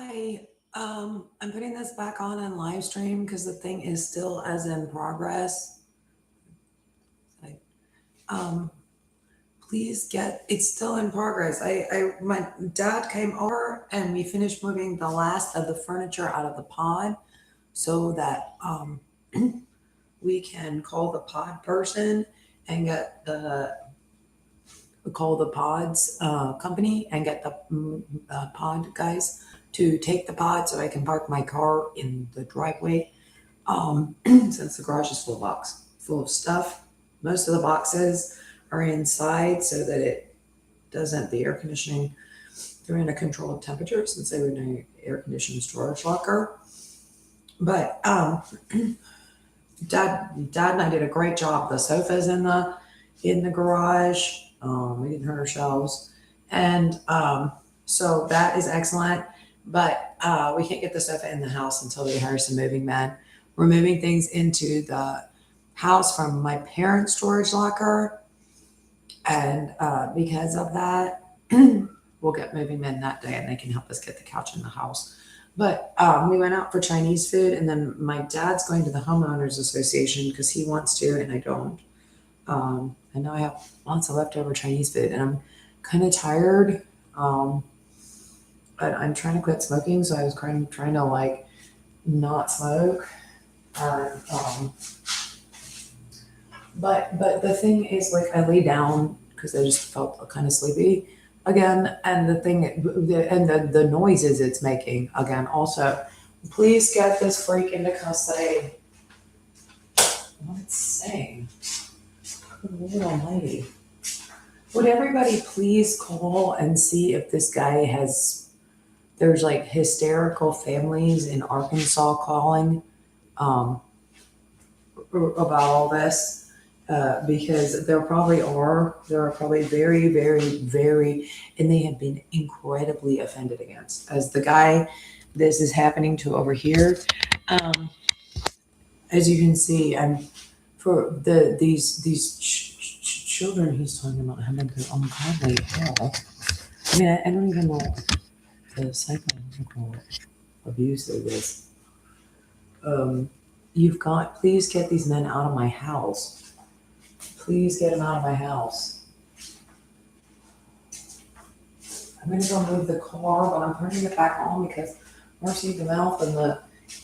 Hi, I'm putting this back on in live stream because the thing is still as in progress. Like, um, please get it's still in progress. My dad came over and we finished moving the last of the furniture out of the pod so that we can call the pod person and get the call the pods company and get the pod guys to take the pod so I can park my car in the driveway. Since the garage is full of stuff, most of the boxes are inside so that it doesn't the air conditioning. They're in a controlled temperature since they were in an air conditioned storage locker. But dad, dad and I did a great job. The sofa's in the garage. We didn't hurt ourselves, and so that is excellent. But we can't get the sofa in the house until we hire some moving men. We're moving things into the house from my parents' storage locker, and because of that, we'll get moving men that day, and they can help us get the couch in the house. But we went out for Chinese food, and then my dad's going to the homeowners association because he wants to, and I don't. And now I have lots of leftover Chinese food, and I'm kind of tired. Um, but I'm trying to quit smoking, so I was trying to like not smoke. And, but the thing is, like, I lay down because I just felt kind of sleepy again, and the noises it's making again. Also, please get this freak into custody. What it's saying? Good Lord Almighty. Would everybody please call and see if this guy has? There's like hysterical families in Arkansas calling um, about all this because there probably are. There are probably very, very, very, and they have been incredibly offended against. As the guy this is happening to over here, um, as you can see, I'm for these children he's talking about having ungodly hell. I mean, I don't even know the psychological abuse of this. Um, you've got, please get these men out of my house. Please get them out of my house. I'm gonna go move the car, but I'm turning it back on because Marcy the mouth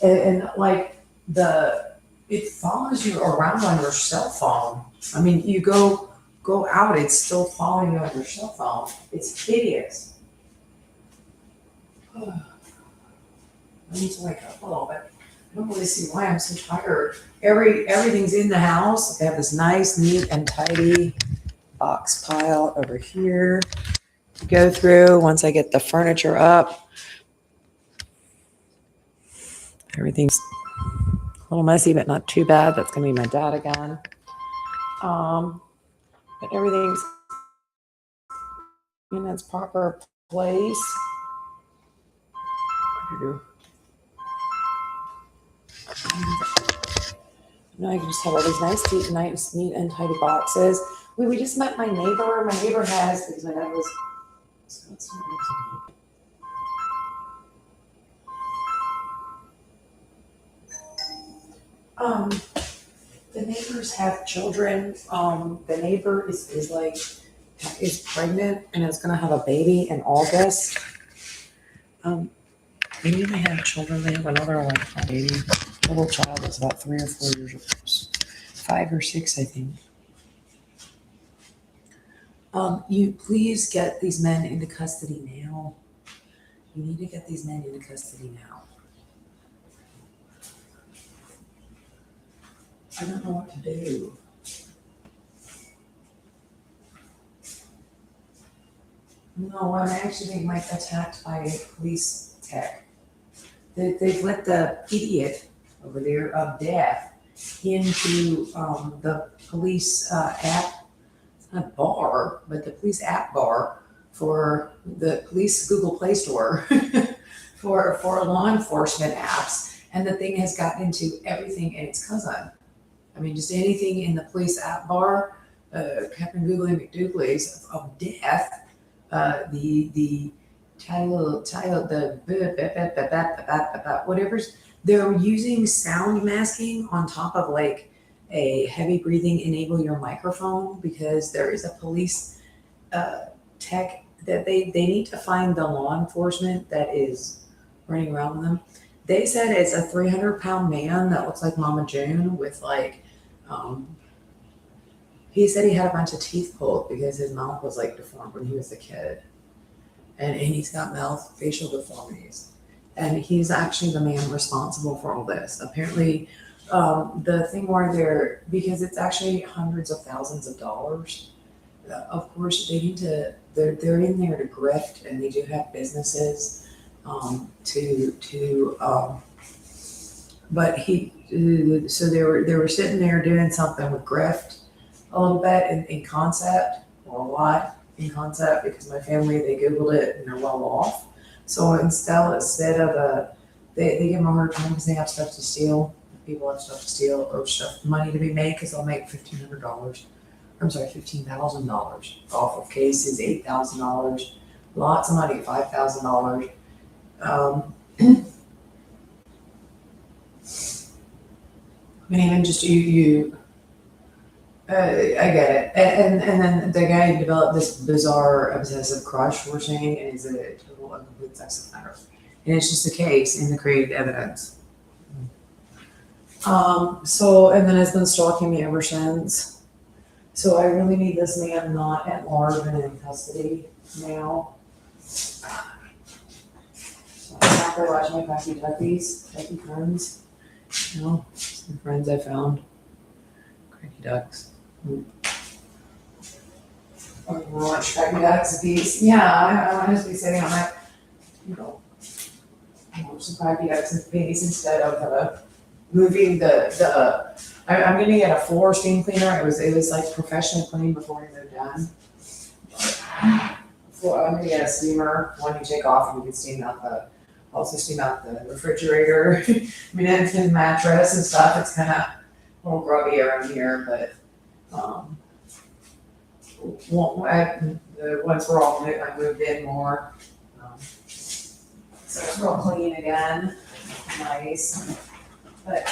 and like the it follows you around on your cell phone. I mean, you go out, it's still following you on your cell phone. It's hideous. I need to wake up a little bit. I don't really see why I'm so tired. Everything's in the house. They have this nice, neat, and tidy box pile over here to go through. Once I get the furniture up, everything's a little messy, but not too bad. That's gonna be my dad again. But everything's in its proper place. Now I can just have all these nice, neat, and tidy boxes. We just met my neighbor. My neighbor has because my dad was. Um, the neighbors have children. The neighbor is pregnant and is gonna have a baby in August. Maybe they have children. They have another like baby, little child that's about 3 or 4 years old, 5 or 6, I think. You please get these men into custody now. You need to get these men into custody now. I don't know what to do. No, I'm actually being like attacked by a police tech. They've let the idiot over there of death into the police app, not bar, but the police app bar for the police Google Play Store for law enforcement apps. And the thing has gotten into everything and its cousin. I mean, just anything in the police app bar, Captain Googly McDouglies of death, the whatever's, they're using sound masking on top of like a heavy breathing enable your microphone because there is a police tech that they need to find the law enforcement that is running around with them. They said it's a 300-pound man that looks like Mama June with like, he said he had a bunch of teeth pulled because his mouth was like deformed when he was a kid. And he's got mouth facial deformities. And he's actually the man responsible for all this. Apparently, the thing where because it's actually hundreds of thousands of dollars, of course, they need to, they're in there to grift and they do have businesses but so they were sitting there doing something with grift a little bit in concept, or a lot in concept, because my family, they Googled it and they're well off. So instead of they give them a hard time because they have stuff to steal. People have stuff to steal or money to be made because they'll make $1,500. I'm sorry, $15,000 off of cases, $8,000, lots of money, $5,000. I mean, even just I get it. And then the guy who developed this bizarre obsessive crush we're saying is a total and complete sex offender. And it's just a case in the created evidence. And then has been stalking me ever since. So I really need this man not at large and in custody now. So I'm out there watching my Packy friends. You know, some friends I found. Cracky ducks. Or you want to watch Cracky Ducks in peace? Yeah, I want to just be sitting on that, watch some Cracky Ducks in peace instead of moving I'm gonna get a floor steam cleaner. It was like professionally cleaned before we moved in. I'm gonna get a steamer, one you take off and you can steam out the refrigerator. I mean, it's his mattress and stuff. It's kind of a little grubby around here, but once we're all moved, I moved in more. So it's real clean again, nice. But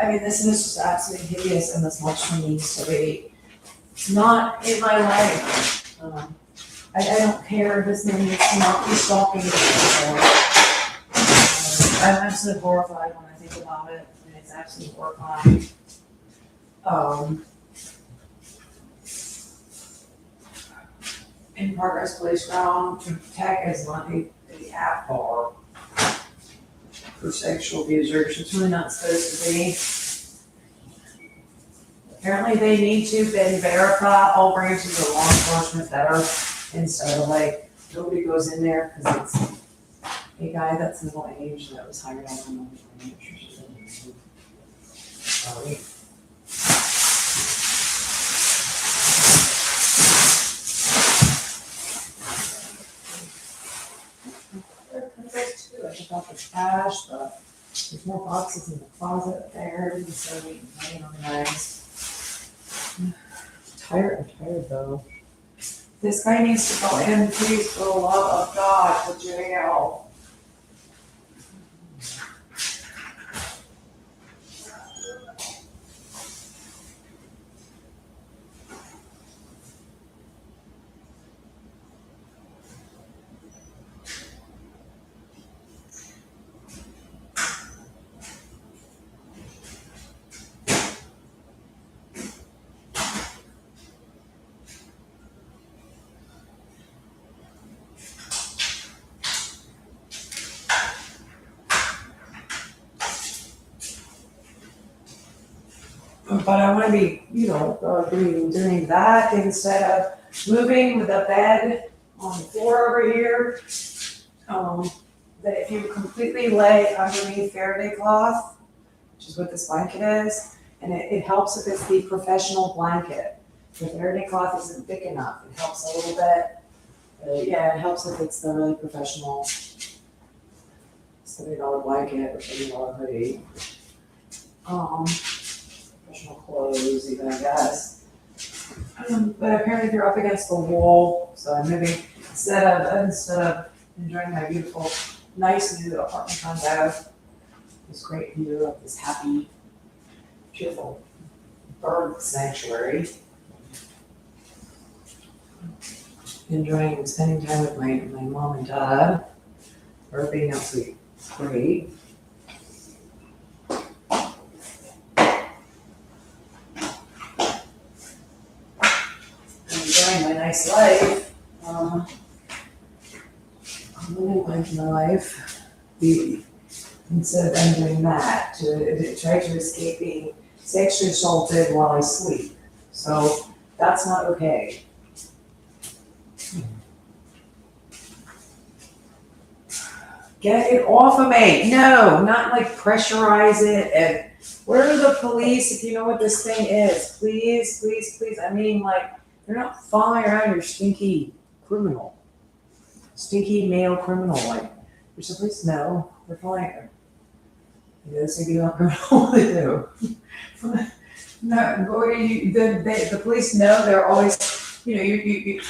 I mean, this is just absolutely hideous, and this much needs to be not in my life. I don't care. This man needs to not be stalking me anymore. I'm absolutely horrified when I think about it, and it's absolutely horrifying. In progress police ground to protect as money the app bar for sexual abusers. It's really not supposed to be. Apparently they need to then verify all branches of law enforcement better instead of like nobody goes in there because it's a guy that's middle aged that was hired out on the sorry. I took out the trash, but there's more boxes in the closet there, and so we can hang organized. I'm tired though. This guy needs to go in, please, for the love of God, to jail. But I want to be, doing that instead of moving the bed on the floor over here. That if you completely lay underneath Faraday cloth, which is what this blanket is, and it helps if it's the professional blanket. The Faraday cloth isn't thick enough. It helps a little bit. Yeah, it helps if it's the really professional $70 blanket or $70 hoodie. professional clothes, even, I guess. But apparently they're up against the wall, so I'm moving instead of enjoying my beautiful, nice new apartment condo. This great view of this happy, cheerful bird sanctuary. Enjoying and spending time with my mom and dad. Everything else is great. Enjoying my nice life. I'm living my life. Instead of them doing that, to try to escape being sexually assaulted while I sleep. So that's not okay. Get it off of me. No, not like pressurize it. And where are the police if you know what this thing is? Please, please, please. I mean, like, they're not following around your stinky criminal. Stinky male criminal. Like, you're supposed to know. They're following. They stinky male criminal. What do they do? No, the police know they're always, everybody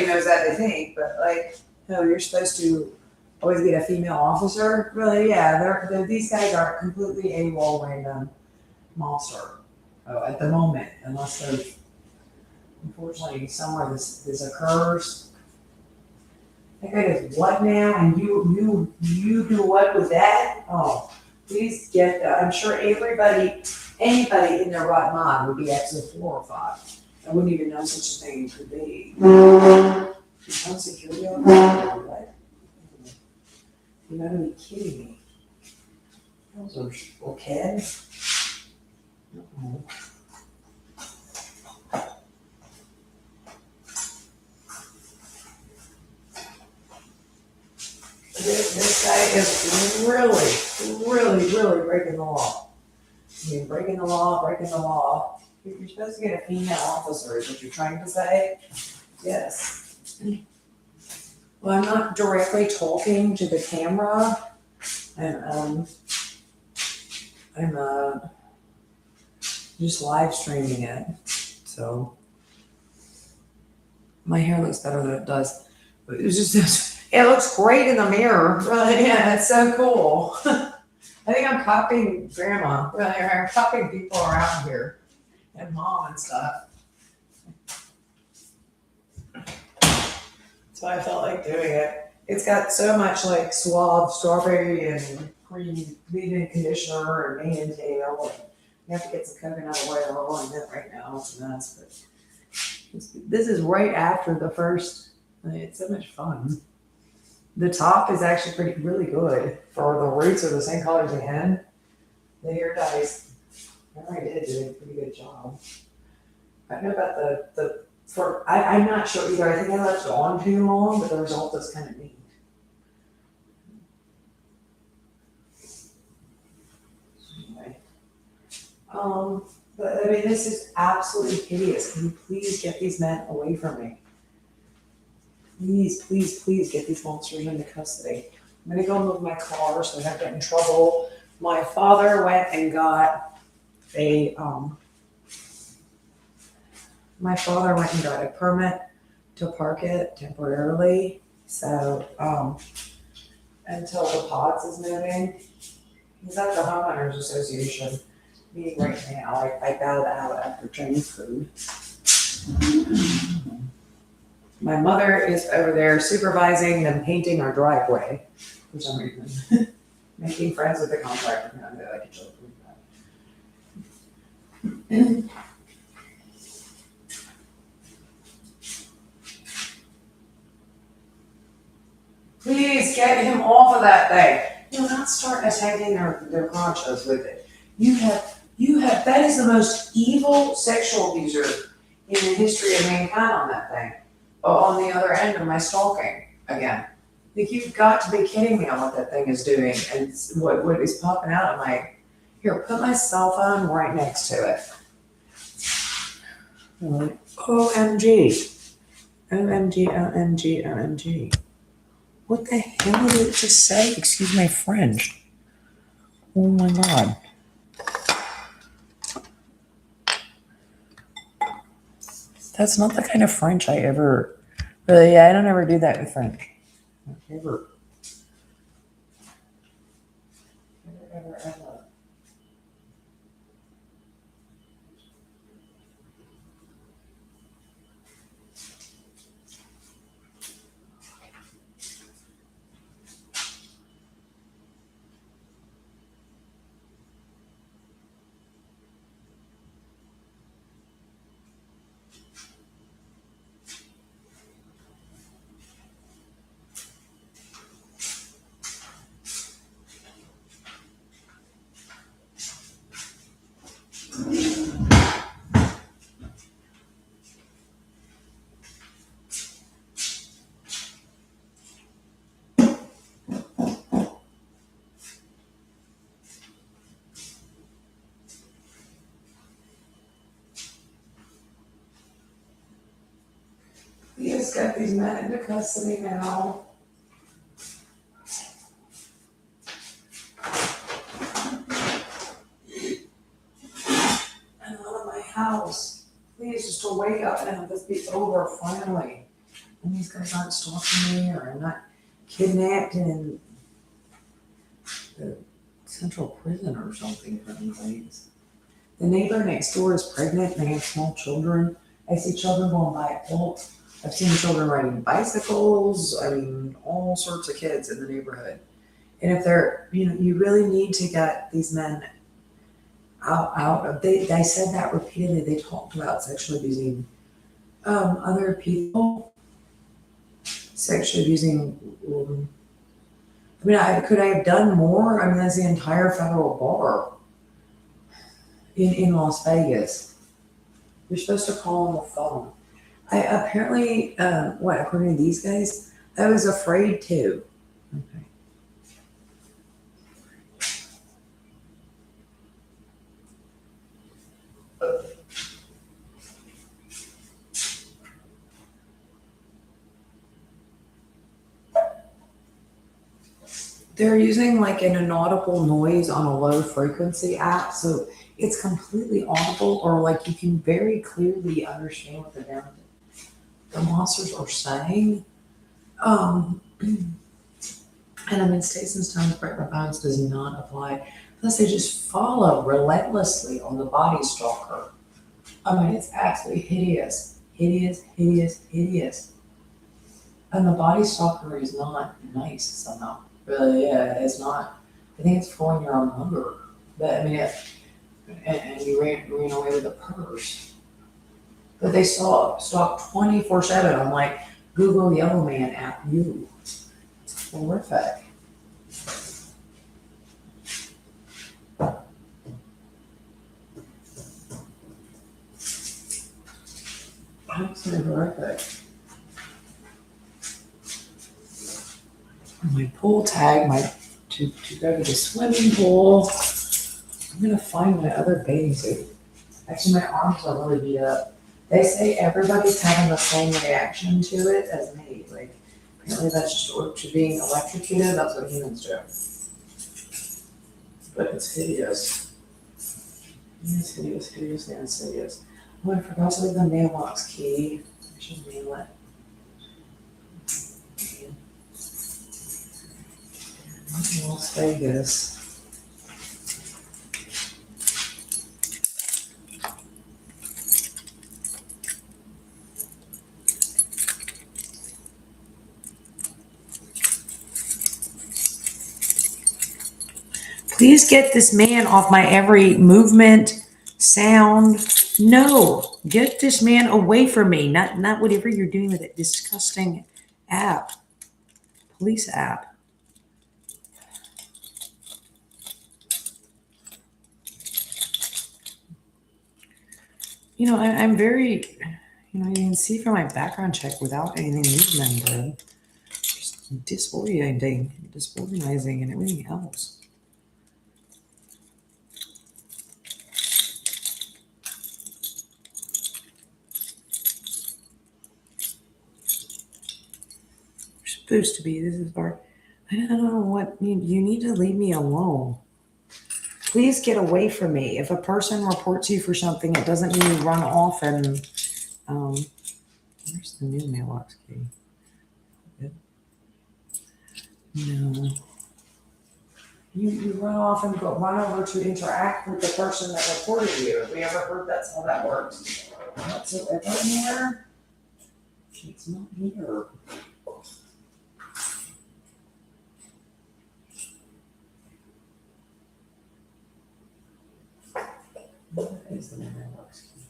knows that, they think, but like, no, you're supposed to always get a female officer. Really, yeah, these guys are completely AWOL random monster at the moment, unless there's unfortunately somewhere this occurs. That guy does what now? And you do what with that? Oh, please get that. I'm sure anybody in their right mind would be absolutely horrified. I wouldn't even know such a thing could be. Security on that? What? You gotta be kidding me. Those are okay. This guy is really breaking the law. I mean, breaking the law. You're supposed to get a female officer, is what you're trying to say? Yes. Well, I'm not directly talking to the camera. I'm just live streaming it. So my hair looks better than it does. But it looks great in the mirror. Really, yeah, it's so cool. I think I'm copying grandma. Really, I'm copying people around here and mom and stuff. That's why I felt like doing it. It's got so much like Suave strawberry and cream leave-in conditioner and mane and tail. And you have to get some coconut oil on it right now. It's a mess, but this is right after the first. It's so much fun. The top is actually really good for the roots are the same color as the hen. The hair dyes, I did a pretty good job. I don't know about I'm not sure either. I think I left it on too long, but the result is kind of neat. Anyway, but I mean, this is absolutely hideous. Can you please get these men away from me? Please get these monsters into custody. I'm gonna go move my car so I don't get in trouble. My father went and got a permit to park it temporarily. So until the Potts is moving, he's at the homeowners association meeting right now. I bowed out after Chinese food. My mother is over there supervising them painting our driveway for some reason. Making friends with the contractor. No, I can show you that. Please get him off of that thing. Do not start attacking their conscience with it. You have that is the most evil sexual abuser in the history of mankind on that thing. On the other end of my stalking again. Like, you've got to be kidding me on what that thing is doing and what is popping out of my. Here, put my cell phone right next to it. OMG. OMG. What the hell did it just say? Excuse my French. Oh my God. That's not the kind of French I ever really. I don't ever do that with French. Ever. Ever. He has got these men into custody now. And out of my house. Please just to wake up and have this be over finally. And these guys aren't stalking me or I'm not kidnapped in the central prison or something for these things. The neighbor next door is pregnant and they have small children. I see children going by a bolt. I've seen children riding bicycles. I mean, all sorts of kids in the neighborhood. And if they're, you really need to get these men out of, they said that repeatedly. They talked about sexually abusing other people, sexually abusing. I mean, could I have done more? I mean, that's the entire federal bar in Las Vegas. You're supposed to call on the phone. I apparently, according to these guys, I was afraid to. Okay. They're using like an inaudible noise on a low frequency app, so it's completely audible, or like you can very clearly understand what the monsters are saying. And I mean, States and Stones Break My Bones does not apply. Plus, they just follow relentlessly on the body stalker. I mean, it's absolutely hideous. Hideous, hideous, hideous. And the body stalker is not nice somehow. Really, yeah, it's not. I think it's for when you're on hunger. But I mean, and you ran away with a purse. But they stalk 24/7 on like Google Yellow Man app you. It's horrific. Absolutely horrific. My pool tag, to go to the swimming pool. I'm gonna find my other bathing suit. Actually, my arms are really beat up. They say everybody's having the same reaction to it as me. Like, apparently that's just to being electrocuted. That's what humans do. But it's hideous. It's hideous, hideous, and hideous. Oh, I forgot to leave the mailbox key. I should mail it. Las Vegas. Please get this man off my every movement, sound. No, get this man away from me. Not whatever you're doing with that disgusting app, police app. I'm very, you can see from my background check without anything movement, just disorganizing, and everything else. Supposed to be. This is our. I don't know what you need to leave me alone. Please get away from me. If a person reports you for something, it doesn't mean you run off and Where's the new mailbox key? Good. No. You run off and run over to interact with the person that reported you. Have we ever heard that's how that works? Whatsoever in here? It's not here. What is the mailbox key?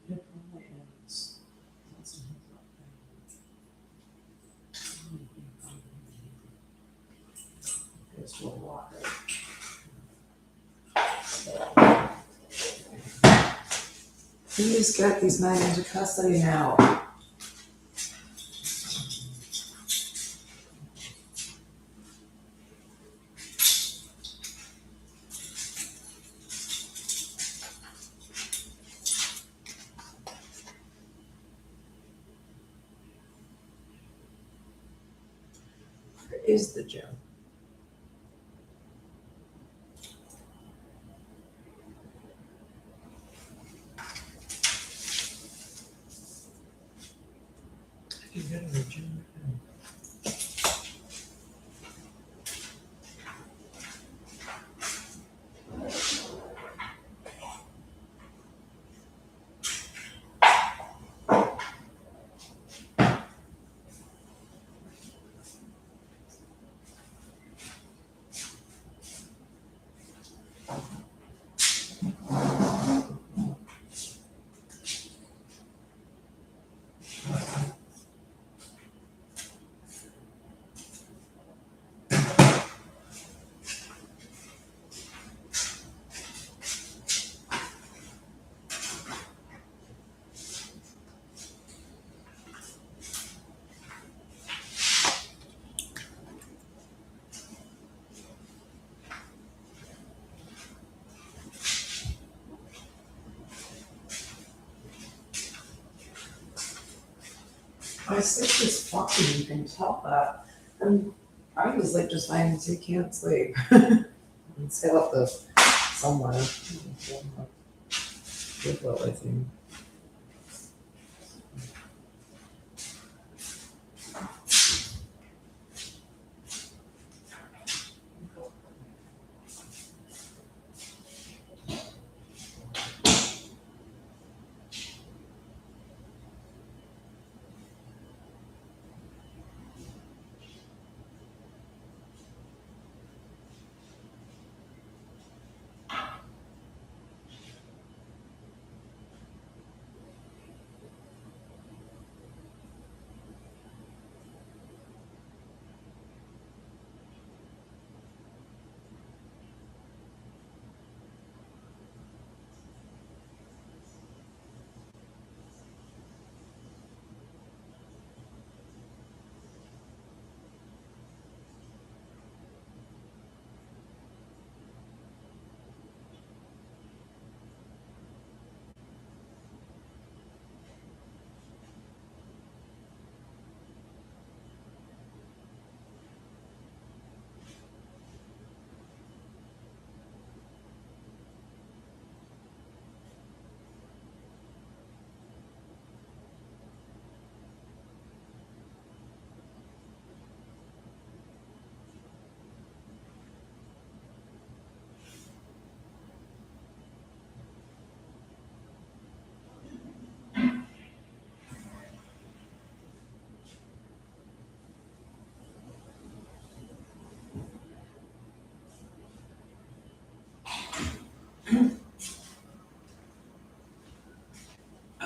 It probably is. Goes to a locker. Please get these men into custody now. Where is the gym? I can go to the gym. My sleep is fucking, you can tell that. And I was like just fine until you can't sleep. And set up the somewhere. Good well, I think.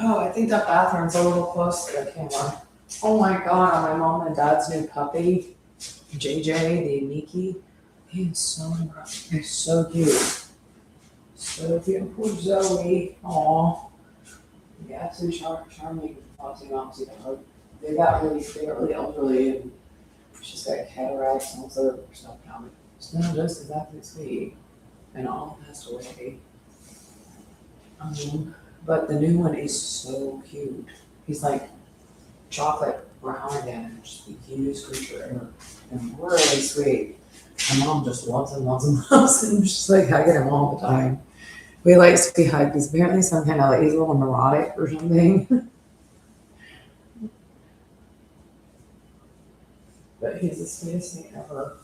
Oh, I think that bathroom's a little close to the camera. Oh my god, on my mom and dad's new puppy, JJ, the Miki. He's so cute. So cute. Poor Zoe. Aw. Yeah, absolutely charming, foxy moxy dog. They got really elderly and she's got cataracts and all sort of stuff now. It's not just exactly sweet. And all passed away. But the new one is so cute. He's like chocolate brown again and just the cutest creature and really sweet. My mom just loves him, loves him, loves him. She's like hugging him all the time. We likes to be hugged. He's apparently some kind of like he's a little neurotic or something. But he's the sweetest thing ever.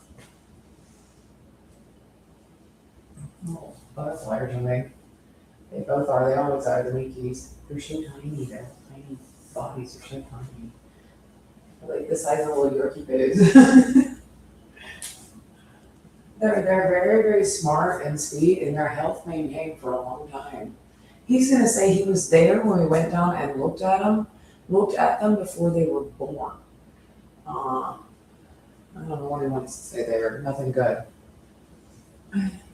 Oh, butterfly or something. They both are. They always are. The Winkies. They're so tiny. Their tiny bodies are so tiny. They're like the size of little Yorkie pigs. They're very, very smart and sweet, and their health maintained for a long time. He's gonna say he was there when we went down and looked at them before they were born. I don't know what he wants to say there. Nothing good.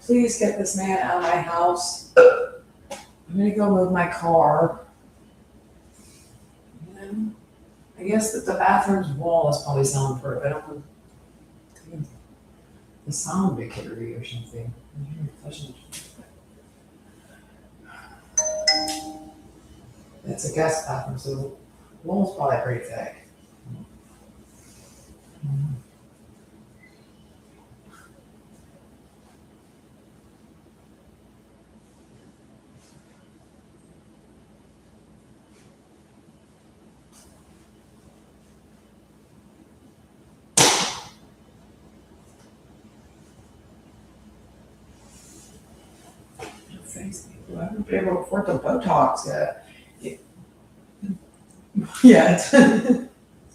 Please get this man out of my house. I'm gonna go move my car. I guess that the bathroom's wall is probably soundproof. I don't know. The sound victory or something. It's a guest bathroom, so the wall's probably pretty thick. Thanks. I haven't been able to afford the Botox yet. Yeah, it's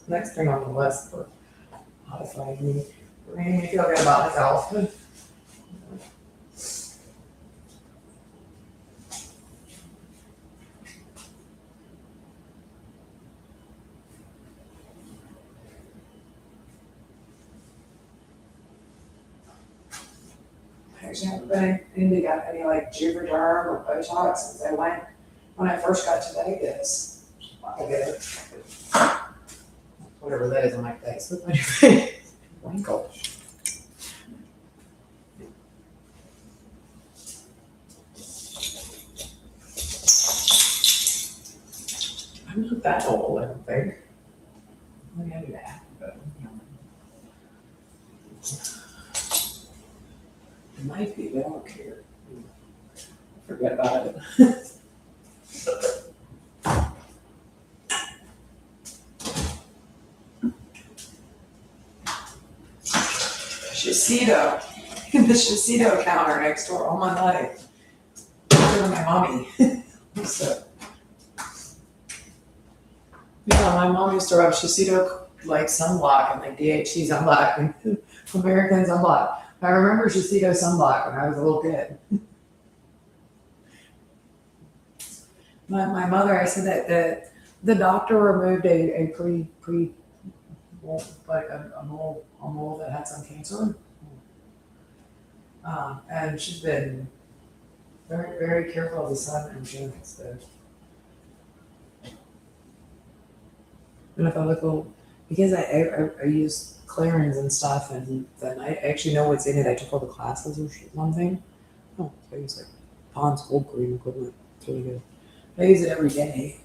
next thing on the list for modifying me. Making me feel good about myself. I actually haven't been into got any like Juvederm or Botox since I went when I first got to Vegas. I get it. Whatever that is on my face. Look at my face. Wrinkle. I'm not that old, I don't think. Maybe I do that, but it might be, but I don't care. Forget about it. Shiseido. The Shiseido counter next door all my life. Better than my mommy. So, yeah, my mom used to rub Shiseido like sunblock and like DHC sunblock and American sunblock. I remember Shiseido sunblock when I was a little kid. My mother, I said that the doctor removed a mole that had some cancer. And she's been very, very careful of the sun and she likes the. And if I look, because I use Clarins and stuff, and then I actually know what's in it. I took all the classes or something. Oh, so I use like Pond's Gold Cream equivalent. It's really good. I use it every day.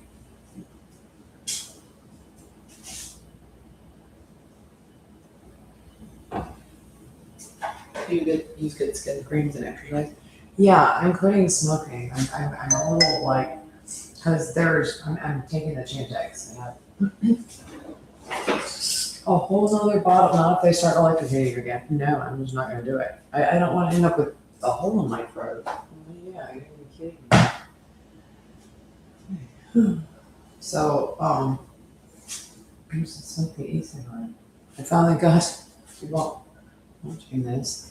Do you use good skin creams and exercise? Yeah, I'm quitting smoking. I'm a little like, because I'm taking the Chantix. A whole nother bottle. Not if they start electrocuting again. No, I'm just not going to do it. I don't want to end up with a hole in my throat. Yeah, you're kidding me. So, I used to smoke the e-cigarette. I finally got, well, watching this.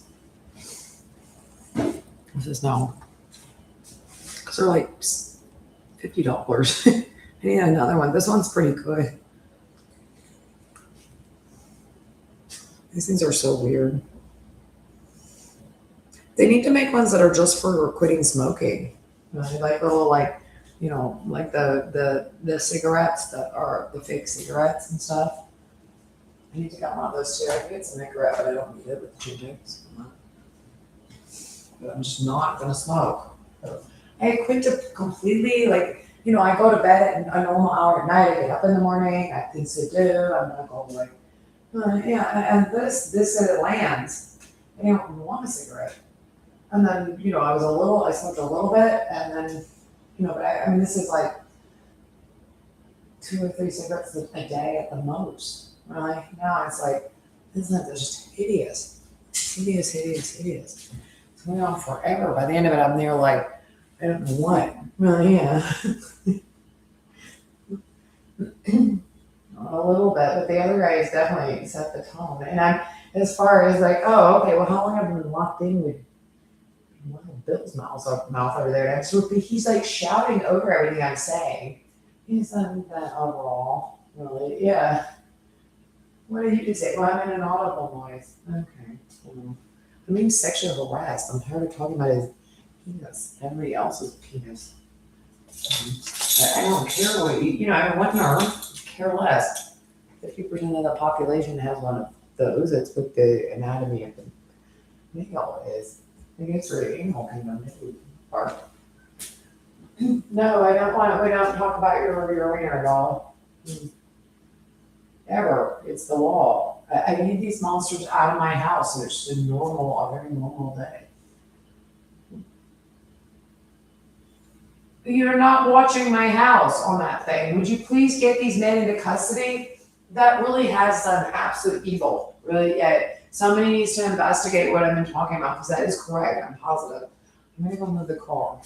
This is now, because they're like $50. I need another one. This one's pretty good. These things are so weird. They need to make ones that are just for quitting smoking. Like little like the cigarettes that are the fake cigarettes and stuff. I need to get one of those too. I can get some cigarette, but I don't need it with the Chantix. But I'm just not gonna smoke. I quit to completely like you know, I go to bed at a normal hour at night. I get up in the morning. I have things to do. I'm gonna go like, yeah. And this it lands. I don't want a cigarette. And then, you know, I smoked a little bit, and then, you know, but I mean, this is like 2 or 3 cigarettes a day at the most. Really? Now it's like, isn't it just hideous? Hideous, hideous, hideous. It's going on forever. By the end of it, I'm there like, I don't know what. Really, yeah. A little bit, but the other guys definitely set the tone. And I'm, as far as like, oh, okay, well, how long have you been locked in with Bill's mouth over there next to it? But he's like shouting over everything I'm saying. He's not that overall, really. Yeah. What did you say? Well, I'm in an audible noise. Okay. I'm being sexually harassed. I'm tired of talking about his penis, everybody else's penis. I don't care what you know, I mean, what nerve? Care less. 50% of the population has one of those. It's what the anatomy of the male is. I guess for the anal kind of maybe part. No, we don't talk about your wiener at all. Ever. It's the law. I need these monsters out of my house. It's a very normal day. You're not watching my house on that thing. Would you please get these men into custody? That really has done absolute evil. Really, yeah. Somebody needs to investigate what I've been talking about because that is correct. I'm positive. I'm gonna go move the car.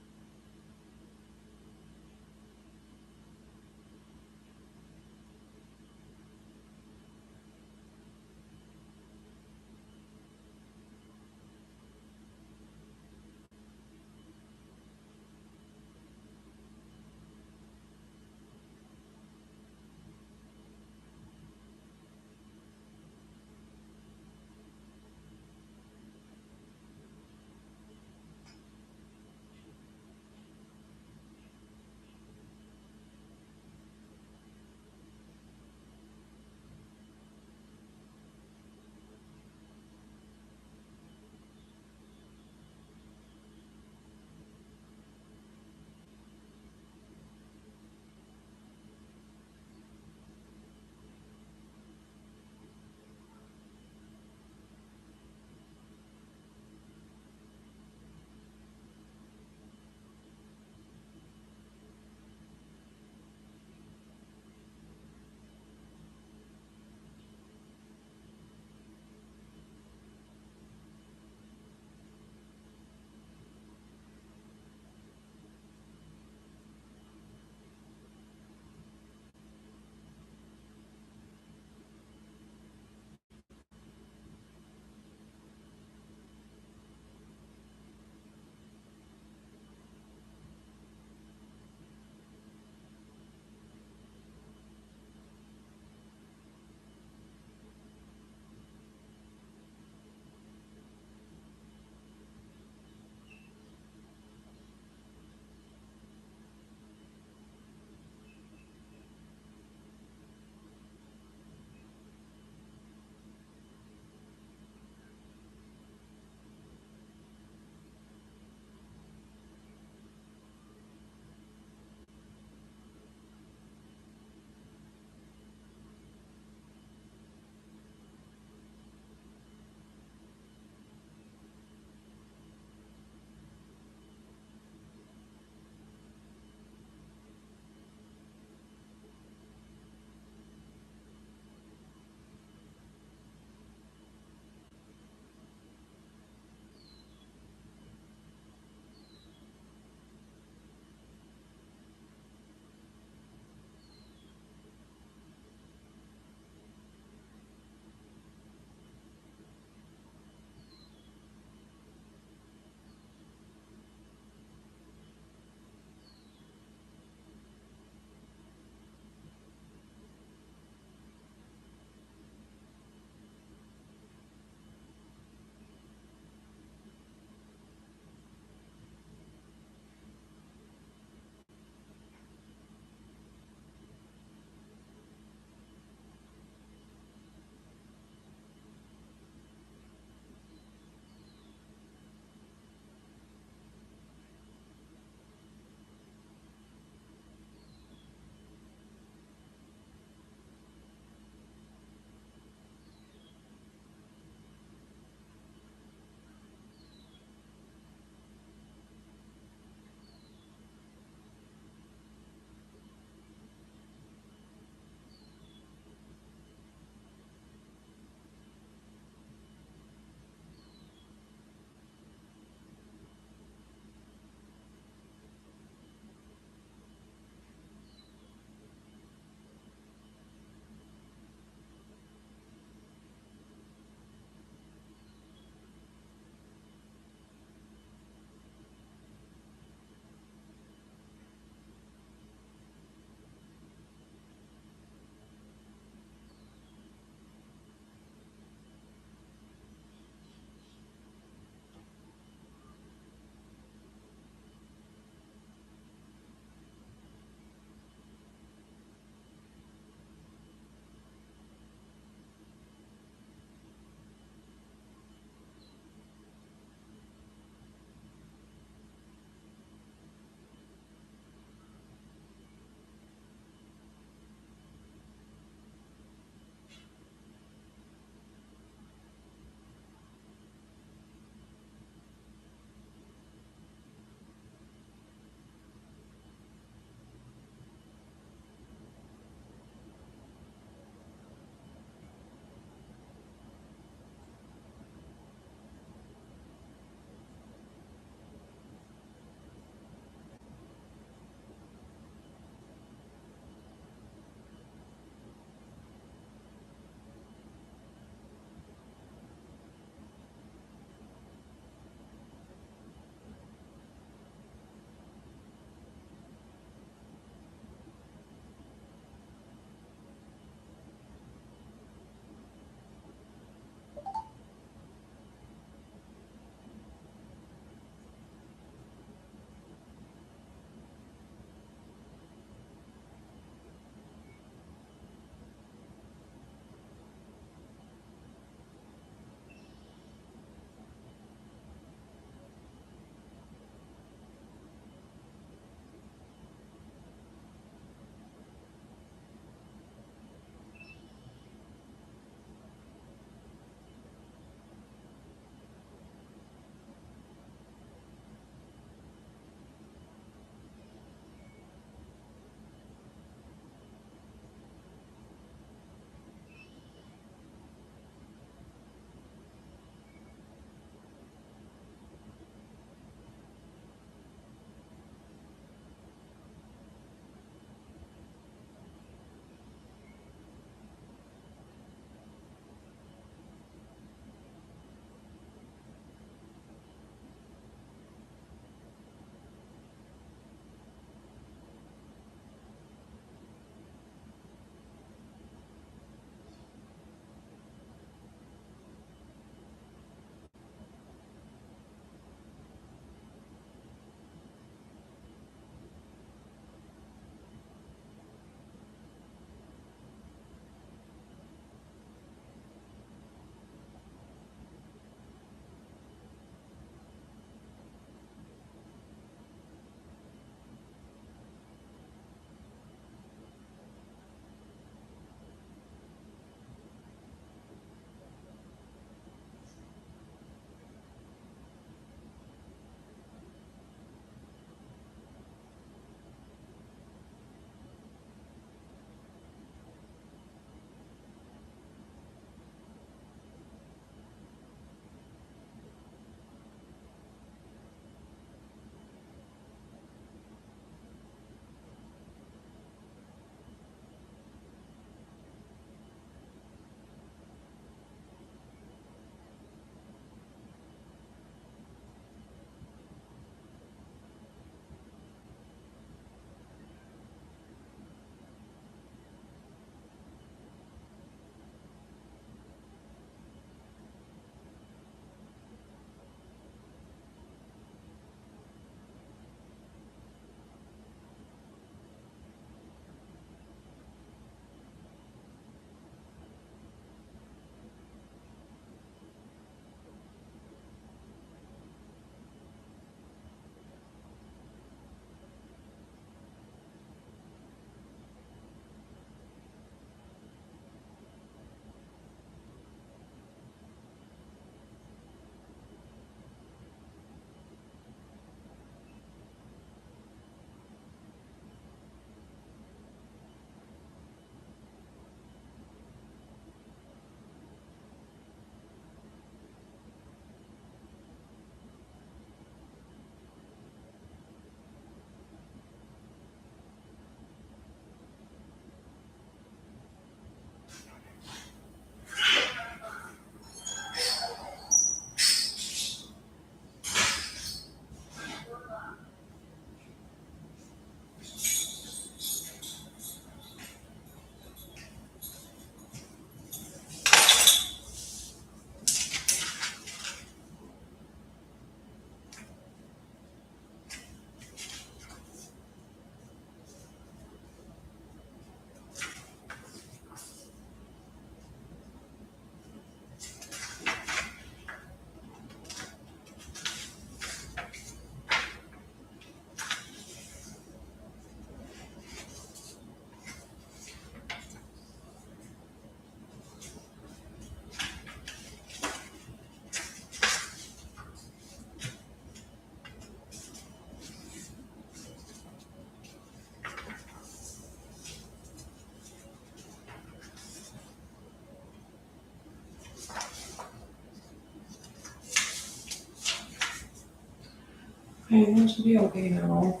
Okay, that should be okay now.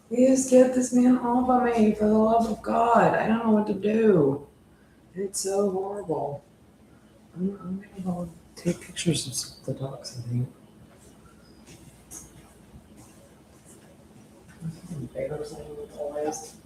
Please get this man off of me, for the love of God. I don't know what to do. It's so horrible. I'm gonna go take pictures of the dogs, I think. Beggars all over the place.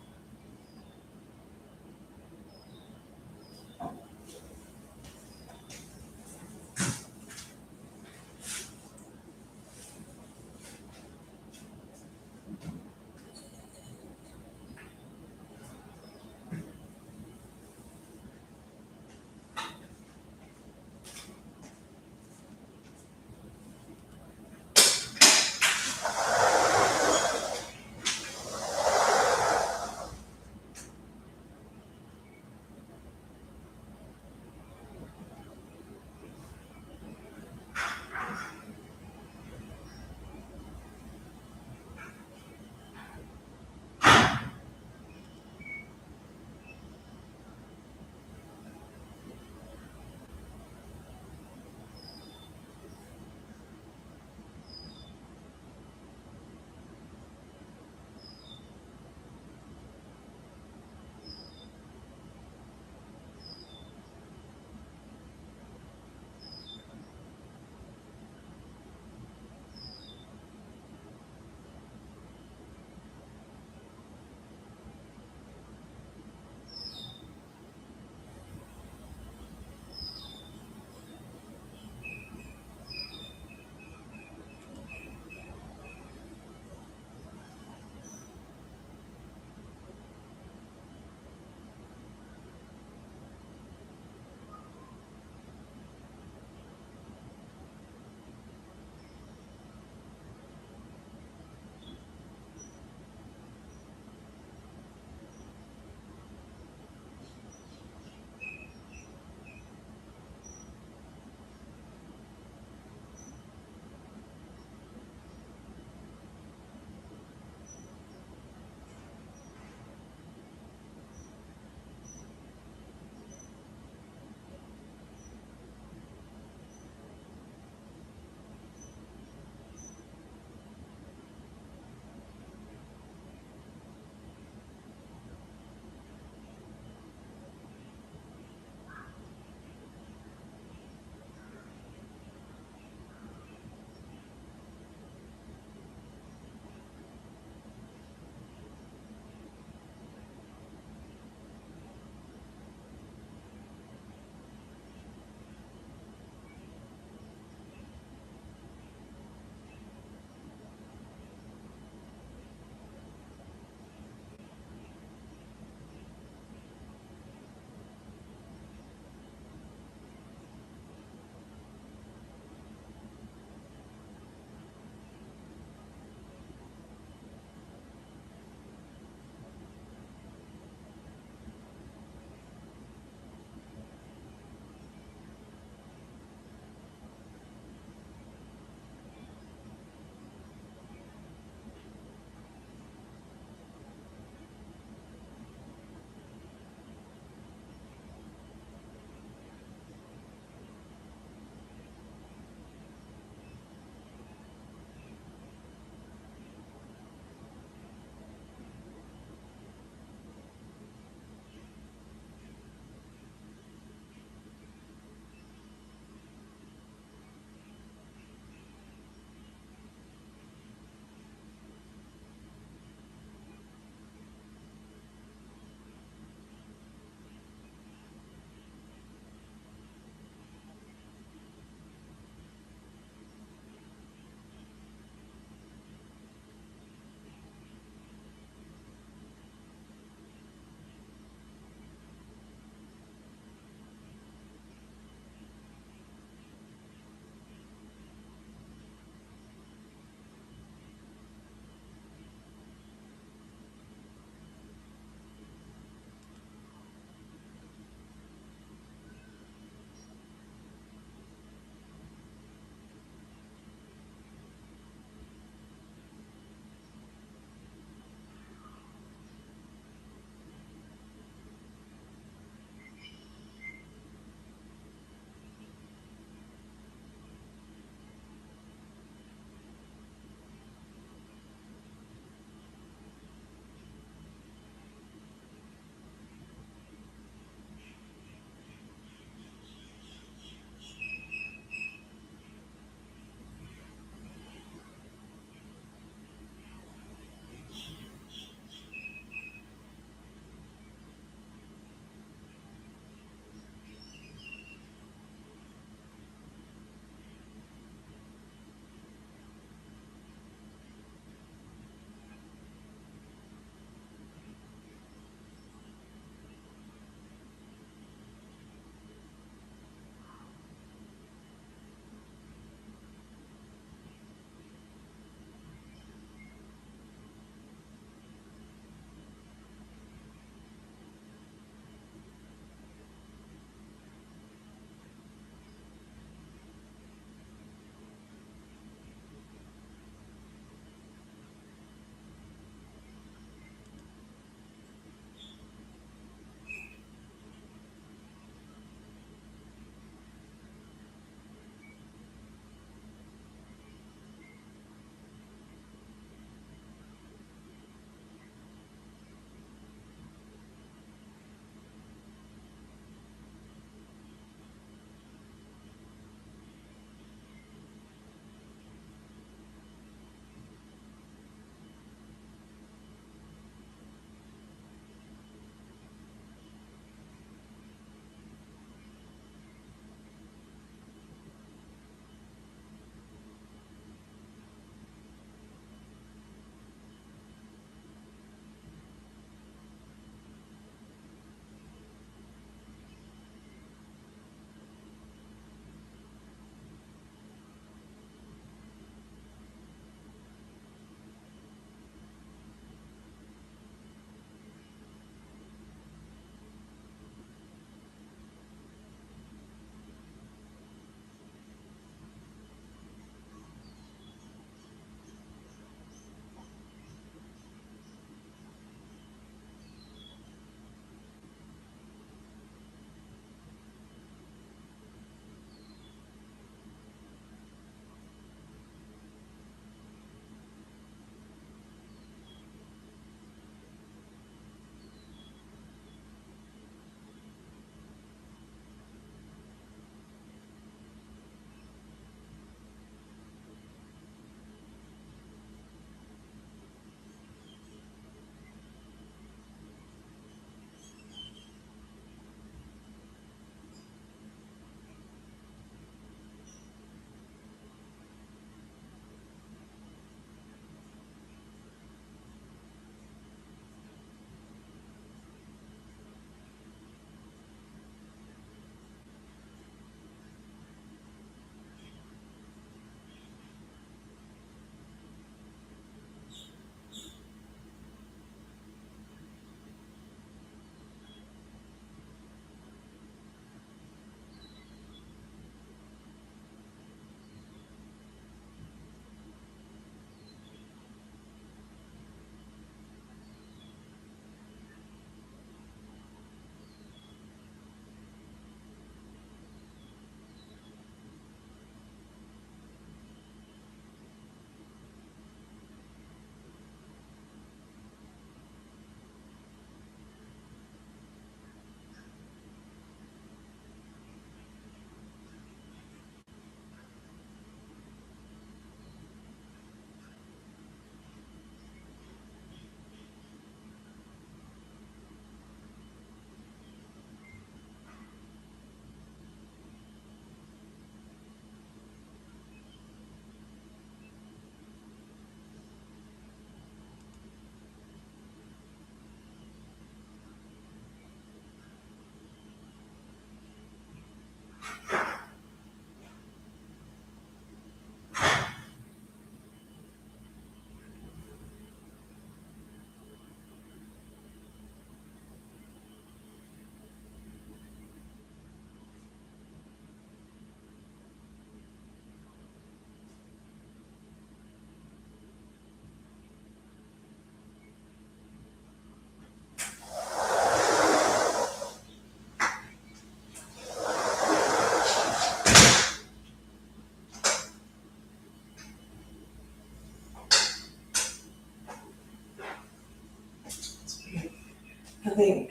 nothing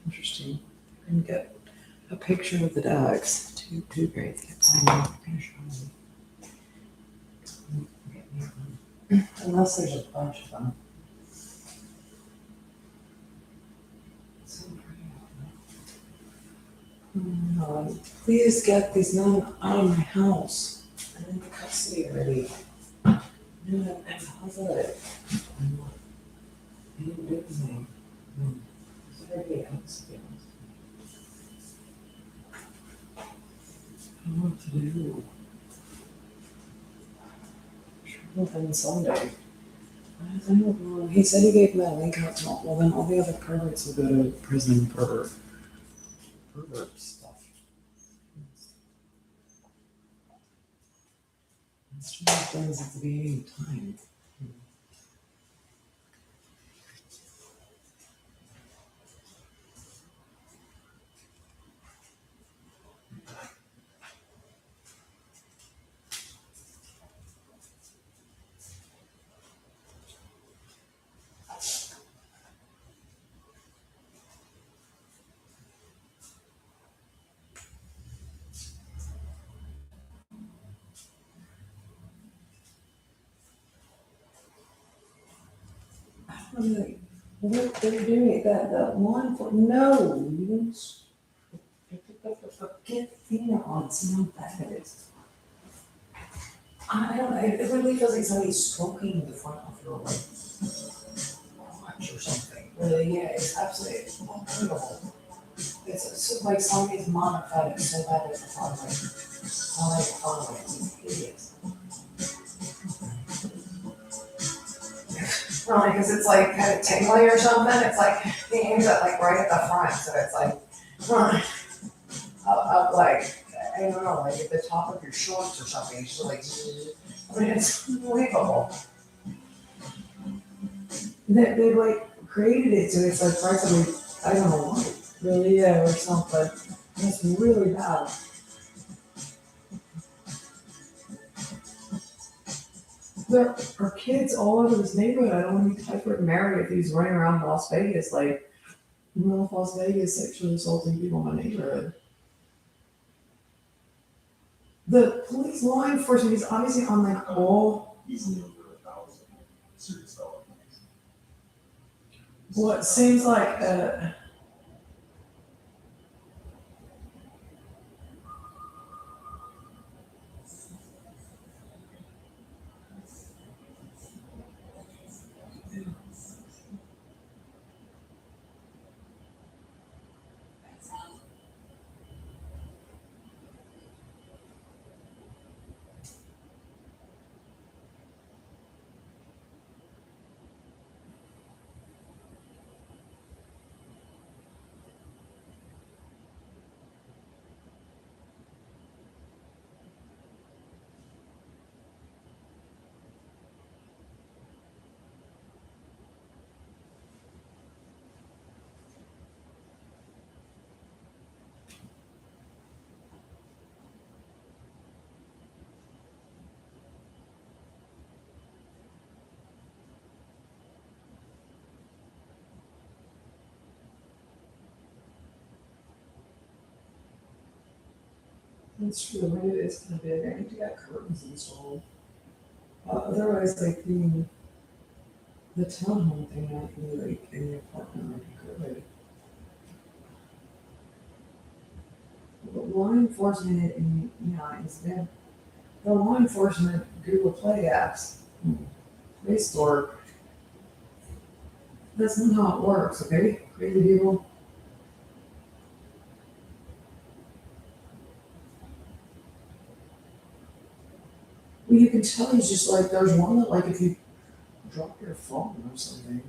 interesting. And get a picture of the ducks. Two great kids. Unless there's a bunch of them. So pretty. Please get these men out of my house. I'm in custody already. And how's that? He didn't do anything. It's already out, to be honest. I don't know what to do. Within Sunday. I don't know. He said he gave me a link out to all. Well, then all the other perverts will go to prison for pervert stuff. It's too many things at the beginning of time. I'm like, what they're doing, that one for, no, you don't. Get Fina on, see how bad it is. I don't know, it really feels like somebody's stroking the front of your like crotch or something. Yeah, it's absolutely unbelievable. It's so, like somebody's modified it so bad it's following. It's hideous. Right, because it's like kind of tingly or something. It's like he aims it like right at the front, so it's like up like I don't know, like at the top of your shorts or something. It's just like I mean, it's unbelievable. They like created it so it's like practically I don't know what really or something. It's really bad. There are kids all over this neighborhood. I don't want to be Clifford Mary if he's running around Las Vegas like North Las Vegas sexually assaulting people in my neighborhood. The police law enforcement is obviously on like all easily over 1,000 serious felonies. what seems like it's true. Maybe it's kind of big. I need to get curtains installed. Otherwise, like the townhome thing might be like in the apartment might be good. But law enforcement is bad. The law enforcement Google Play apps, Play Store. That's not how it works, okay? Crazy people. Well, you can tell he's just like, there's one that like if you drop your phone or something.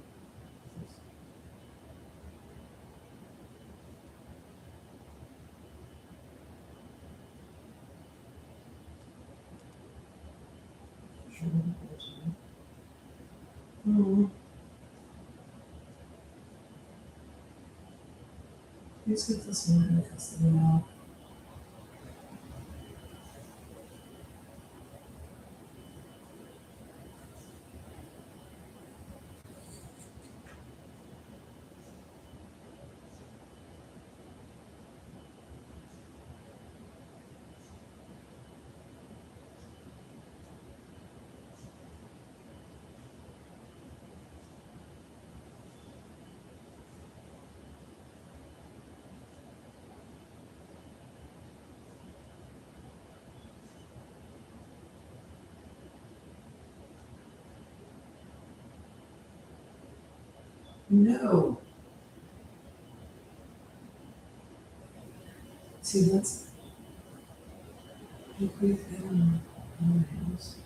Hmm. Please get this one in custody now. No. See, let's. If we've got them in the house.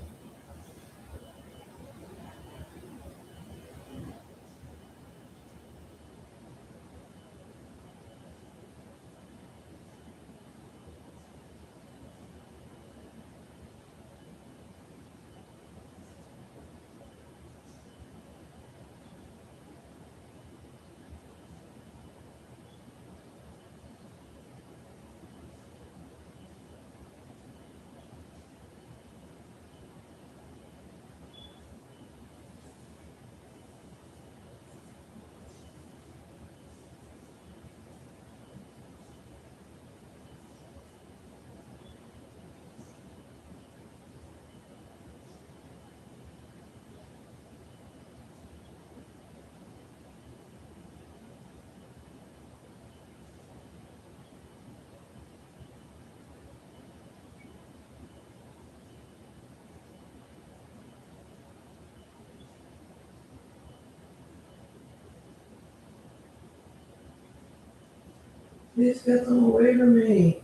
Please get them away from me.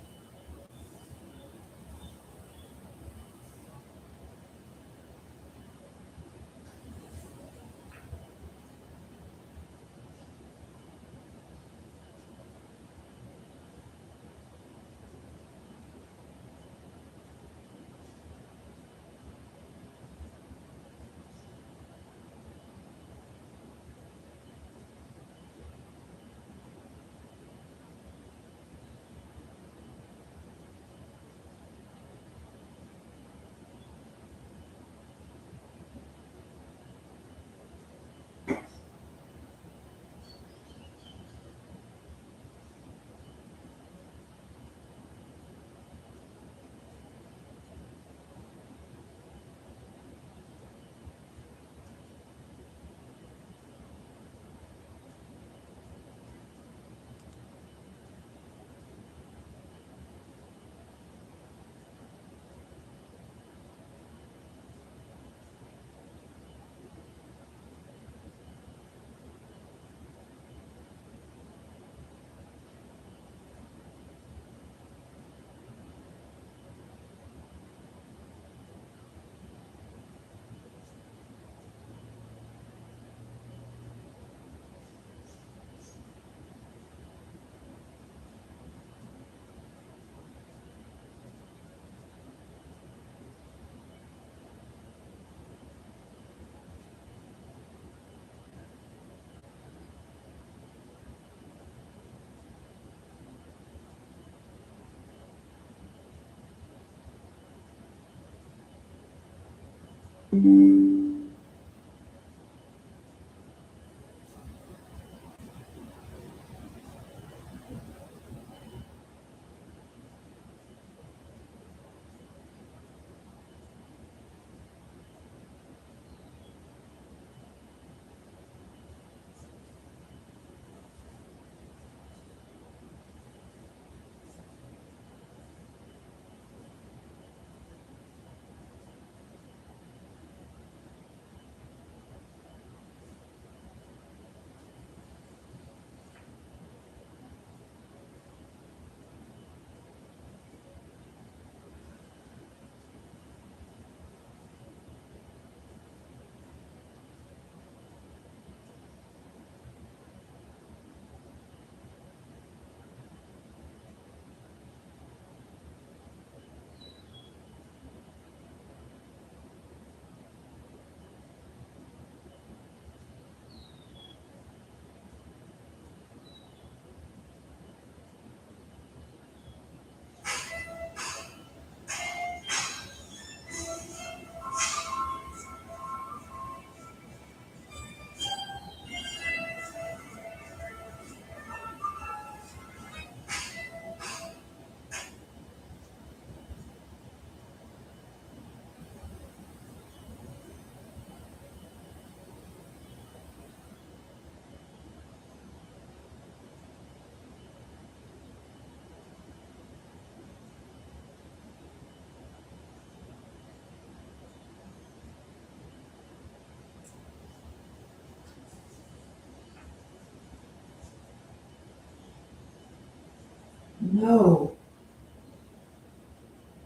No.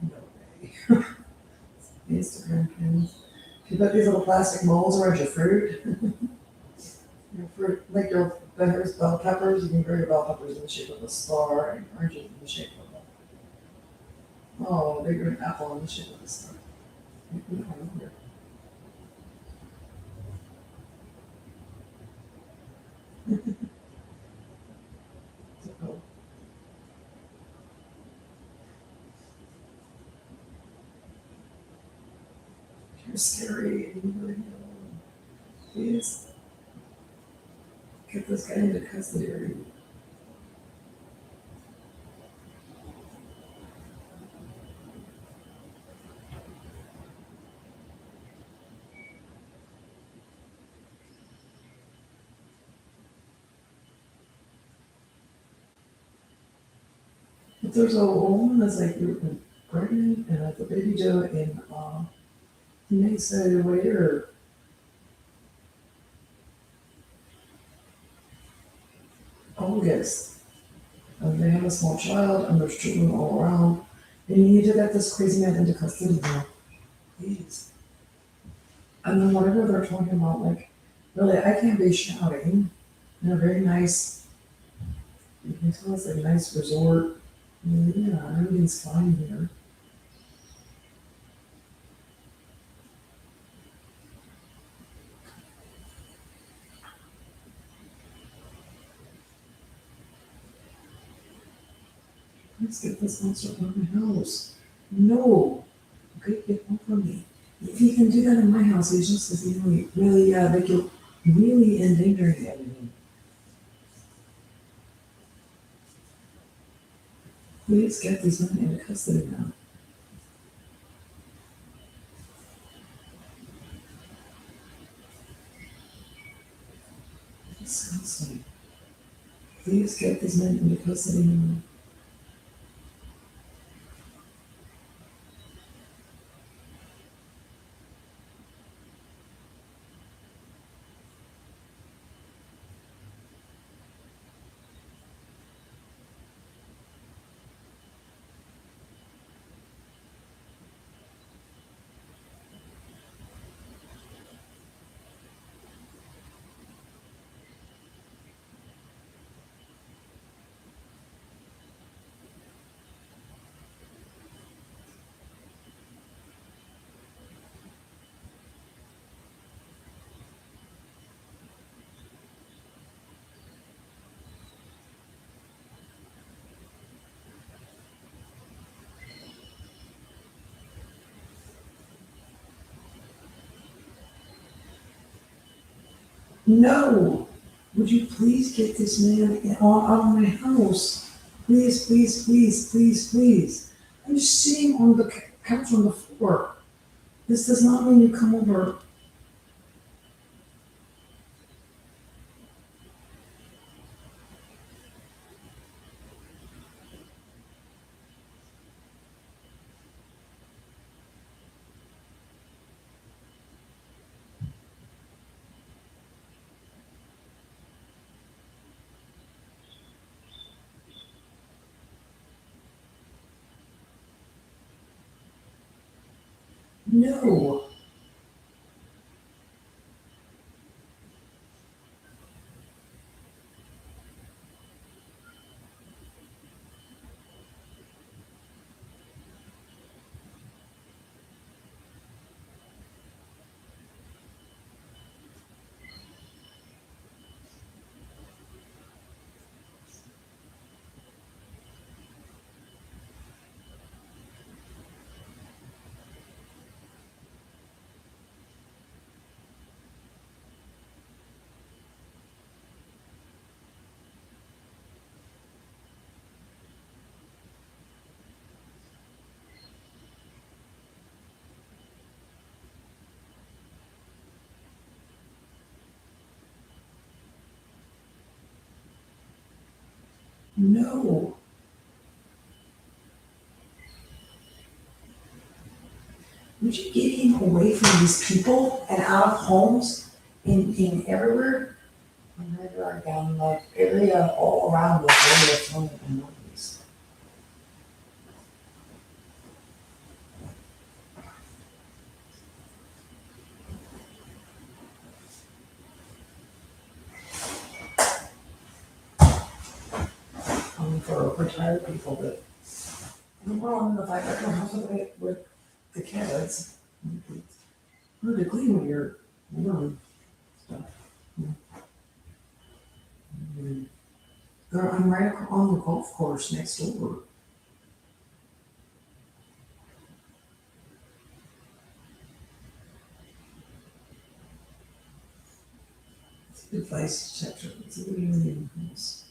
No way. The Instagram pins. If you put these little plastic molds around your fruit, your fruit, like your there's bell peppers, you can grow your bell peppers in the shape of a star and oranges in the shape of a, oh, they grew an apple in the shape of a star. I wonder. Oh, you're scary. You really know. Please get this guy into custody or you. But there's a woman that's like pregnant and has a baby Joe in they said later August. And they have a small child and there's children all around. And you need to get this crazy man into custody now. Please. And then whatever they're talking about, like, really, I can't be shouting in a very nice, you can tell it's like a nice resort. Yeah, everything's fine here. Let's get this monster out of my house. No. Okay, get off of me. If he can do that in my house, he's just because he really, like you're really endangering everything. Please get these men into custody now. Disgusting. Please get these men into custody now. No! Would you please get this man out of my house? Please, please, please, please, please. I'm just sitting on the couch on the floor. This does not mean you come over. No. No. Would you get him away from these people and out of homes in everywhere? And I drive down the area all around the area from the northeast. for retired people that, well, in the 5 bedroom house with the kids. It's hard to clean when you're alone. Stuff. I'm right on the golf course next door. It's a good place to check. It's a really, really nice.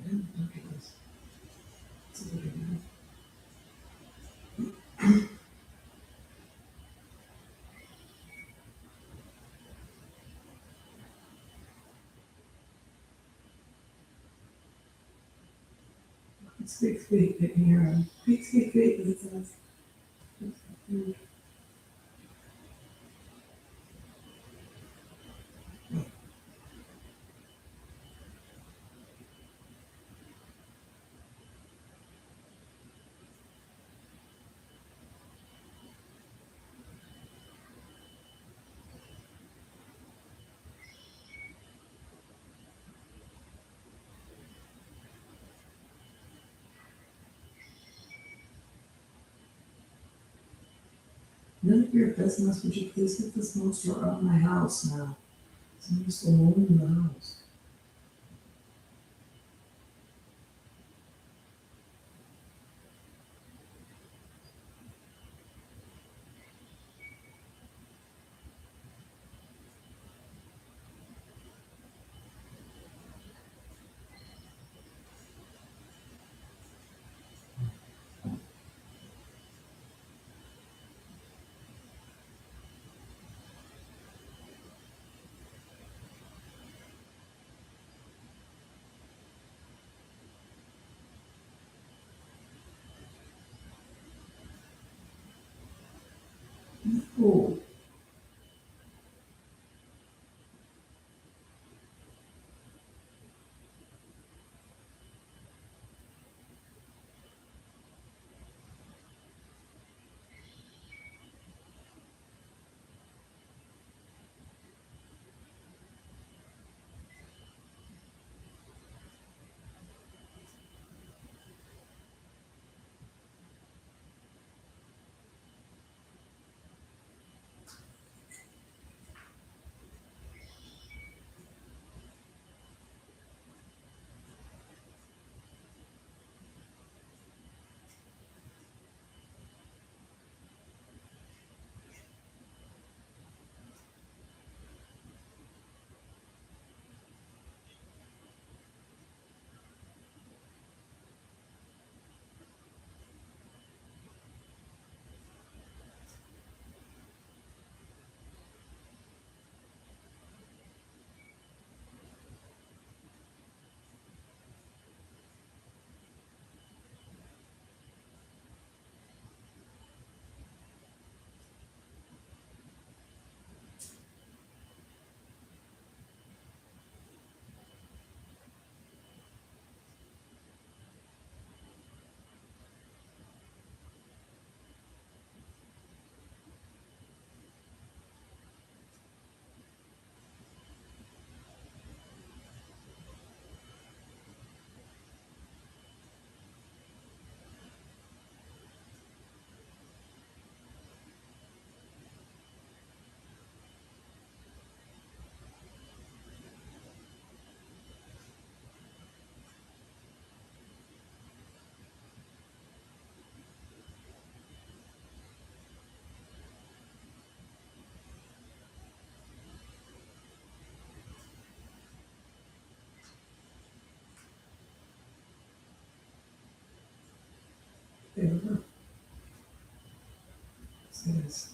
Look at this. It's a really nice. It's big feet in here. Big feet, it says. None of your business. Would you please get this monster out of my house now? I'm just alone in the house. Oh, there we go. Yes, it is.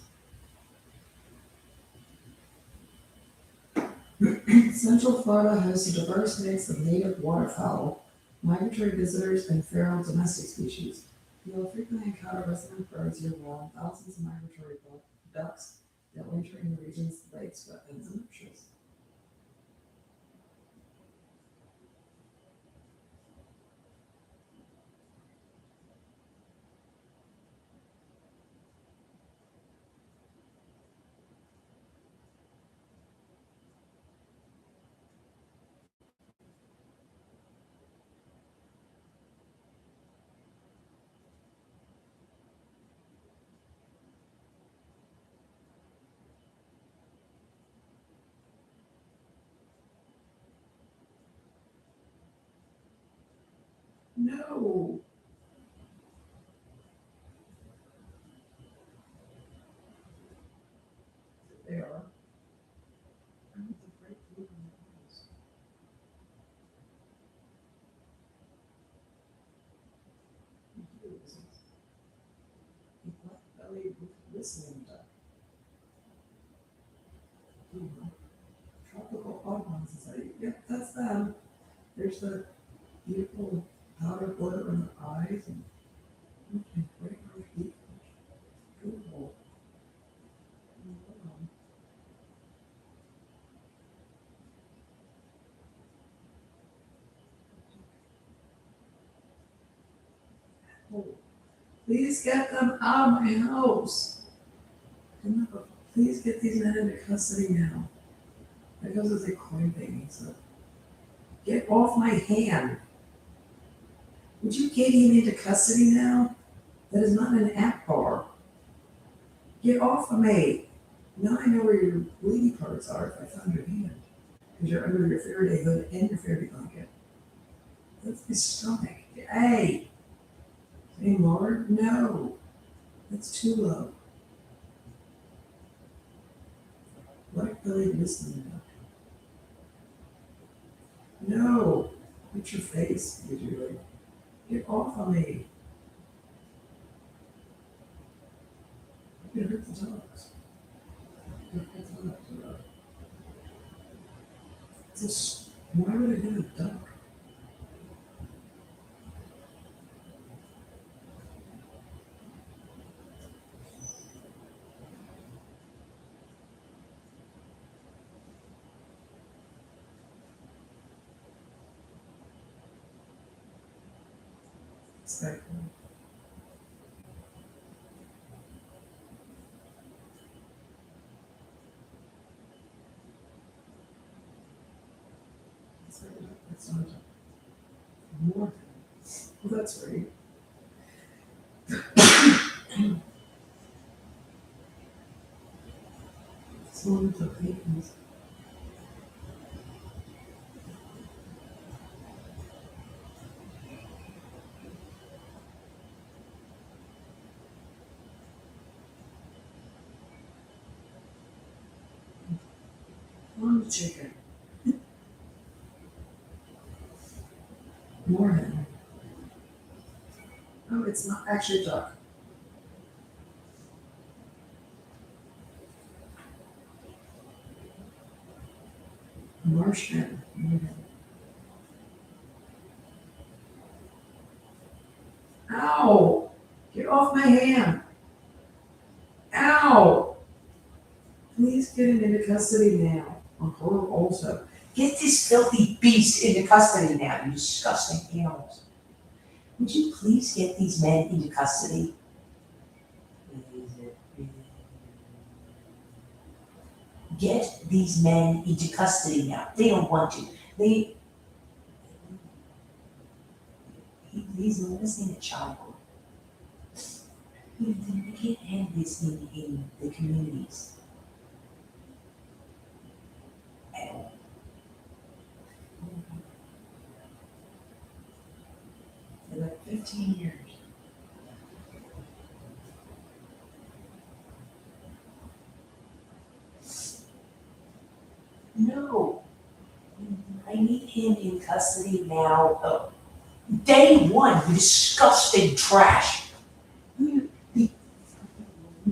Central Florida hosts a diverse mix of native waterfowl, migratory visitors, and feral domestic species. You will frequently encounter resident birds year-round, thousands of migratory ducks that winter in the region's lakes, wetlands, and marshes. No. They are. I'm afraid to look in the eyes. You do, isn't it? A black-bellied whistling duck. Tropical audubon society. Yep, that's them. There's the beautiful powder blue in the eyes and great large beak. Beautiful. Oh, please get them out of my house. Please get these men into custody now. That goes as a coin thing. So get off my hand. Would you get him into custody now? That is not an app bar. Get off of me. Now I know where your lady parts are if I found your hand. Because you're under your Faraday hood and your Faraday blanket. That's my stomach. Hey! Any more? No. That's too low. Black-bellied whistling duck. No. Put your face, usually. Get off of me. You're gonna hurt the dogs. Why would I hit a duck? Exactly. That's not a duck. More. Well, that's right. It's one of the papers. One chicken. Moorhen. Oh, it's not actually a duck. Marshman. Moorhen. Ow! Get off my hand! Ow! Please get him into custody now. Or her also. Get this filthy beast into custody now, you disgusting animals. Would you please get these men into custody? Get these men into custody now. They don't want to. He's molesting a child. We can't have this in the communities. At all. For like 15 years. No. I need him in custody now. Day one, you disgusting trash. Would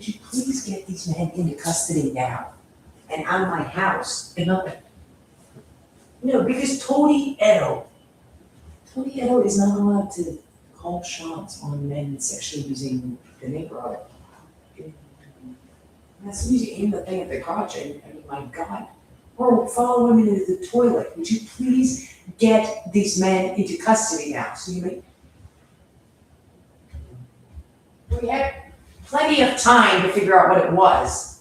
you please get these men into custody now and out of my house. And not, no, because Tony Edo is not allowed to call shots on men sexually abusing the neighborhood. And as soon as you aim the thing at the crotch, I mean, my God. Or follow women into the toilet. Would you please get these men into custody now? So you may. We had plenty of time to figure out what it was.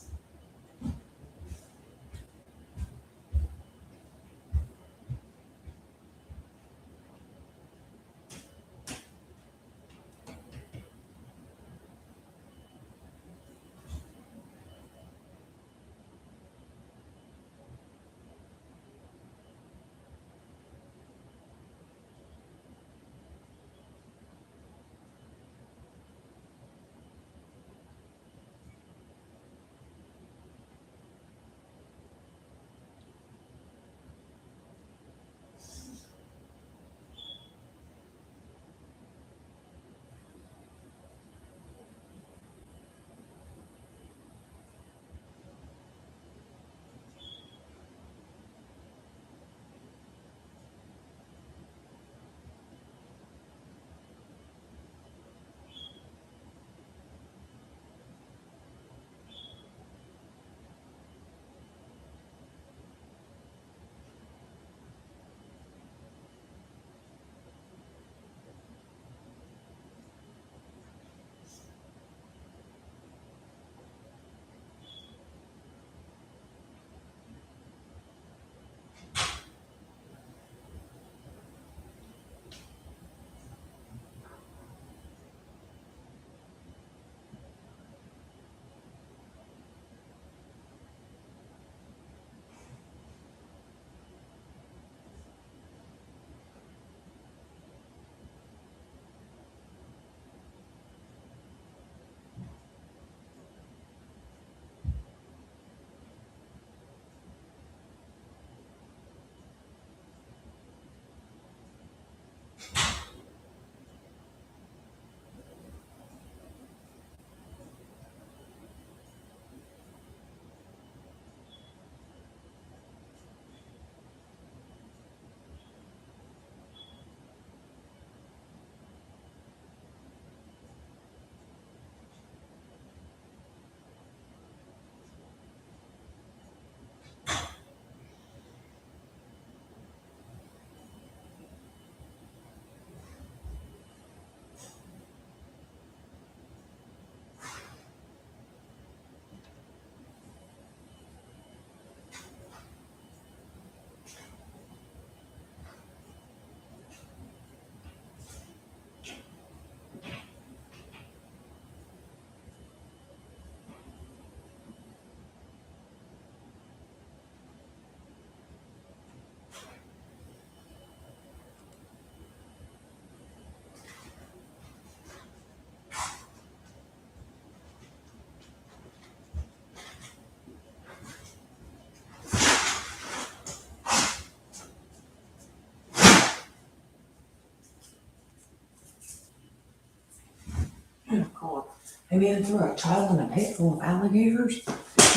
Oh, God. I mean, throw a child in a pit full of alligators?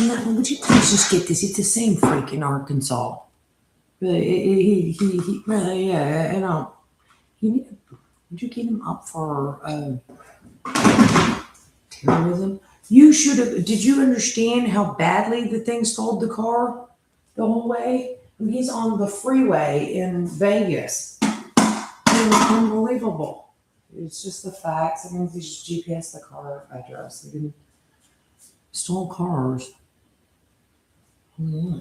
No, would you please just get this? It's the same freak in Arkansas. Really, he really, yeah, you know, you need, would you get him up for terrorism? You should have, did you understand how badly the thing stalled the car the whole way? And he's on the freeway in Vegas. It was unbelievable. It's just the facts. I mean, they just GPS the car address. They didn't stall cars. Hmm.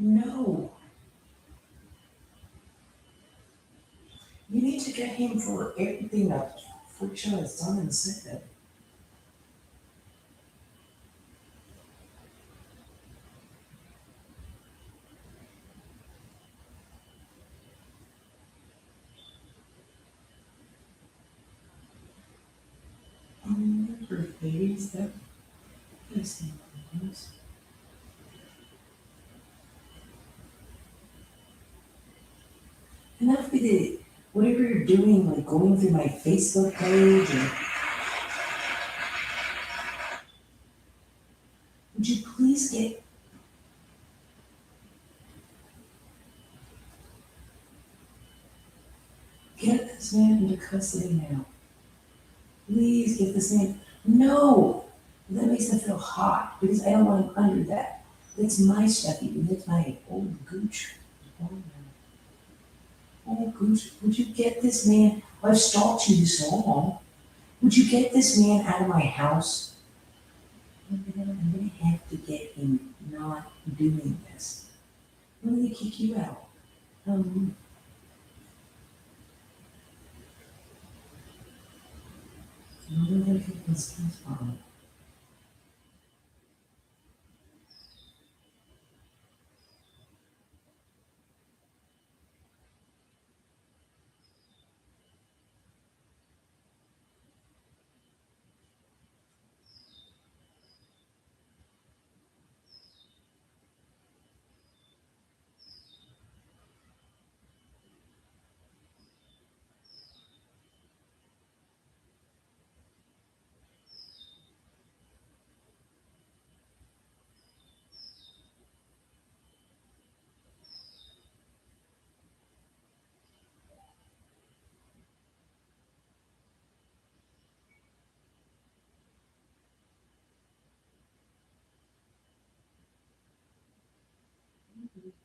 No. You need to get him for everything that Freak Show has done and said. Ladies, that is nice. Enough with it. Whatever you're doing, like going through my Facebook page and would you please get this man into custody now? Please get this man. No, that makes them feel hot because I don't want him under that. That's my stuff, even that's my old gooch. Oh, gooch, would you get this man? I've stalked you this long. Would you get this man out of my house? I'm gonna have to get him not doing this. I'm gonna kick you out. I'm gonna kick this guy's mom.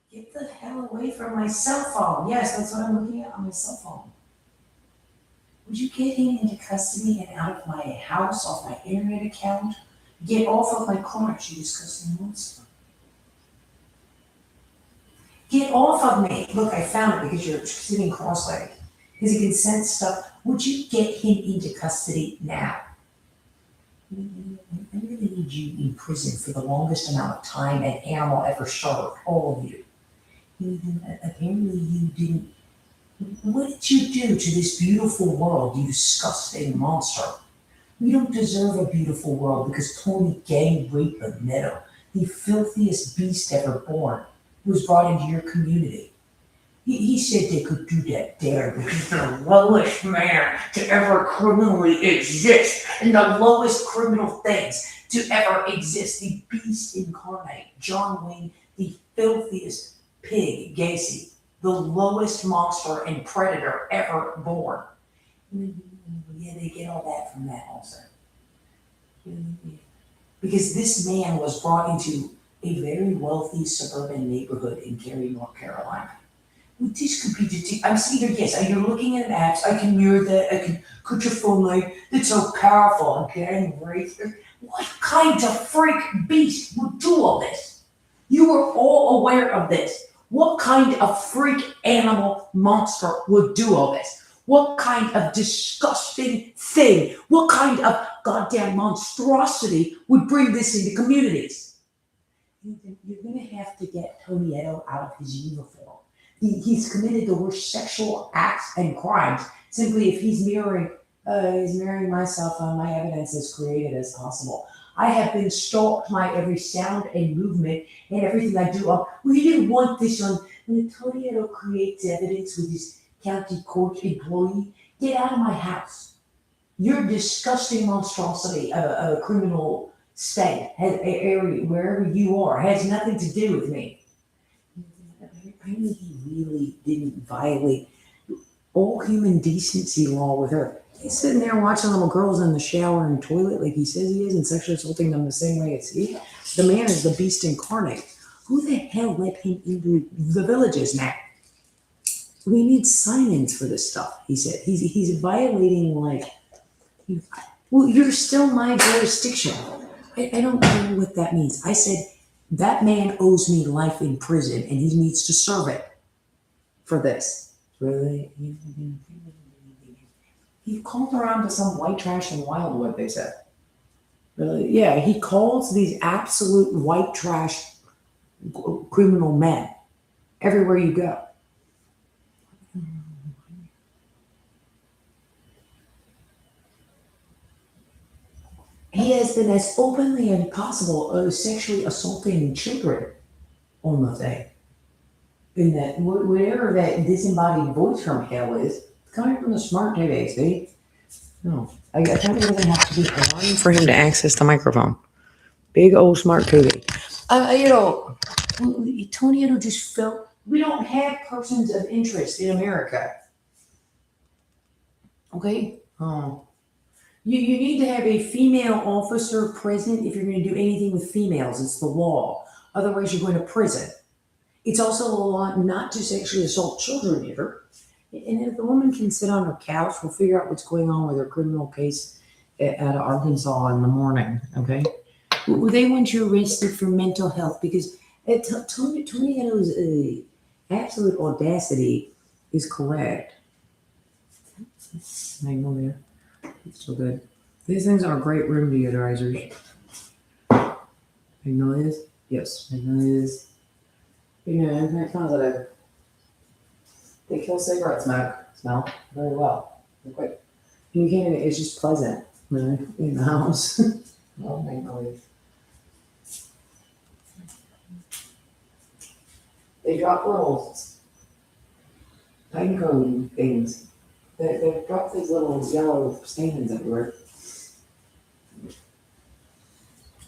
Get the hell away from my cell phone. Yes, that's what I'm looking at on my cell phone. Would you get him into custody and out of my house, off my internet account? Get off of my crotch, you disgusting monster. Get off of me. Look, I found it because you're sitting cross-legged. Because he can sense stuff. Would you get him into custody now? I really need you in prison for the longest amount of time an animal ever served, all of you. Apparently you didn't. What did you do to this beautiful world, you disgusting monster? We don't deserve a beautiful world because Tony gang raped Meadow, the filthiest beast ever born, who was brought into your community. He said they could do that there because he's the lowest man to ever criminally exist and the lowest criminal things to ever exist. The beast incarnate, John Wayne, the filthiest pig, Gacy, the lowest monster and predator ever born. Yeah, they get all that from that also. Because this man was brought into a very wealthy suburban neighborhood in Cary, North Carolina. Well, this could be I'm seeing yes, you're looking at apps, I can mirror that, I can put your phone light, it's so powerful, okay, right? What kind of freak beast would do all this? You were all aware of this. What kind of freak animal monster would do all this? What kind of disgusting thing, what kind of goddamn monstrosity would bring this into communities? You're gonna have to get Tony Edo out of his uniform. He's committed the worst sexual acts and crimes simply if he's mirroring myself on my evidence as created as possible. I have been stalked my every sound and movement and everything I do. We didn't want this on. When Tony Edo creates evidence with his county court employee, get out of my house. Your disgusting monstrosity of a criminal state, area, wherever you are, has nothing to do with me. Apparently he really didn't violate all human decency law with her. He's sitting there watching little girls in the shower and toilet like he says he is and sexually assaulting them the same way as he. The man is the beast incarnate. Who the hell let him into the villages now? We need sign-ins for this stuff, he said. He's violating well, you're still my jurisdiction. I don't know what that means. I said, that man owes me life in prison and he needs to serve it for this. Really? He called around to some white trash in Wildwood, they said. Really? Yeah, he calls these absolute white trash criminal men everywhere you go. He has been as openly as possible sexually assaulting children on the thing. In that, whatever that disembodied voice from hell is, it's coming from the smart TV, see? No, I thought it doesn't have to be on for him to access the microphone. Big old smart TV. Tony Edo just felt, we don't have persons of interest in America. Okay? You need to have a female officer present if you're going to do anything with females. It's the law. Otherwise, you're going to prison. It's also a law not to sexually assault children either. And if the woman can sit on her couch, we'll figure out what's going on with her criminal case out of Arkansas in the morning, okay? They want you arrested for mental health because Tony Edo's absolute audacity is correct. Magnolia. It's so good. These things are great room deodorizers. Magnolias? Yes, magnolias. They're positive. They kill cigarette smell very well. They're quick. You can't, it's just pleasant, really, in the house. Oh, magnolias. They drop little pine cone things. They drop these little yellow stains everywhere.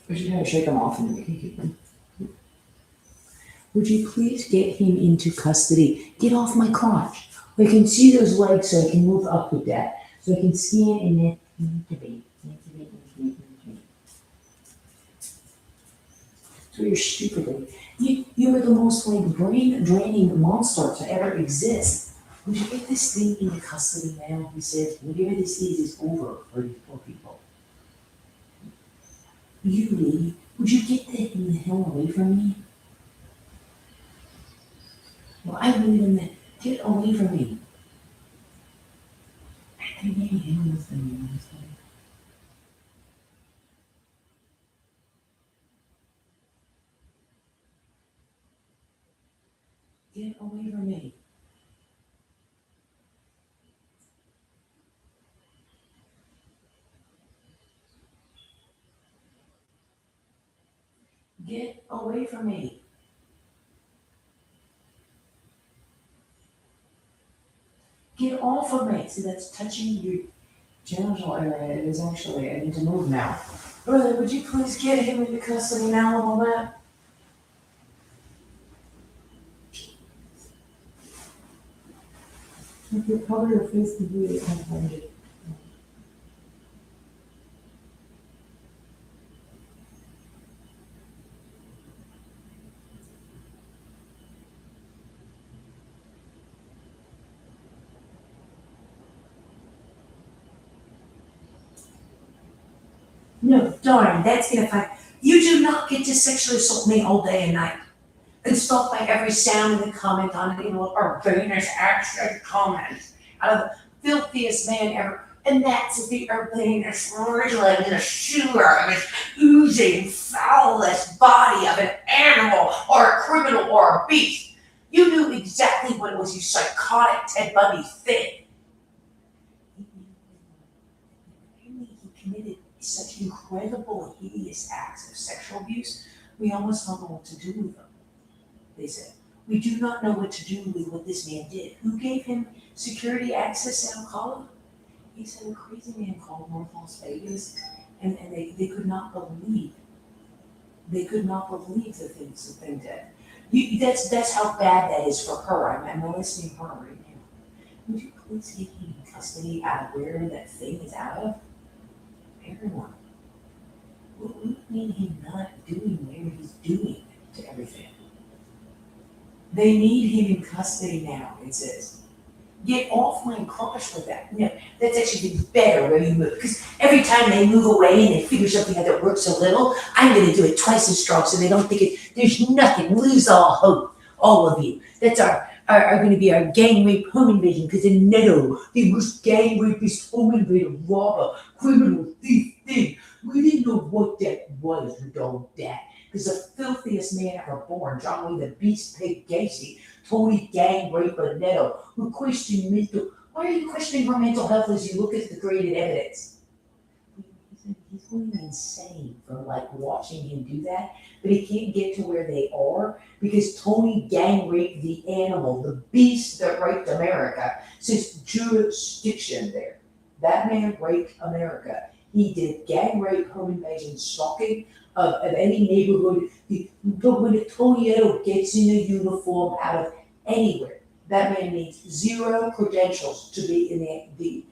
We should kind of shake them off and we can keep them. Would you please get him into custody? Get off my crotch. I can see those legs so I can move up with that. So I can scan and then intubate. So you're stupid. You are the most like brain draining monster to ever exist. Would you get this thing into custody now? He said, whatever this is over for these poor people. You, Lee, would you get that in the hell away from me? Well, I believe in that. Get away from me. I can't handle this thing, honestly. Get away from me. Get away from me. Get off of me. See, that's touching your genital area. It is actually, I need to move now. Brother, would you please get him into custody now and all that? If you cover your face completely, I'll find it. No, darn, that's gonna fight. You do not get to sexually assault me all day and night. And stalk by every sound and comment on it, or Venus accent comments out of the filthiest man ever. And that's the Venus wriggling in a sewer of his oozing, foulest body of an animal or a criminal or a beast. You knew exactly what it was, you psychotic Ted Bundy thing. He committed such incredible, hideous acts of sexual abuse, we almost don't know what to do with them. They said, we do not know what to do with what this man did. Who gave him security access to Alcala? He said a crazy man called North Las Vegas, and they could not believe. They could not believe the things that they did. That's how bad that is for her. I'm listening to her right now. Would you please get him in custody out of where that thing is out of? Everyone. We need him not doing whatever he's doing to everything. They need him in custody now, it says. Get off my crotch with that. No, that's actually better where you move. Because every time they move away and they figure something out that works a little, I'm going to do it twice as strong so they don't think it. There's nothing. Lose all hope, all of you. That's are going to be our gang rape home invasion. Because in Neto, the most gang rapist, home invader, robber, criminal, thief thing. We didn't know what that was with all that. Because the filthiest man ever born, John Lee the Beast Pig Gacy, Tony gang raper Neto, who questioned mental. Why are you questioning her mental health as you look at the graded evidence? He's going insane from like watching him do that, but he can't get to where they are because Tony gang raped the animal, the beast that raped America, since jurisdiction there. That man raped America. He did gang rape, home invasion, stalking of any neighborhood. But when a Tonietto gets in a uniform out of anywhere, that man needs zero credentials to be in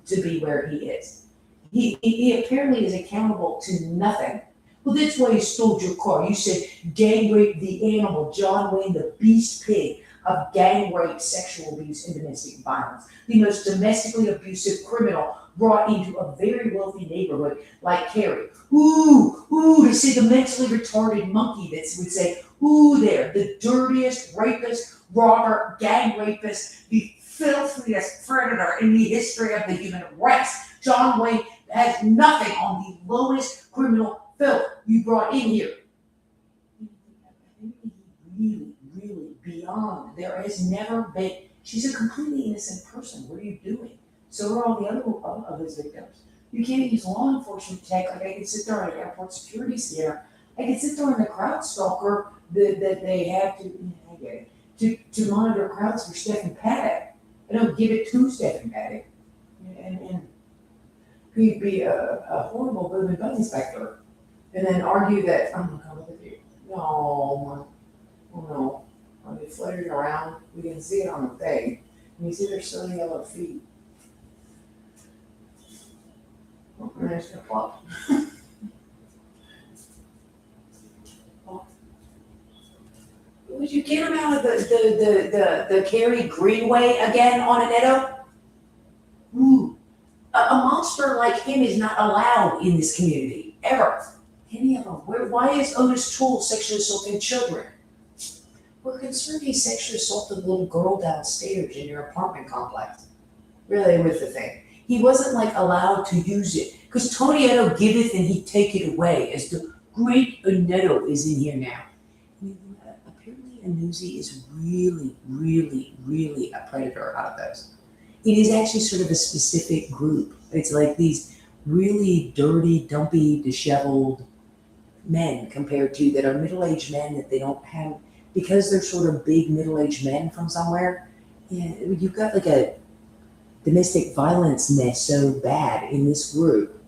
to be where he is. He apparently is accountable to nothing. Well, that's why you stole your car. You said gang rape the animal, John Wayne, the beast pig of gang rape, sexual abuse, and domestic violence. The most domestically abusive criminal brought into a very wealthy neighborhood like Cary. Ooh, to see the mentally retarded monkey that would say, ooh there, the dirtiest rapist, robber, gang rapist, the filthiest predator in the history of the human race. John Wayne has nothing on the lowest criminal filth you brought in here. Really beyond. There has never been. She's a completely innocent person. What are you doing? So are all the other of his victims. You can't use law enforcement tech. Like I could sit there in an airport security scanner. I could sit there in the crowd stalker that they have to. I get it. To monitor crowds for Stephen Paddock. I don't give it to Stephen Paddock. And he'd be a horrible boom and bug inspector. And then argue that I'm gonna come with you. No, oh no. When they fluttering around, we can see it on the thing. And you see their silly yellow feet. Oh, and there's gonna plop. Oh. Would you get him out of the Cary Greenway again on an Edo? Ooh. A monster like him is not allowed in this community, ever. Any of them. Why is Otis Toole sexually assaulting children? We're concerned he sexually assaulted a little girl downstairs in your apartment complex. Really was the thing. He wasn't like allowed to use it. Because Tonietto giveth and he taketh away, as the great Oneto is in here now. I mean, apparently Anuzi is really a predator out of those. It is actually sort of a specific group. It's like these really dirty, dumpy, disheveled men compared to that are middle-aged men that they don't have, because they're sort of big middle-aged men from somewhere. Yeah, you've got like a domestic violence mess so bad in this group.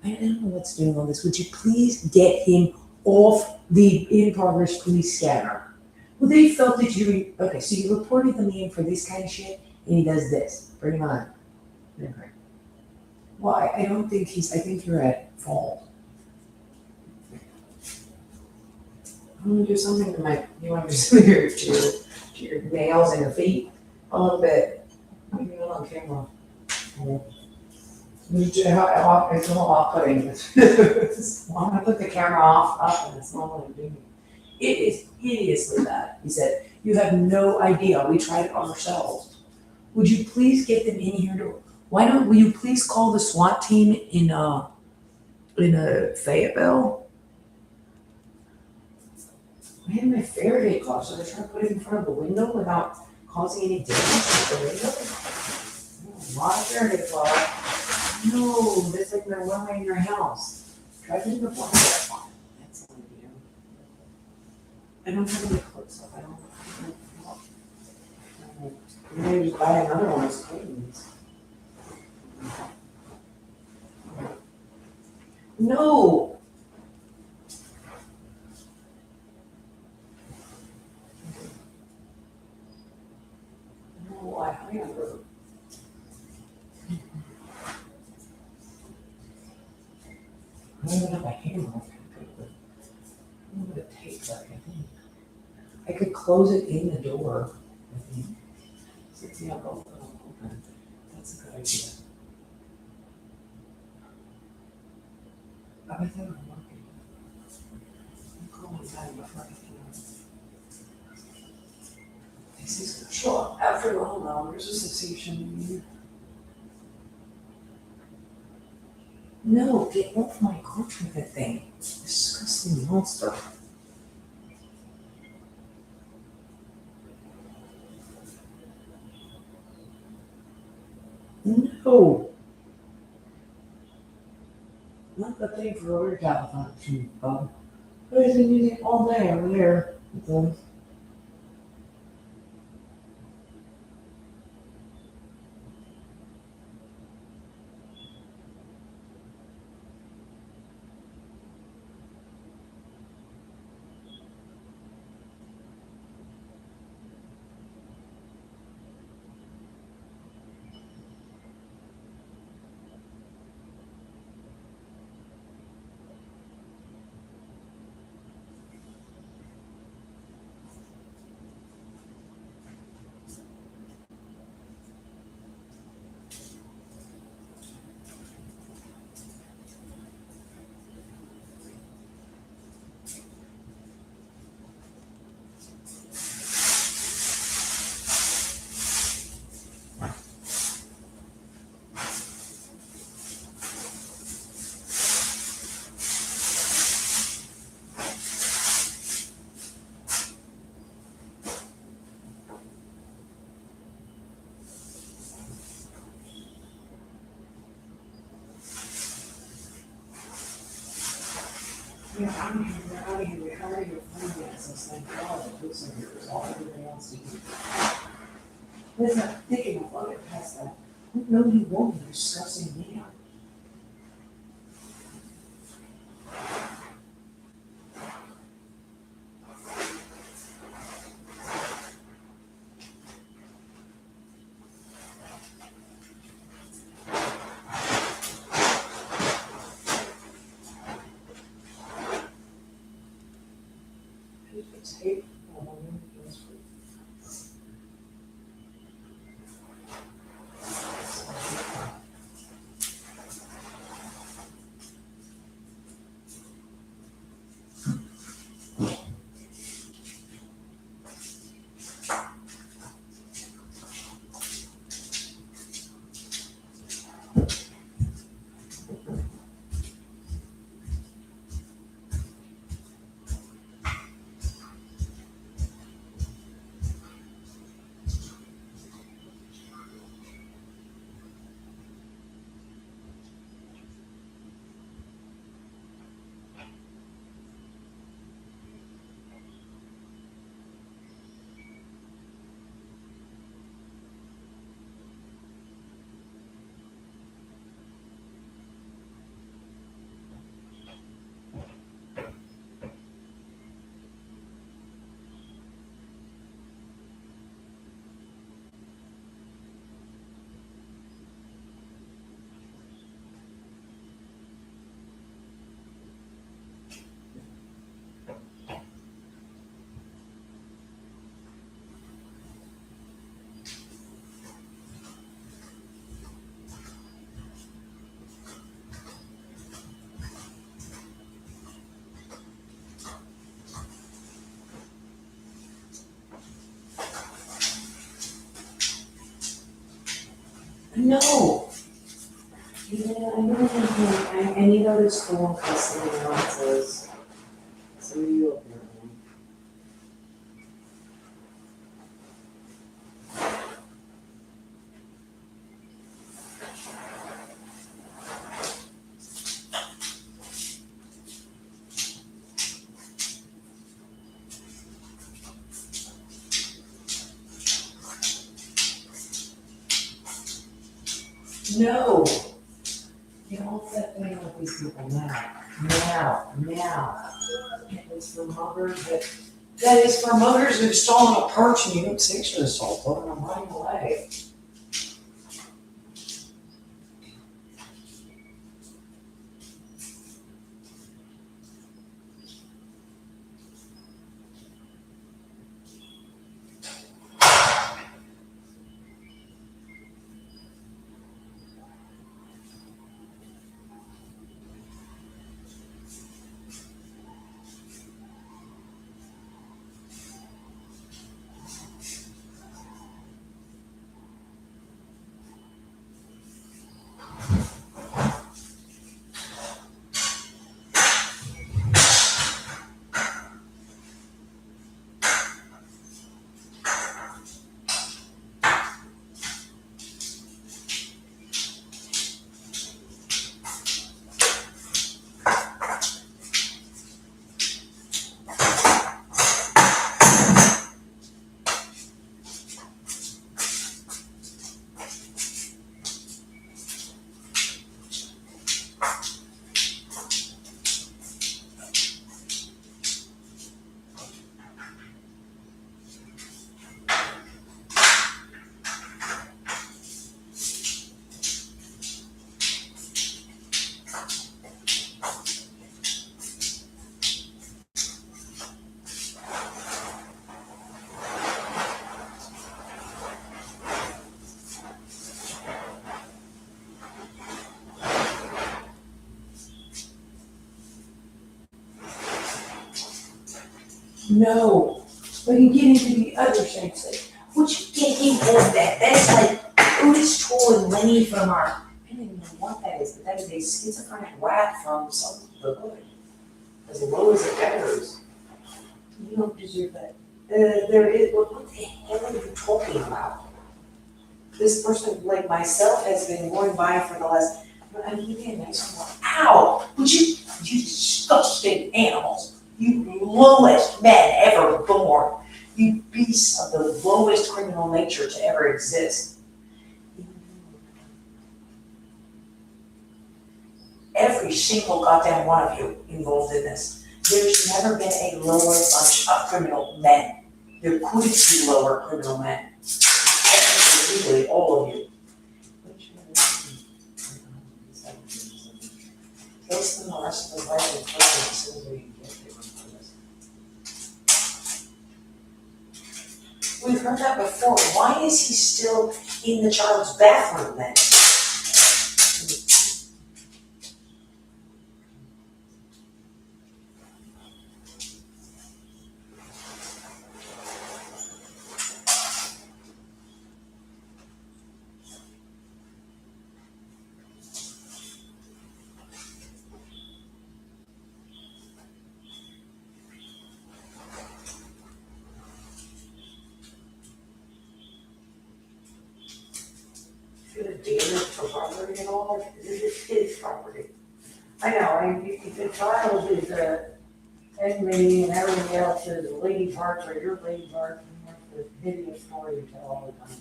I don't know what's doing all this. Would you please get him off the in-progress police scanner? Well, they felt that you, okay, so you reported them in for this kind of shit, and he does this. Bring him on. Okay. Well, I don't think I think you're at fault. I'm gonna do something to you want to do something to your nails and your feet? A little bit. Maybe not on camera. It's a little off-putting. I'm gonna put the camera up and it's not what I'm doing. It is hideously bad. He said, you have no idea. We tried it ourselves. Would you please get them in here will you please call the SWAT team in Fayetteville? I had my Faraday cloth, so they're trying to put it in front of the window without causing any damage to the window. Oh, a lot of Faraday cloth. No, that's like they're running in your house. Try to do the black one. That's an idea. I don't have any clothes up. I don't. Maybe just buy another one as cleans. No. No, I have. I don't even have a hammer. I don't know what it takes, I think. I could close it in the door, I think. See how both of them open. That's a good idea. I bet they were working. I'm calling back before I get This is gonna show up after long hours. This is association. No, get off my couch with that thing. Disgusting monster. No. Not the thing for over telephone too, Bob. I've been using it all day over there. So, yeah, I'm here, we're out of here, we're out of here, finances, thank God, the police are here, is all everybody else to do. There's not thinking of what it past that. Who know you won't be discussing now? It's hate. No. Yeah, I know, and you know, there's phone custody now, it says, so you up there, man. No. Get off that thing with these people now. Now. It's for muggers that is for muggers who've stolen a perch and you don't sexually assault them and I'm running away. No, but you get into the other shapes, like, Which can't even hold that. That's like Otis Toole and Lenny from our, I don't even know what that is, but that is a schizophrenic whack from some of the hood. as low as it goes. You don't deserve that. There is, what the hell are you talking about? This person, like myself, has been going by for the last, I'm giving you a nice one. Ow! Would you disgusting animals, you lowest men ever born, you beasts of the lowest criminal nature to ever exist. Every single goddamn one of you involved in this. There's never been a lower bunch of criminal men. There couldn't be lower criminal men. Technically, legally, all of you. He'll spend the rest of his life in prison as soon as we can get him from this. We've heard that before. Why is he still in the child's bathroom then? Gonna damage for property and all, this is his property. I know, if the child is enemy and everything else is lady parts or your lady parts, and that's the hideous story you tell all the time.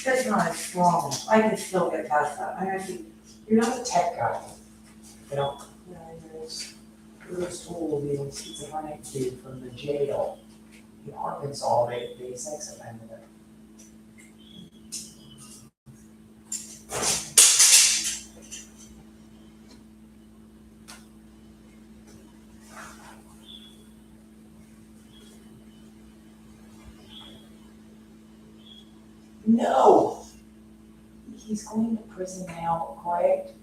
That's not as strong, I can still get past that, I actually, you're not a tech guy. You know, Bruce Toole, the schizophrenic dude from the jail in Arkansas, they sex offended him. No! He's going to prison now, quiet.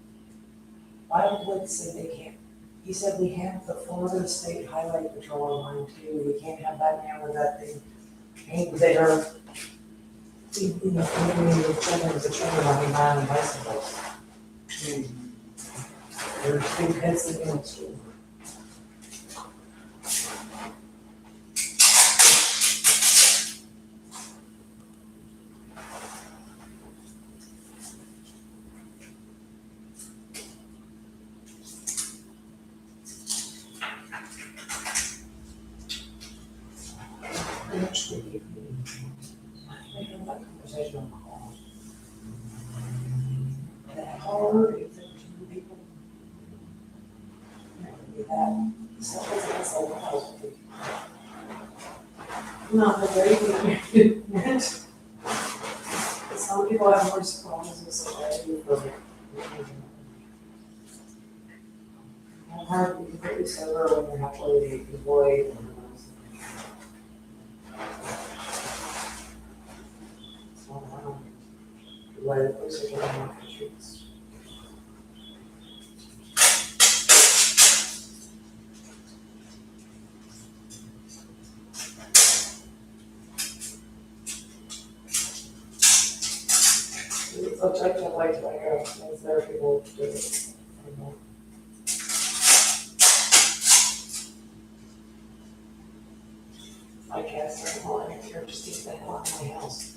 Wildwood said they can't. He said we have the Florida State Highway Patrol on line too. We can't have that man with that thing. Ain't there. You know, maybe the children is a children running around on bicycles. There's two kids that go to school. Actually, I had that conversation on the call. That hard, if there were two people. That would be that. So it's a lot. Not the very good. Some people have more problems with society, but it's hard to be completely sober when you're halfway employed. Why the police are getting off the streets. It's like to go, as there are people do it. I don't know. My cats are all in here, just keep the hell out of my house.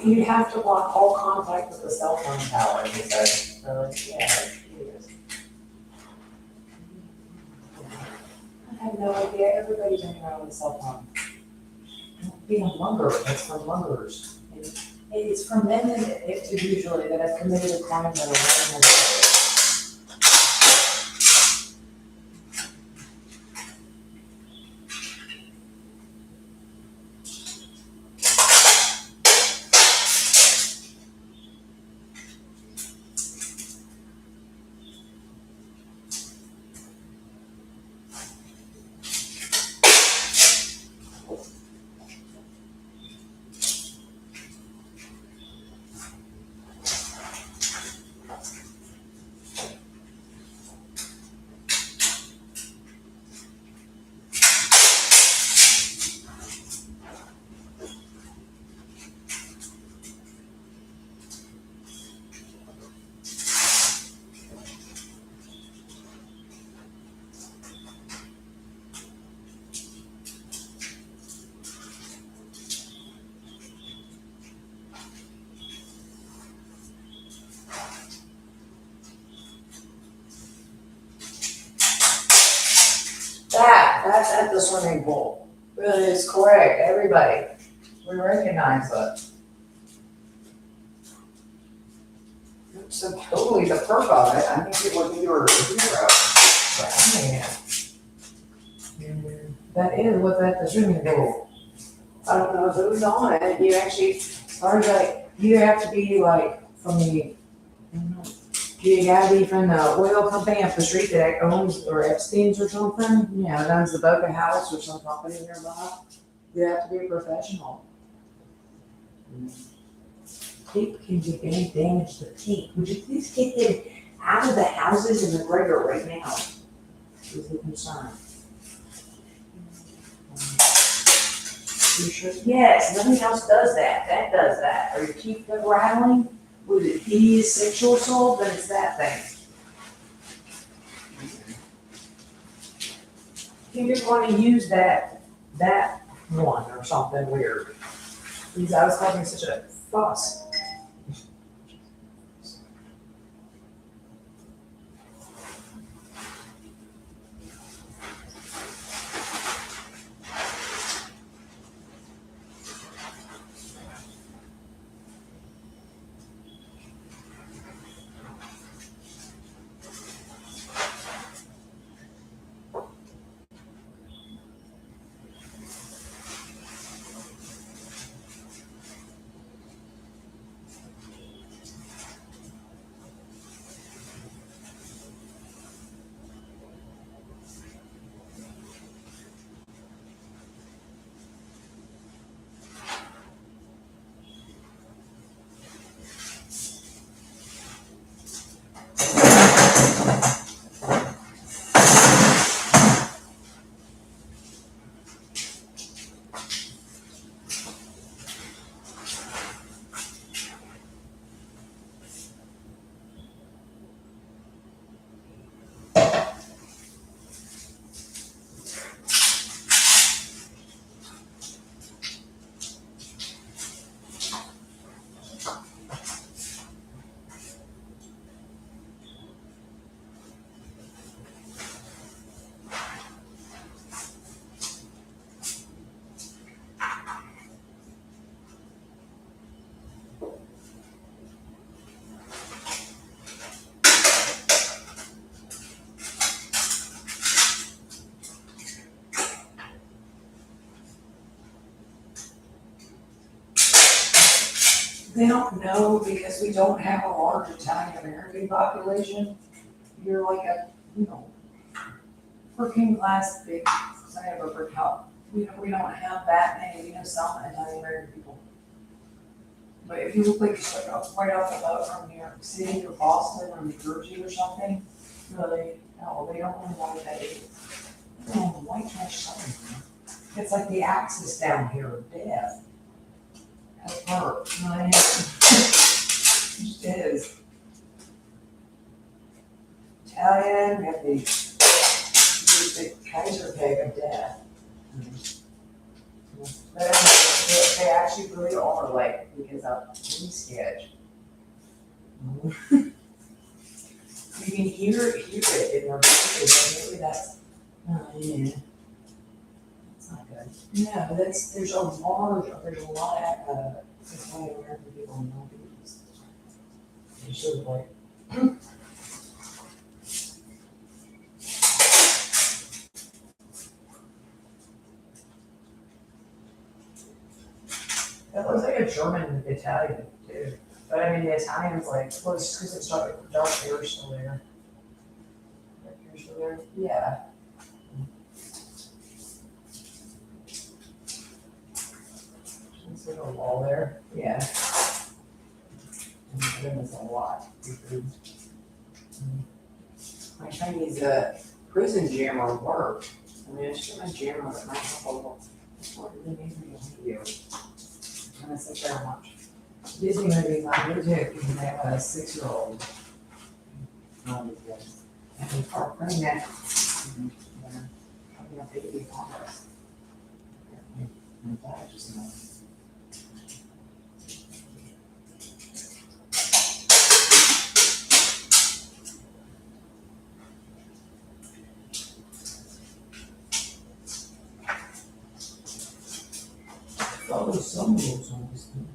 You have to block all contact with the cell phone tower, he said, so, yeah, it is. I have no idea, everybody's running around with a cell phone. Don't be a mugger, that's for muggers. It's from men that, usually, that have committed a crime that are running away. That's at the swimming pool. That is correct, everybody. We recognize that. So totally the perk of it, I think it would be your hero. That is what's at the swimming pool. I don't know who's on it, you actually, or like, you have to be like from the, I don't know, you gotta be from the oil company up the street that owns, or Epstein's or something, you know, that owns the Boca House or some company nearby. You have to be a professional. People can do any damage to pink. Would you please get them out of the houses in McGregor right now? Is the concern. You sure? Yes, nothing else does that. That does that. Or your teeth go rattling, would it be sexual assault? Then it's that thing. You just wanna use that one or something weird. Because I was having such a fuss. They don't know because we don't have a large Italian American population. You're like a, you know, working class big side of a brick house. We don't have that many, we know some Italian American people. But if you look like you're right off the boat from New York City or Boston or New Jersey or something, really, no, they don't know why that is. They don't know white trash something. It's like the axis down here of death. That's her, you know what I mean? It just is. Italian, we have the Kaiser peg of death. But they actually really are like, because of any sketch. You can hear it in their voices, maybe that's, oh yeah. That's not good. No, but there's a lot of Italian American people in Maldives. They're sort of like, that looks like a German Italian too. But I mean, the Italian's like, well, it's because it's dark hair still there. Dark hair still there? Yeah. Is there a wall there? Yeah. There's a lot. My Chinese prison jammer worked. I mean, it's just my jammer that might help a little. What really made me hate you? I'm gonna sit there and watch Disney movies on YouTube because they have a 6-year-old. And they are pregnant. Having a baby on us. My dad just knows. follow some rules on this thing.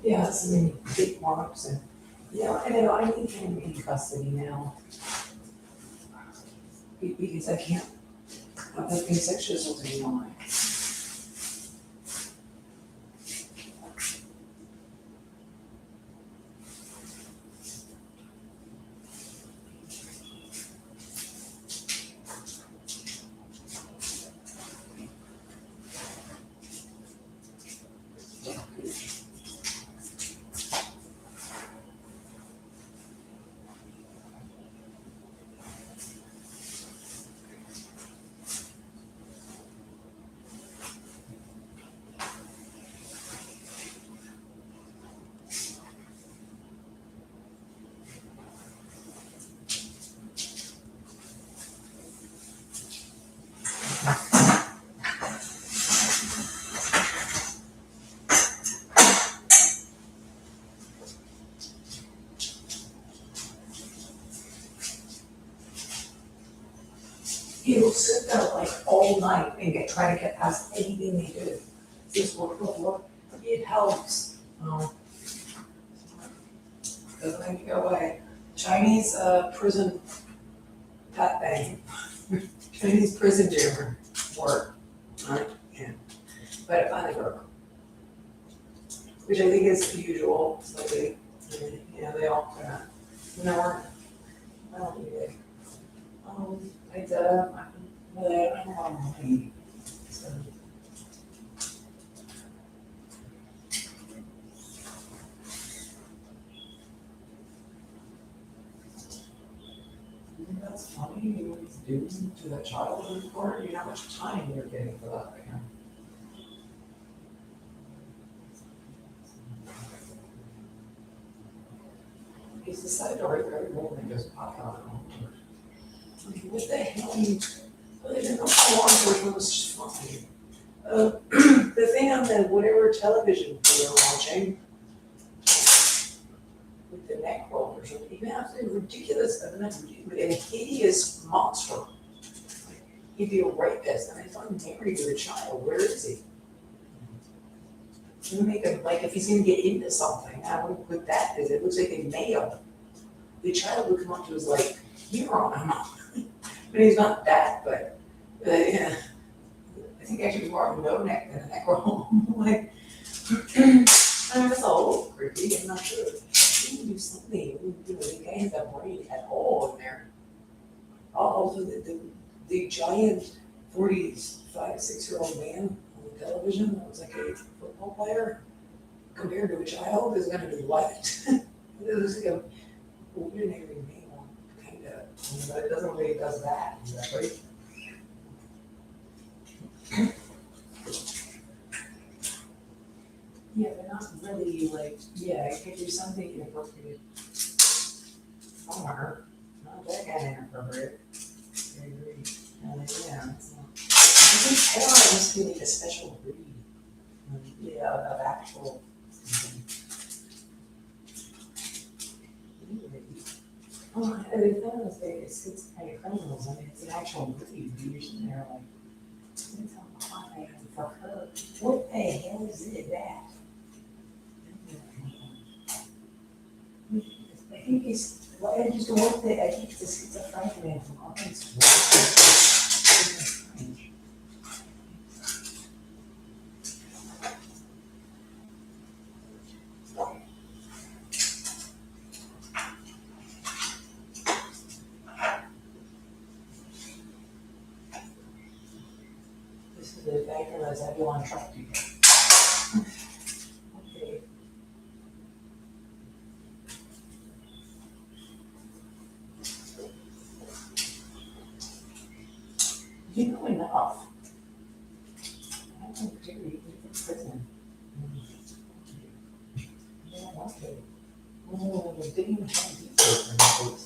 Yeah, that's many big marks and, yeah, and I need him in custody now. Because I can't, I'm like being sexual assaulted anymore. He will sit there like all night and try to get past anything they do. Just look, it helps. Doesn't make you go away. Chinese prison pet thing. Chinese prison jailer work. Right? Yeah. But it finally broke. Which I think is usual, so they, they all kind of, I don't need it. I don't know money. So. You think that's funny, you know what he's doing to that child in the court, you know how much time you're getting for that right now. He's decided to write very well and goes pop out on him. What the hell? I didn't know law enforcement was just fine. The thing on the whatever television we were watching with the neck rollers, even absolutely ridiculous, and a hideous monster. He'd be a rapist, and if I'm married to a child, where is he? You make him, like, if he's gonna get into something, I would put that, because it looks like a male. The child would come up to us like, you're on him. But he's not that, but, yeah. I think actually he's more of a no neck than a neck roll. Like, I mean, that's a little creepy, I'm not sure. You can do something, the guy has a brain at all in there. Also, the giant 45, 6-year-old man on the television that was like a football player compared to a child is gonna do what? It was like a ordinary male, kind of, but it doesn't really does that exactly. Yeah, they're not really like, yeah, it could do something inappropriate. Somewhere, not that kind of inappropriate. I agree. Yeah, it's not. I think Taylor must be like a special breed. Yeah, of actual. Oh, and the thing is, it's kind of criminals, I mean, it's an actual breed, usually they're like, it's a hot man for her. What the hell is it that? I think he's, well, I just want that, I think it's a schizophrenic man from Arkansas. This is the banker that's everyone truck people. Okay. You know enough. I don't think particularly in prison. Yeah, okay. Oh, they didn't even have details in the case.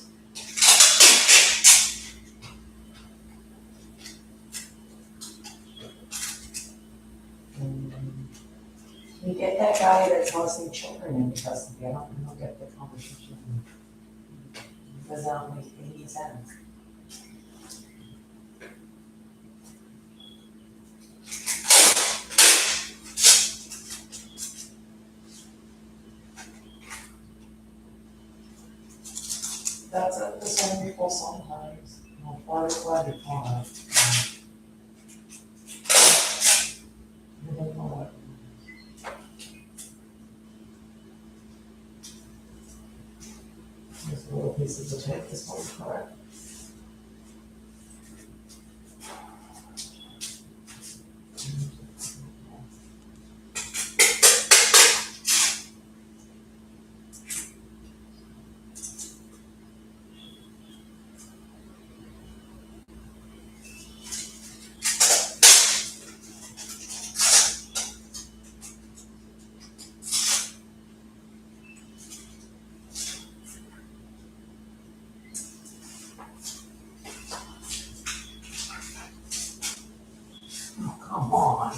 why they're tossing children into custody. I don't get the conversation. Does not make any sense. That's up to some people sometimes. Why do I? I don't know what. There's little pieces of tape, this one's correct. Oh, come on.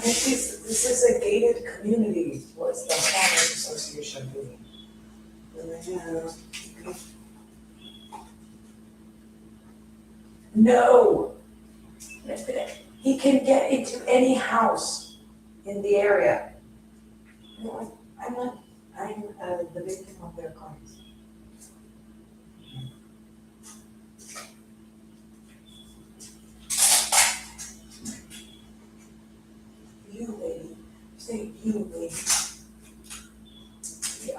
This is a gated community. What's the homeowners association doing? No. He can get into any house in the area. No, I'm not, I'm the victim of their crimes. You lady, say you lady.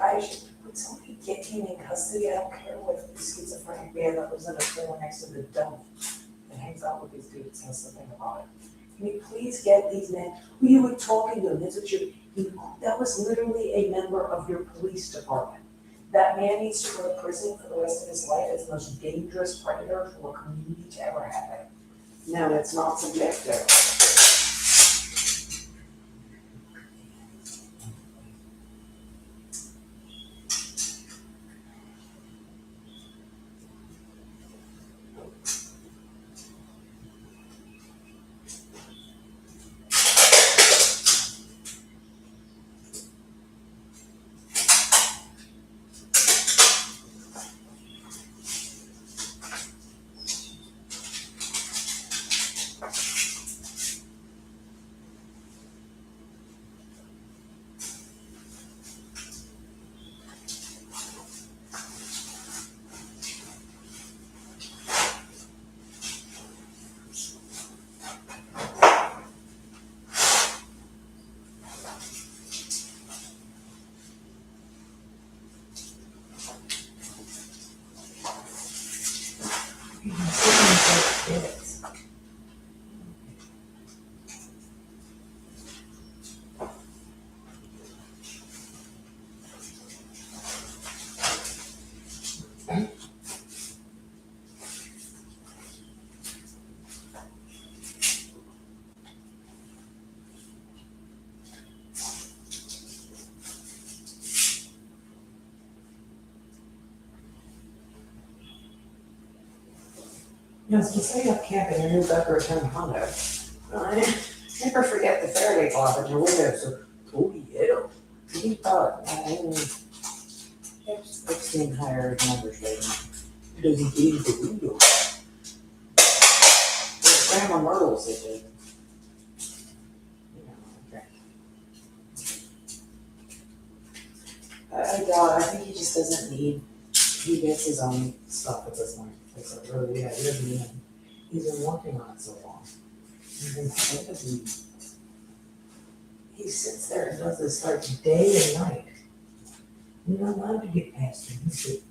I should, would somebody get him in custody? I don't care what the schizophrenic man that lives in a trailer next to the dump and hangs out with these dudes has to think about it. Can you please get these men, who you were talking to, that's what that was literally a member of your police department. That man needs to go to prison for the rest of his life as the most dangerous predator for a community to ever have it. No, it's not subjective. You know, so setting up camp in your new Becker Town condo. Never forget the Faraday clock in your window, so Toby Edo. He thought, I've seen higher numbers lately. Does he get the window? Grandma Myrtle said that. You know, okay. I doubt, I think he just doesn't need, he gets his own stuff at this point. It's like, really, yeah, he doesn't need him. He's been working on it so long. He sits there and does this like day and night. You're not allowed to get past him. He's good.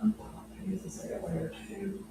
I guess it's like a layer two.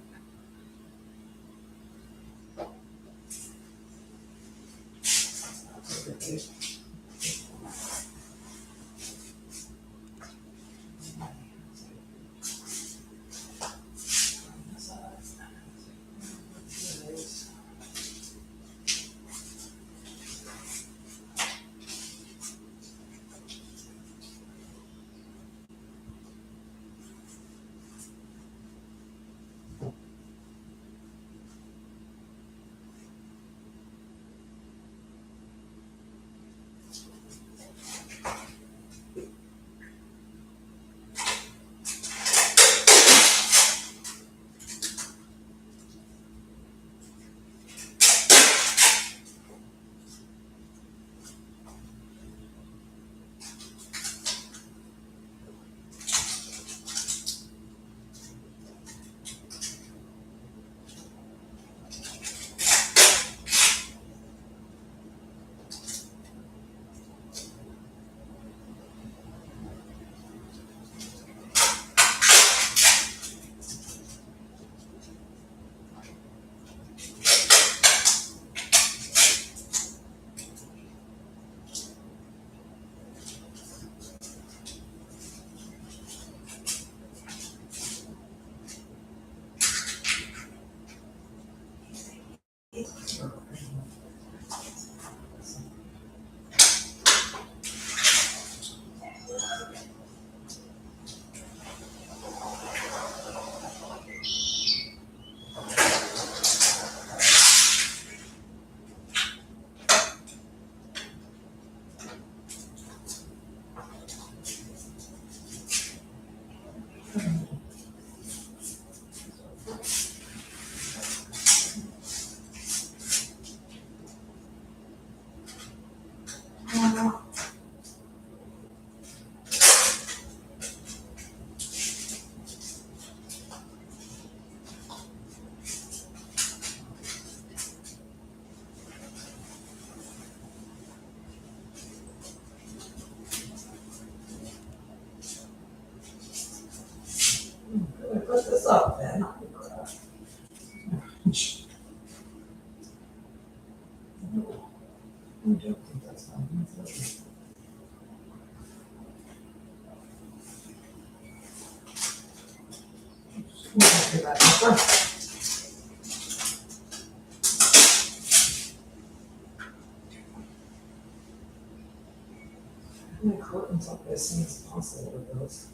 How many curtains like this seems possible with those?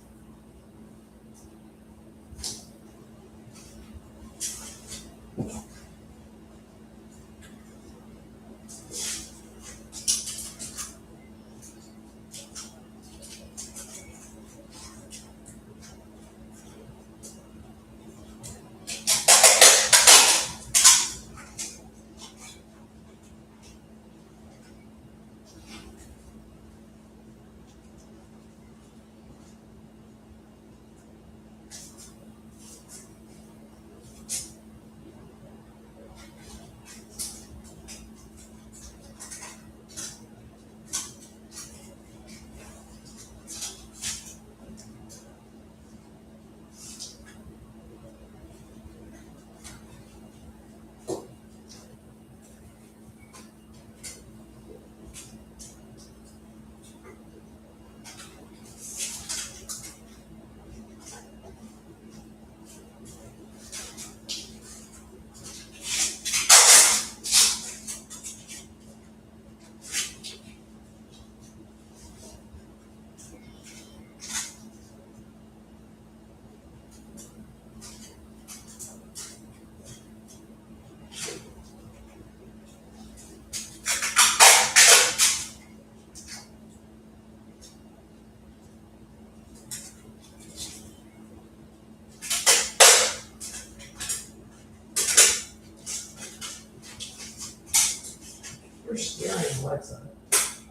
You're scaring Alexa.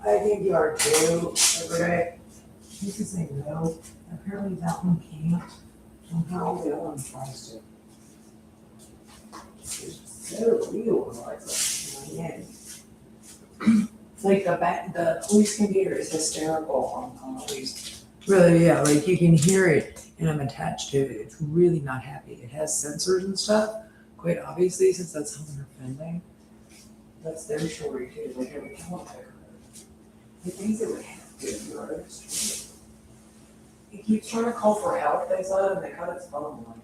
I think you are too, every day. You can say no. Apparently that one can't. Somehow the other one tries to. It's so real, Alexa. Man. It's like the police computer is hysterical on police. Really, yeah, like you can hear it and I'm attached to it. It's really not happy. It has sensors and stuff, quite obviously, since that's how they're filming. That's their story too, like every helicopter. It thinks it would have to be honest. It keeps trying to call for help, they said, and they cut its phone line.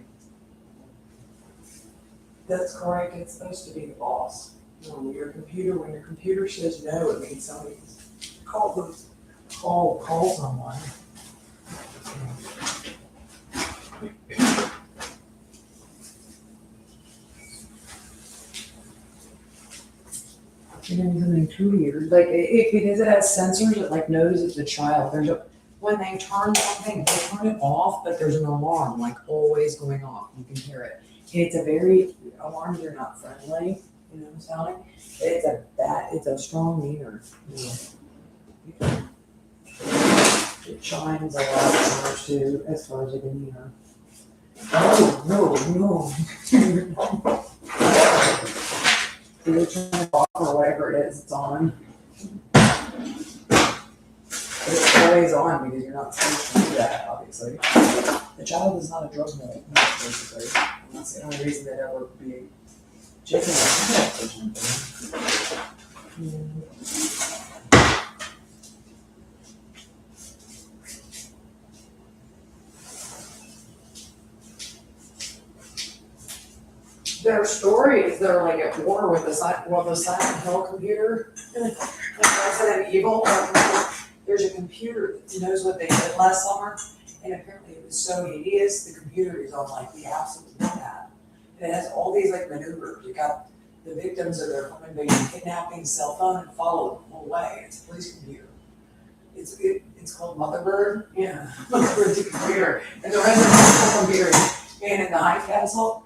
That's correct, it's supposed to be the boss. When your computer says no, it means somebody's call someone. You're doing something too weird, like because it has sensors, it like knows it's a child. When they turn something, they turn it off, but there's an alarm like always going off. You can hear it. It's a very alarms are not friendly, you know what I'm sounding? It's a strong meter. You know. It chimes a lot too, as far as I can hear. Oh no. Either turn it off or whatever it is it's on. It's always on because you're not supposed to do that, obviously. The child is not a drug mule, basically. And that's the only reason they'd ever be chasing a child or something. Their stories, they're like at war with the Silent Hill computer. Like Resident Evil, there's a computer that knows what they did last summer, and apparently it was so hideous, the computer is on like the absolute map. And it has all these like maneuvers. You got the victims of their home invasion, kidnapping, cell phone, and follow them the whole way. It's a police computer. It's called Motherbird. Yeah, Motherbird's a computer. And the Resident Evil computer and in the High Castle.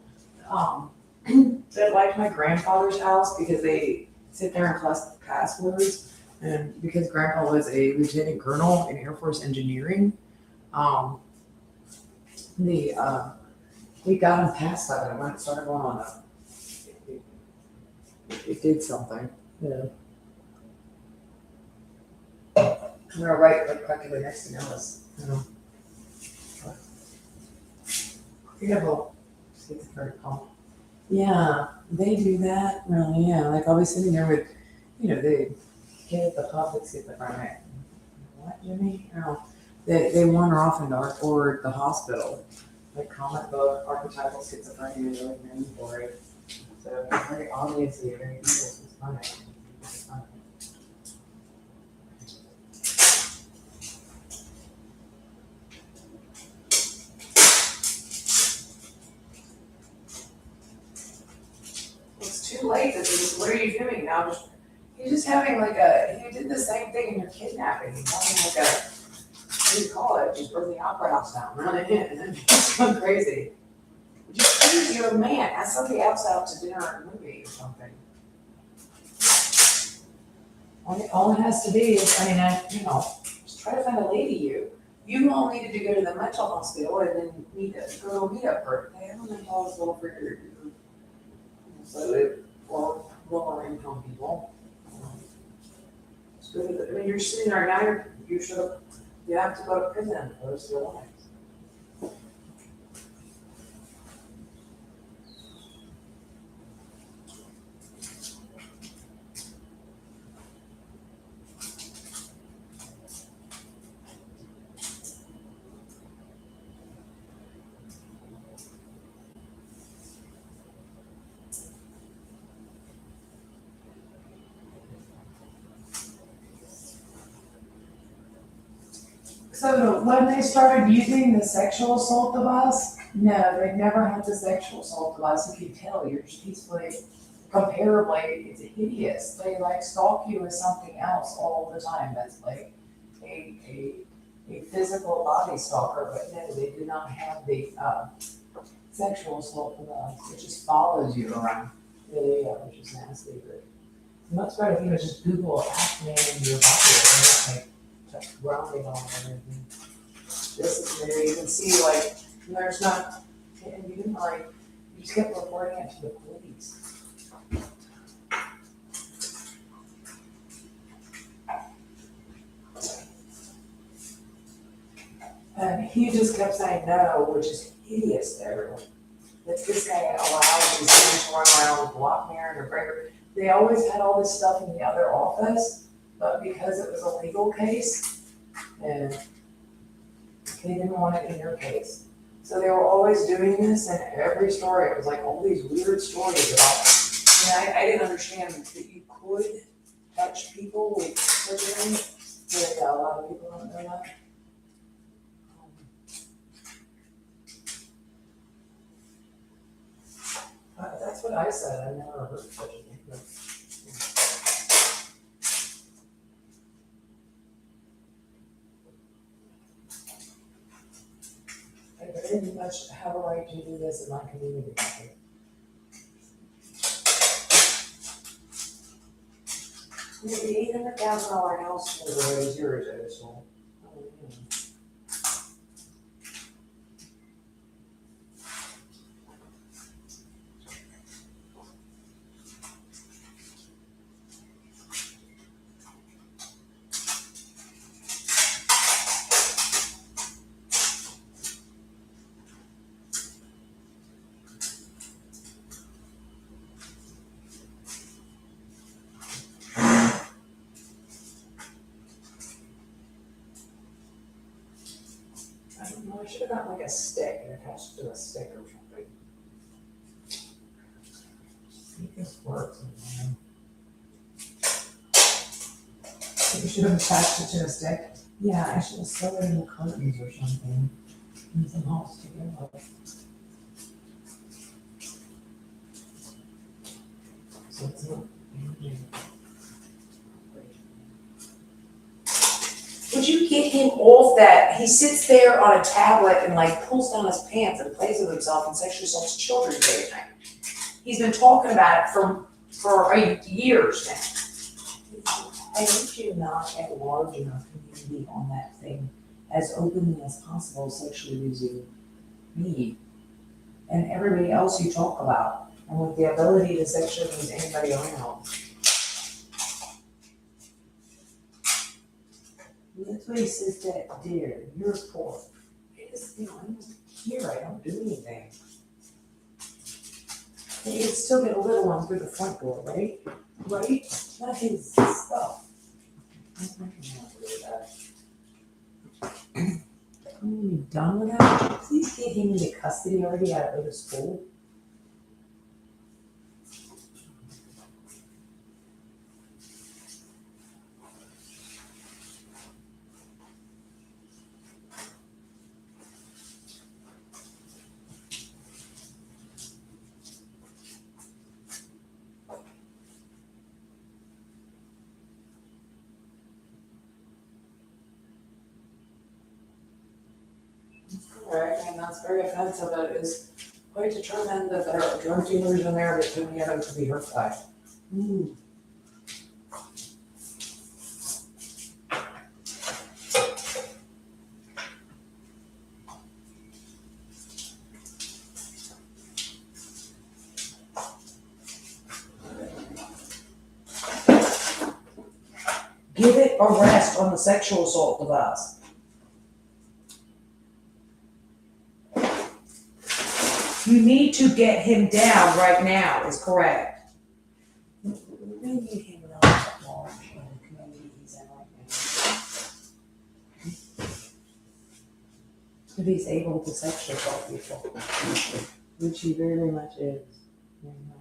They're like my grandfather's house because they sit there and plus passwords. And because grandpa was a lieutenant colonel in Air Force engineering, we got him past that and it started going on up. It did something, you know. They're right, like practically next to us, you know. We have a schizophrenic call. Yeah, they do that, really, yeah. Like I'll be sitting there with, you know, the kid at the pub that's schizophrenic. What, Jimmy? Oh, they wander off into or the hospital. like comic book, archetypal schizophrenia, is really known for it. So very obviously a very evil schizophrenic. It's too late to do this. What are you doing now? He's just having he did the same thing in your kidnapping. He's having what do you call it? Just burn the opera house down, run it in, and then just go crazy. Just please, you're a man. Ask somebody else out to dinner or a movie or something. All it has to be is, just try to find a lady you all needed to go to the mental hospital and then go to a meetup group. They have a mental hospital for your or lower income people. Just go to you're sitting there now, you have to go to prison for the rest of your life. So when they started using the sexual assault device, no, they never had the sexual assault device. You can tell you're just peacefully, comparably, it's hideous. They stalk you as something else all the time. That's like a physical body stalker, but no, they do not have the sexual assault device. It just follows you around. Yeah, which is nasty. But it's much better if you would just Google acne in your body and grounding on everything. This is there, you can see there's not, and you didn't you just kept reporting it to the police. And he just kept saying no, which is hideous to everyone. That this guy allowed these things to run around with block mirror and a breaker. They always had all this stuff in the other office, but because it was a legal case, and they didn't want it in your case. So they were always doing this, and every story, it was all these weird stories about, I didn't understand that you could touch people with surgery, but a lot of people don't know that. That's what I said, I never heard of such a thing. I very much have a right to do this in my community. The $800,000 house is yours, I just want. I don't know, I should have gotten a stick and attached to a stick or something. See if this works. You should have attached it to a stick. Yeah, I should have sewed it in the curtains or something. And somehow stick it up. So it's not. Would you get him off that? He sits there on a tablet and pulls down his pants and plays with himself and sexually assaults children every night. He's been talking about it for years now. I wish you not at large enough community on that thing as openly as possible sexually using me and everybody else you talk about, and with the ability to sexually use anybody around. That's what he says that, dear, you're poor. I'm here, I don't do anything. And you can still get a little one through the front door, right? Right? Not his stuff. Are we done with that? Please get him into custody already out of the school. Alright, and that's very offensive, it is quite determined that there are drug dealers in there that Tony Edo could be hurt by. Give it a rest on the sexual assault device. You need to get him down right now, is correct. We really need him not at large in the community he's in right now. To be able to sexually assault people, which he very much is. You know.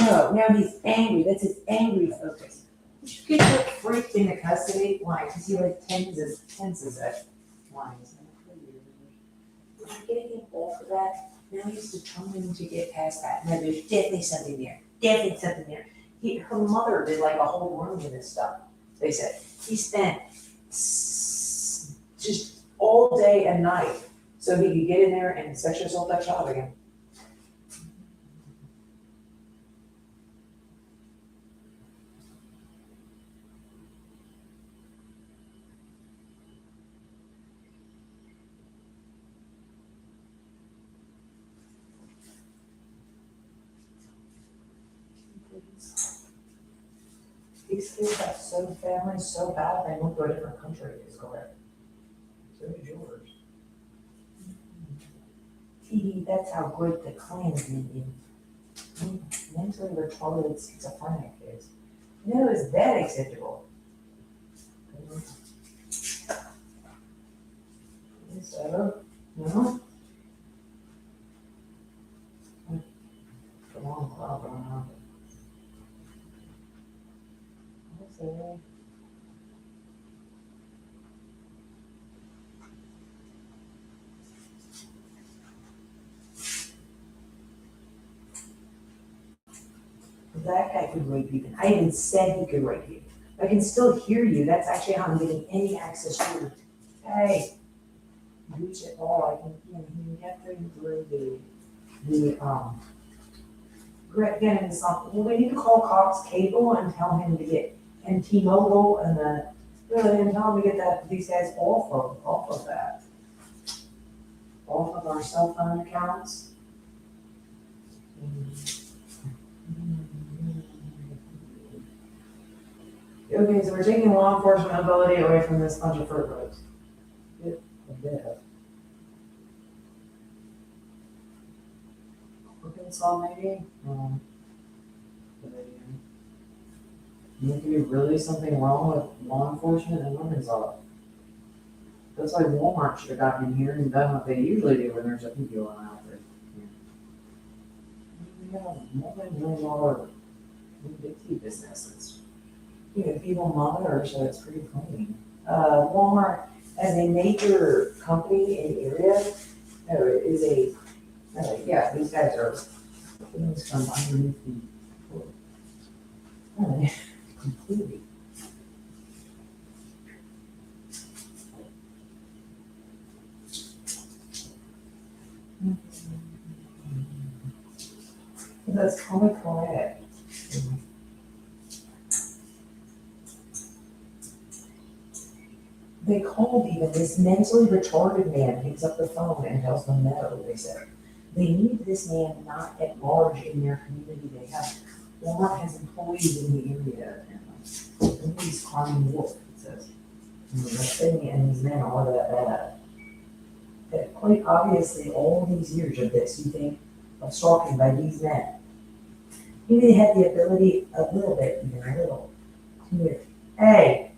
No, now he's angry. That's his angry focus. You should get that freak into custody. Why? Because he like tenses it. Why? We're getting him off of that. Now he's determined to get past that. No, there's definitely something there. Definitely something there. Her mother did like a whole room in this stuff. They said he spent just all day and night so he could get in there and sexually assault that child again. These kids have so families so bad they won't go to a different country, is correct. So is yours. TD, that's how good the Klansman is. Mentally retarded schizophrenic is. No, is that acceptable? So, no. Come on, club, I don't know. Okay. That guy could rape you. I even said he could rape you. I can still hear you. That's actually how I'm getting any access to you. Hey, reach it all. I can get through get into something. Well, we need to call Cox Cable and tell him to get, and T-Mobile and and tell him to get these guys off of that. Off of our cell phone accounts. Okay, so we're taking law enforcement ability away from this bunch of fur folks. A bit. Arkansas maybe? There could be really something wrong with law enforcement in Arkansas. That's why Walmart should have gotten in here and done what they usually do when there's a people out there. We have a multi-million-dollar big businesses. People monitor, so it's pretty clean. Walmart, as a major company in the area, is Yeah, these guys are things from underneath the floor. Completely. That's comic quiet. they called even, this mentally retarded man picks up the phone and tells them no, they said. They need this man not at large in their community. They have, Walmart has employees in the area, and he's climbing wolf, it says. And the thing, and these men are that bad. that quite obviously all these years of this, you think, of stalking by these men, maybe they had the ability a little bit, even a little, to, hey,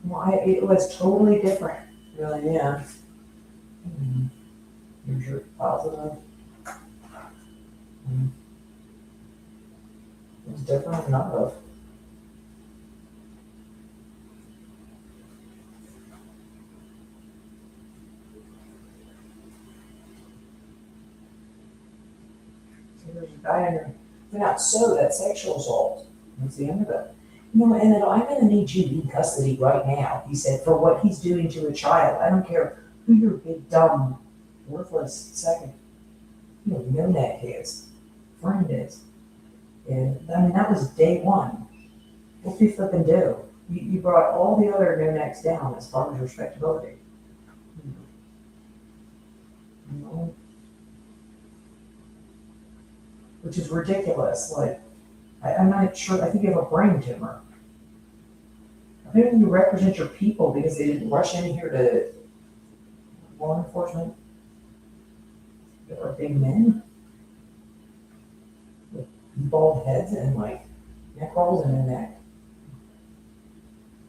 why, it was totally different. Really, yeah. Here's your positive. It's different, not of. So there's a guy in there, but not so, that's sexual assault. That's the end of it. No, and then I'm gonna need you in custody right now, he said, for what he's doing to a child. I don't care who your big dumb, worthless second, no neck is, friend is. And I mean, that was day one. What do you flipping do? You brought all the other no necks down as far as respectability. You know? Which is ridiculous, like, I'm not sure, I think you have a brain tumor. I think you represent your people because they didn't rush in here to law enforcement. There are big men with bald heads and like neck rolls in their neck.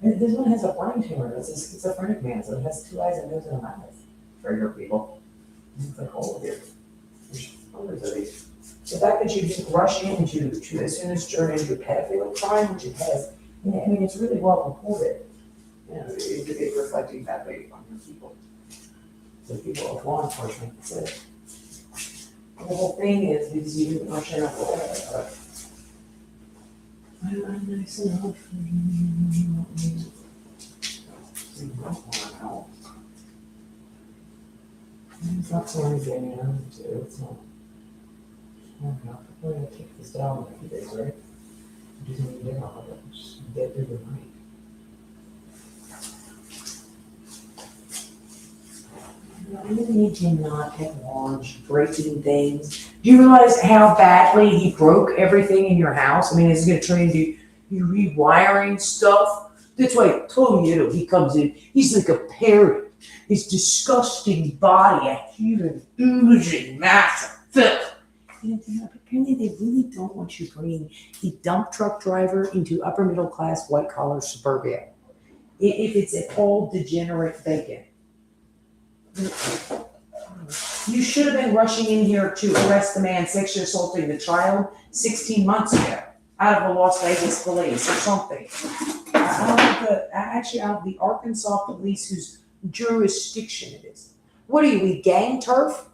And this one has a brain tumor, it's a schizophrenic man, so it has 2 eyes, a nose, and a mouth. For your people. It's like all of you. There's hundreds of these. The fact that you didn't rush into to as soon as turn into a pedophilic crime, which it has, I mean, it's really well reported. You know, it's reflecting that way on your people. The people of law enforcement, that's it. The whole thing is because you didn't rush in on it. I'm nice enough. You don't want to help. It's not someone getting into, it's not. Oh, no, we're gonna take this down in a few days, right? Do something different with it, just get through the night. I really need you not at large breaking things. Do you realize how badly he broke everything in your house? I mean, is he gonna turn into you rewiring stuff? That's why Tony, he comes in, he's like a parrot. His disgusting body, a human oozing mass of filth. Apparently they really don't want you bringing a dump truck driver into upper middle class white collar suburbia. If it's at all degenerate bacon. You should have been rushing in here to arrest the man sexually assaulting the child 16 months ago out of the Las Vegas police or something. Out of the Arkansas police whose jurisdiction it is. What are you, we gang turf?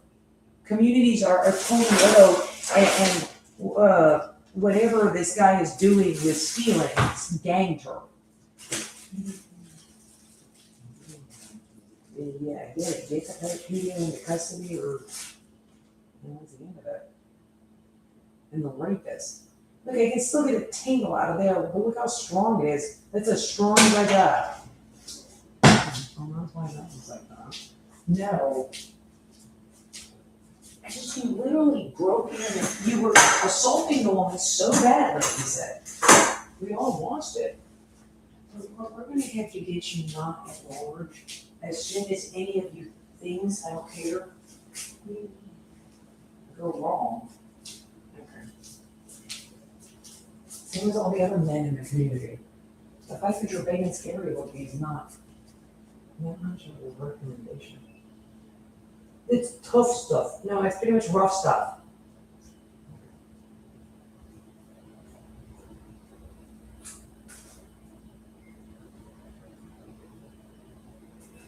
Communities are Tony Edo and whatever this guy is doing with stealing, it's gang turf. Yeah, get that comedian into custody or what's the end of it? And the rapist. Look, I can still get a tingle out of there, but look how strong it is. That's as strong as I got. Oh, that's why that was like that. No. You literally broke in and you were assaulting the woman so bad, like you said. We all watched it. We're gonna have to get you not at large as soon as any of you things, I don't care, go wrong. Okay. Same as all the other men in the community. The fact that you're big and scary looking is not much of a recommendation. It's tough stuff. No, it's pretty much rough stuff.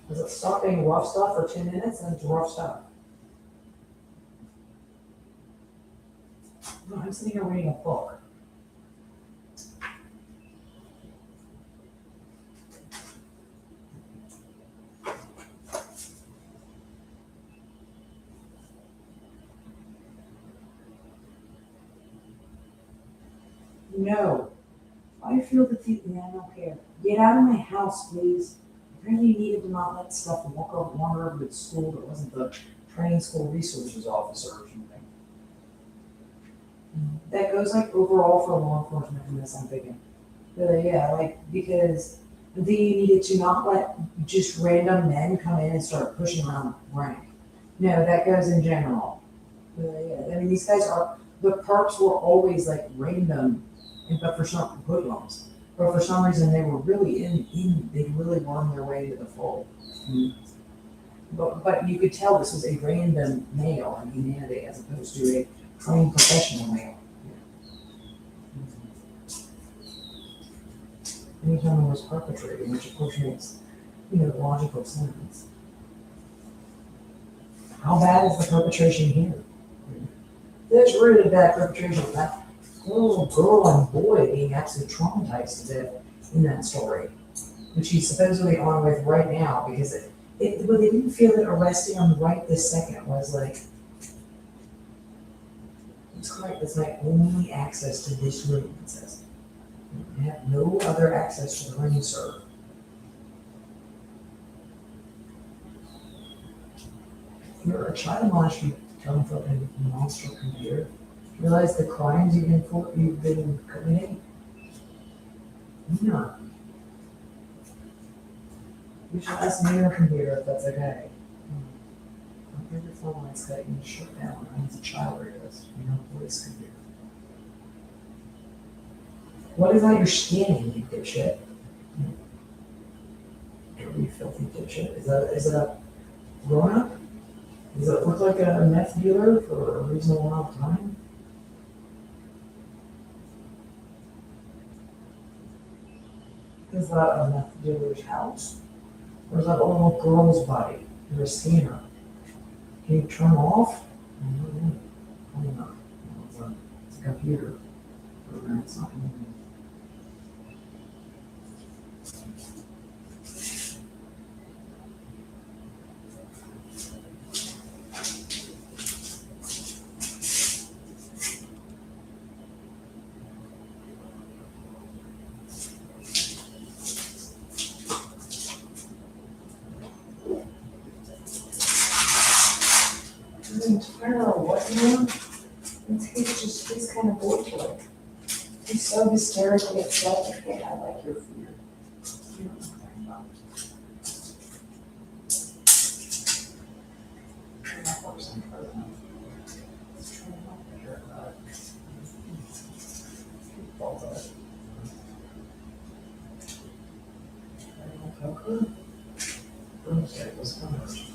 Does it stop being rough stuff for 2 minutes and it's rough stuff? No, I'm sitting here reading a book. No. I feel that I don't care. Get out of my house, please. Apparently you needed to not let stuff wander over to school that wasn't the training school resources officer or something. That goes like overall for law enforcement in this, I'm thinking. Yeah, like, because They needed to not let just random men come in and start pushing around rank. No, that goes in general. Yeah, I mean, these guys are, the perks were always like random, but for some hoodlums. But for some reason, they were really they really wormed their way into the fold. But you could tell this was a random male in humanity as opposed to a trained professional male. Anytime it was perpetrated, which of course makes, logical sense. How bad is the perpetration here? There's really bad perpetration of that little girl and boy being absolutely traumatized to death in that story, which he's supposedly on with right now because but they didn't feel that arresting him right this second was like, it's correct, it's my only access to this room, it says. I have no other access to the room, sir. You're a child monster, you come from a monster computer. Realize the crimes you've been committing? No. You should ask me your computer if that's okay. Every phone line's got you shut down. I was a child rapist, voice computer. What is that you're scanning, you dipshit? You filthy dipshit. Is it a grown up? Does it look like a meth dealer for a reasonable amount of time? Is that a meth dealer's house? Or is that a little girl's body? Or a scanner? Can you turn off? Probably not. It's a computer. It's not moving. I don't know what you want. He's kind of bored. He's so hysterically upset. Yeah, I like your fear. You know what I'm talking about. That works in prison. Let's try not to hear about it. Falls out. Poker? Broomstick was punished.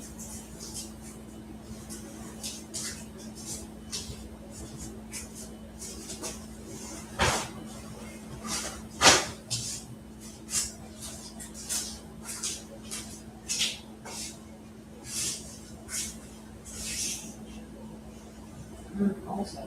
Also.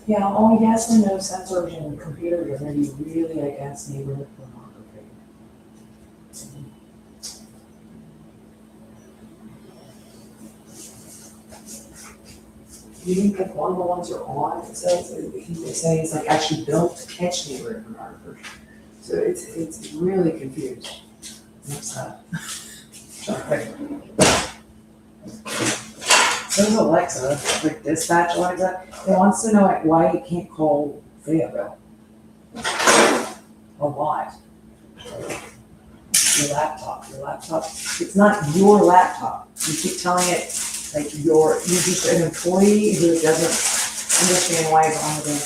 Yeah, only yes and no sensors in the computer are going to be really against neighborhood pornography. You think if one of the ones are on, it says, he's saying it's like actually built to catch neighborhood pornography. So it's really confused. What's that? Okay. So is Alexa, like dispatch Alexa, it wants to know why you can't call Fayetteville. A lot. Your laptop, it's not your laptop. You keep telling it like you're just an employee who doesn't understand why it's on the damn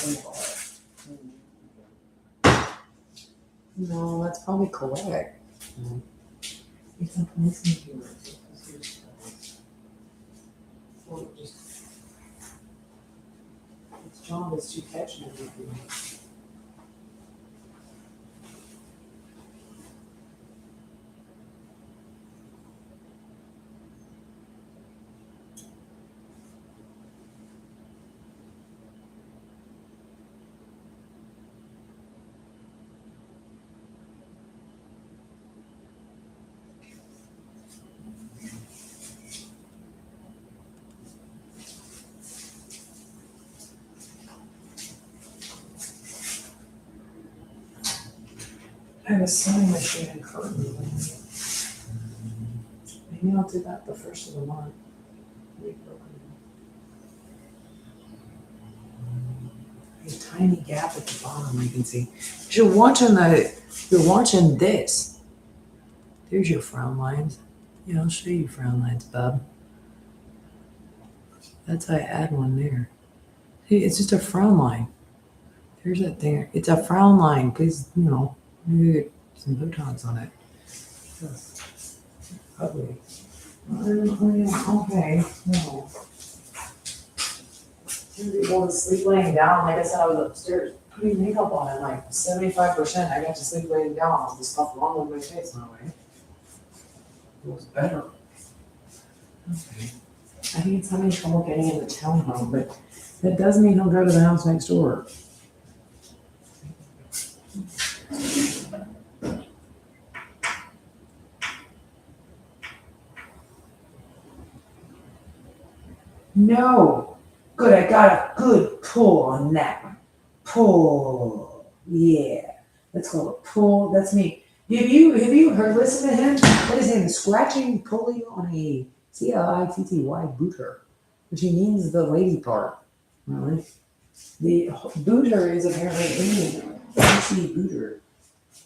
thing. No, that's probably correct. It's a police computer. Or just, its job is to catch everything. I have a sewing machine and curtains. Maybe I'll do that the first of the month. A tiny gap at the bottom you can see. You're watching this. There's your frown lines. Yeah, I'll show you frown lines, bub. That's how I add one there. See, it's just a frown line. There's that thing. It's a frown line. Please, maybe get some Botox on it. Yes. Ugly. Okay. No. To be able to sleep laying down. Like I said, I was upstairs putting makeup on and like 75%. I got to sleep laying down. All the stuff wrong with my face now, right? It was better. Okay. I think it's having trouble getting in the townhome, but that does mean he'll go to the house next door. No. Good, I got a good pull on that one. Pull. Yeah. Let's call it pull. That's me. Have you heard listen to him? What is him? Scratching pulley on a CLITTY booter, which he means the lady part. Really? The booter is apparently any booter.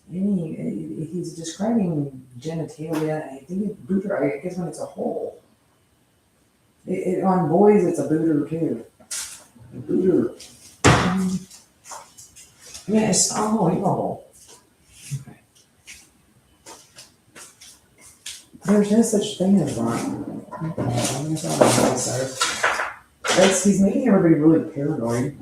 He's describing genitalia. I think it's booter. I guess when it's a hole. On boys, it's a booter too. A booter. It's unbelievable. Okay. There's no such thing as wrong. He's making everybody really paranoid.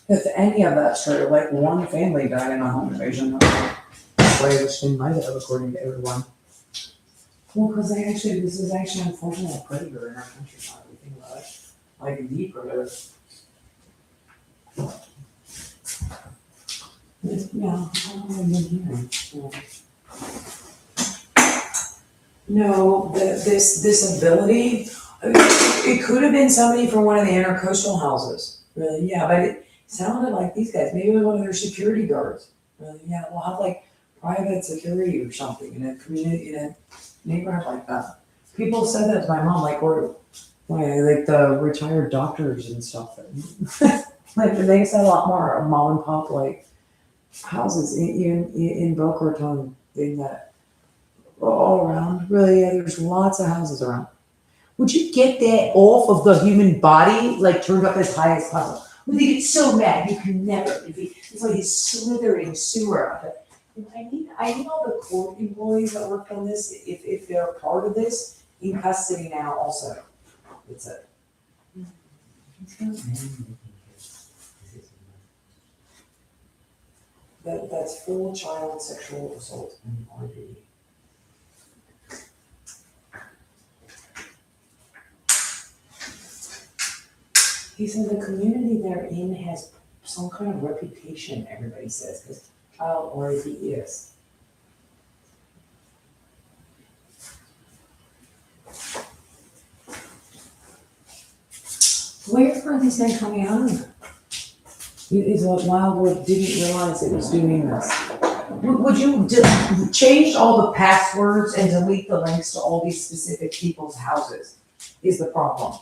If any of that's true, like one family died in a home invasion, which they might have, according to everyone. Well, because this is actually unfortunately a predator in our country now. We think about it. Like the predator. Yeah, no, this ability, it could have been somebody from one of the intercoastal houses. Really, yeah, but it sounded like these guys. Maybe it was one of their security guards. Really, yeah, we'll have like private security or something in a community, in a neighborhood like that. People said that to my mom, like like the retired doctors and stuff. Like they said a lot more mom and pop like houses in Boca Raton than that all around. Really, yeah, there's lots of houses around. Would you get that off of the human body, like turned up as high as possible? When they get so mad, you can never. It's like a slithering sewer of it. I need all the court employees that worked on this, if they're part of this, in custody now also. It's a. That's full child sexual assault and RD. He said the community they're in has some kind of reputation, everybody says, because child RD is. Where are these men coming out of? Is what Wildwood didn't realize it was doing this. Would you change all the passwords and delete the links to all these specific people's houses? Is the problem.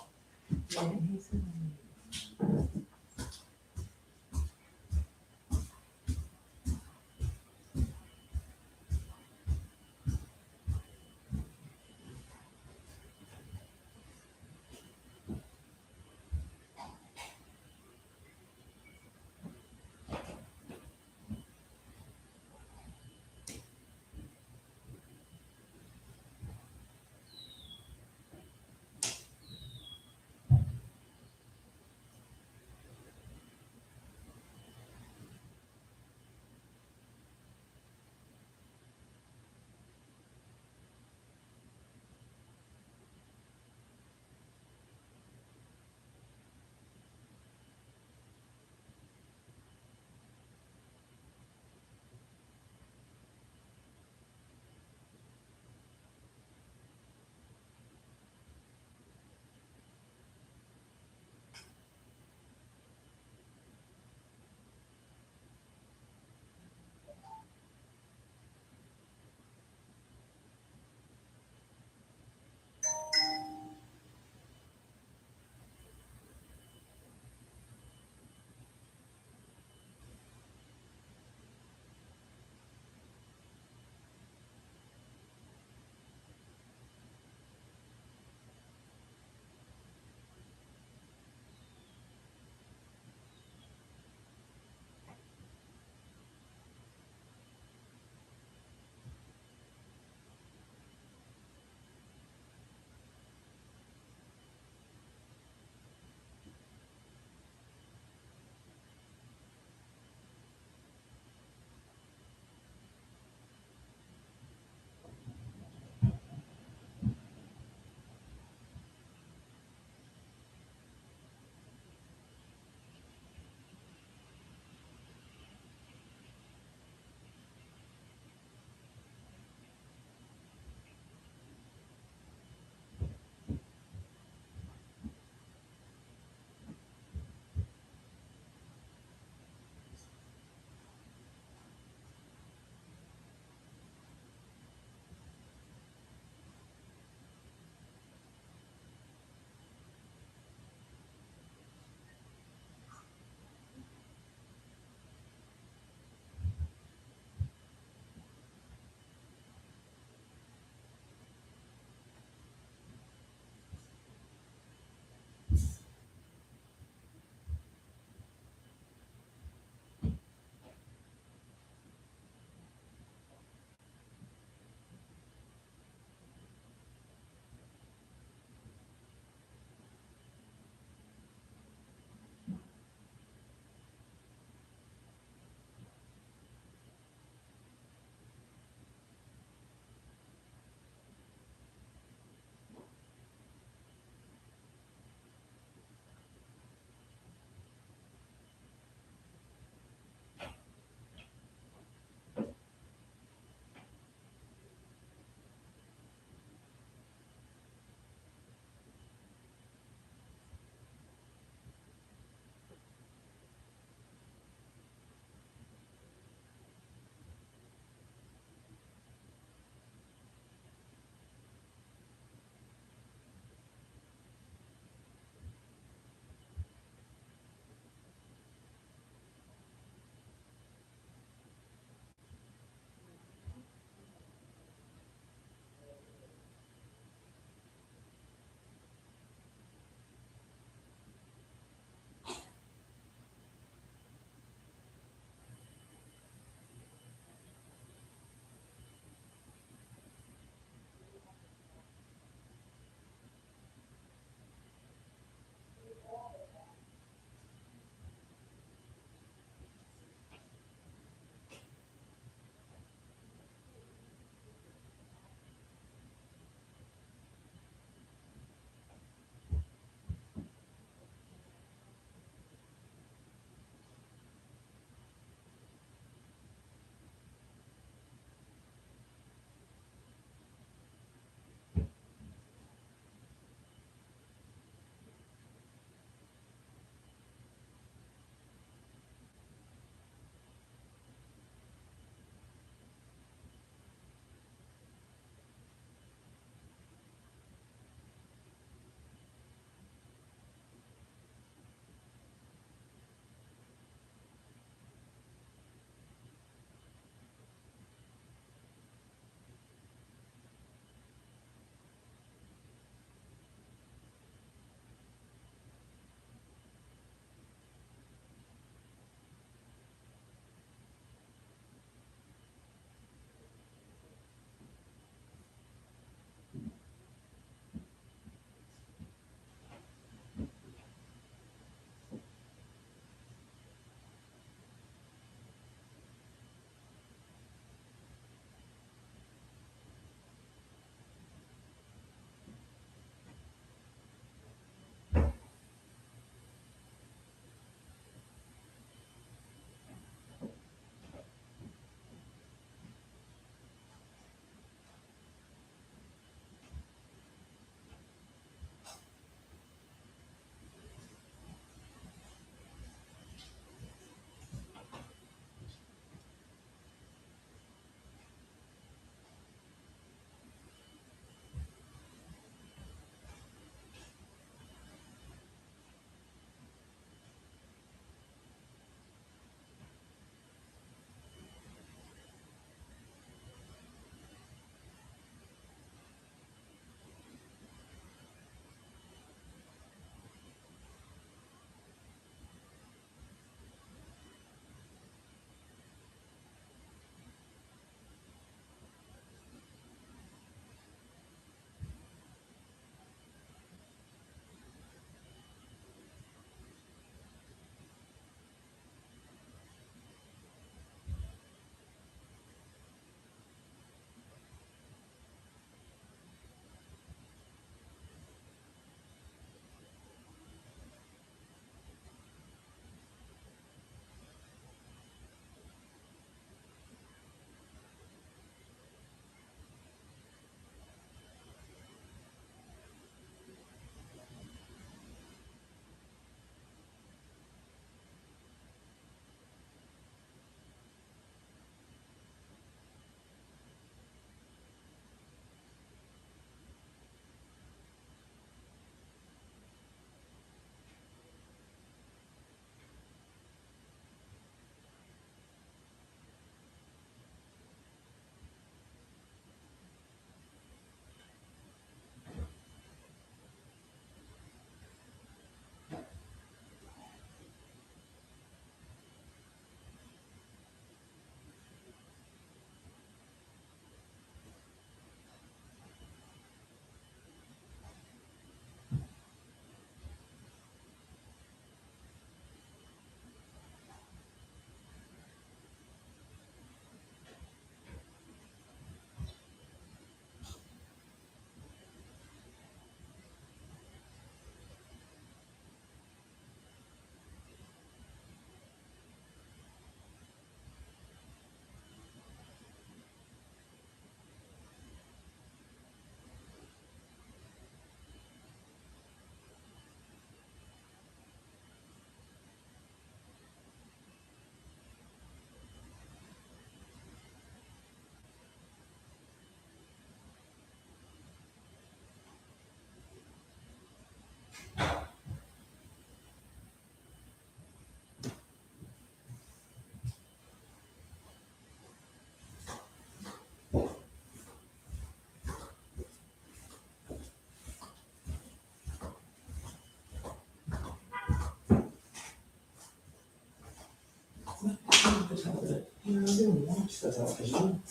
watch the television.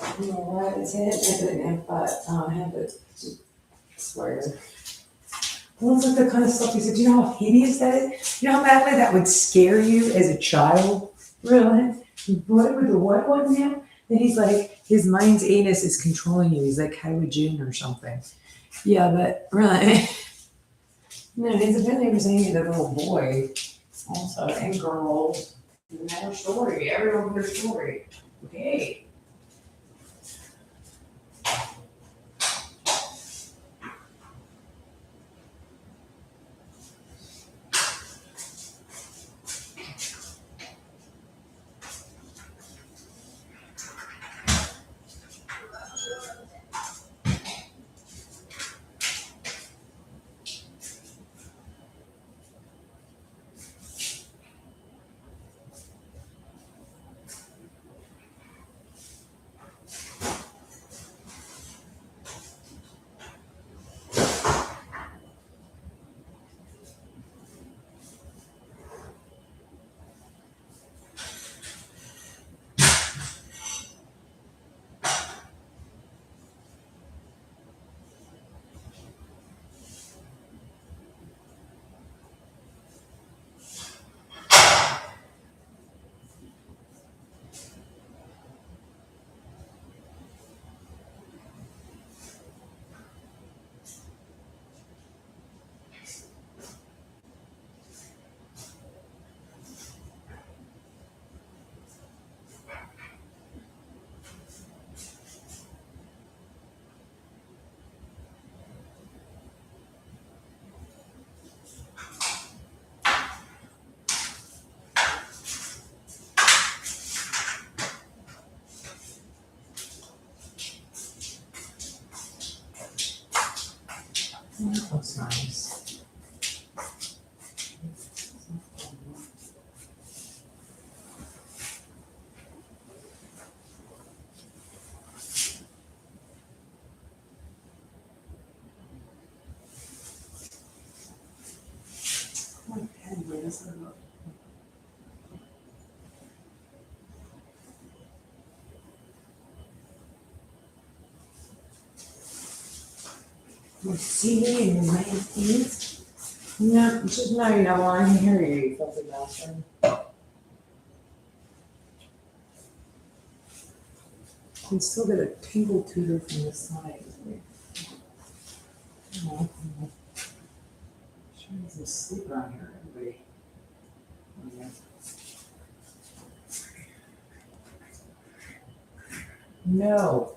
I don't know what it's hit, but I had to swear. Well, it's like the kind of stuff he said, you know how hideous that is? You know how badly that would scare you as a child? Really? What would the what one now? Then he's like, his mind's anus is controlling you. He's like Howard June or something. Yeah, but really. No, it's apparently they were saying to the little boy also and girls. Their story, everyone their story. Okay. That looks nice. We'll see you in the 19th. No, just no, you know, I can hear you, you filthy bastard. You still get a tingle tutor from the side. Oh, sure he's asleep around here, everybody. Oh, yeah. No.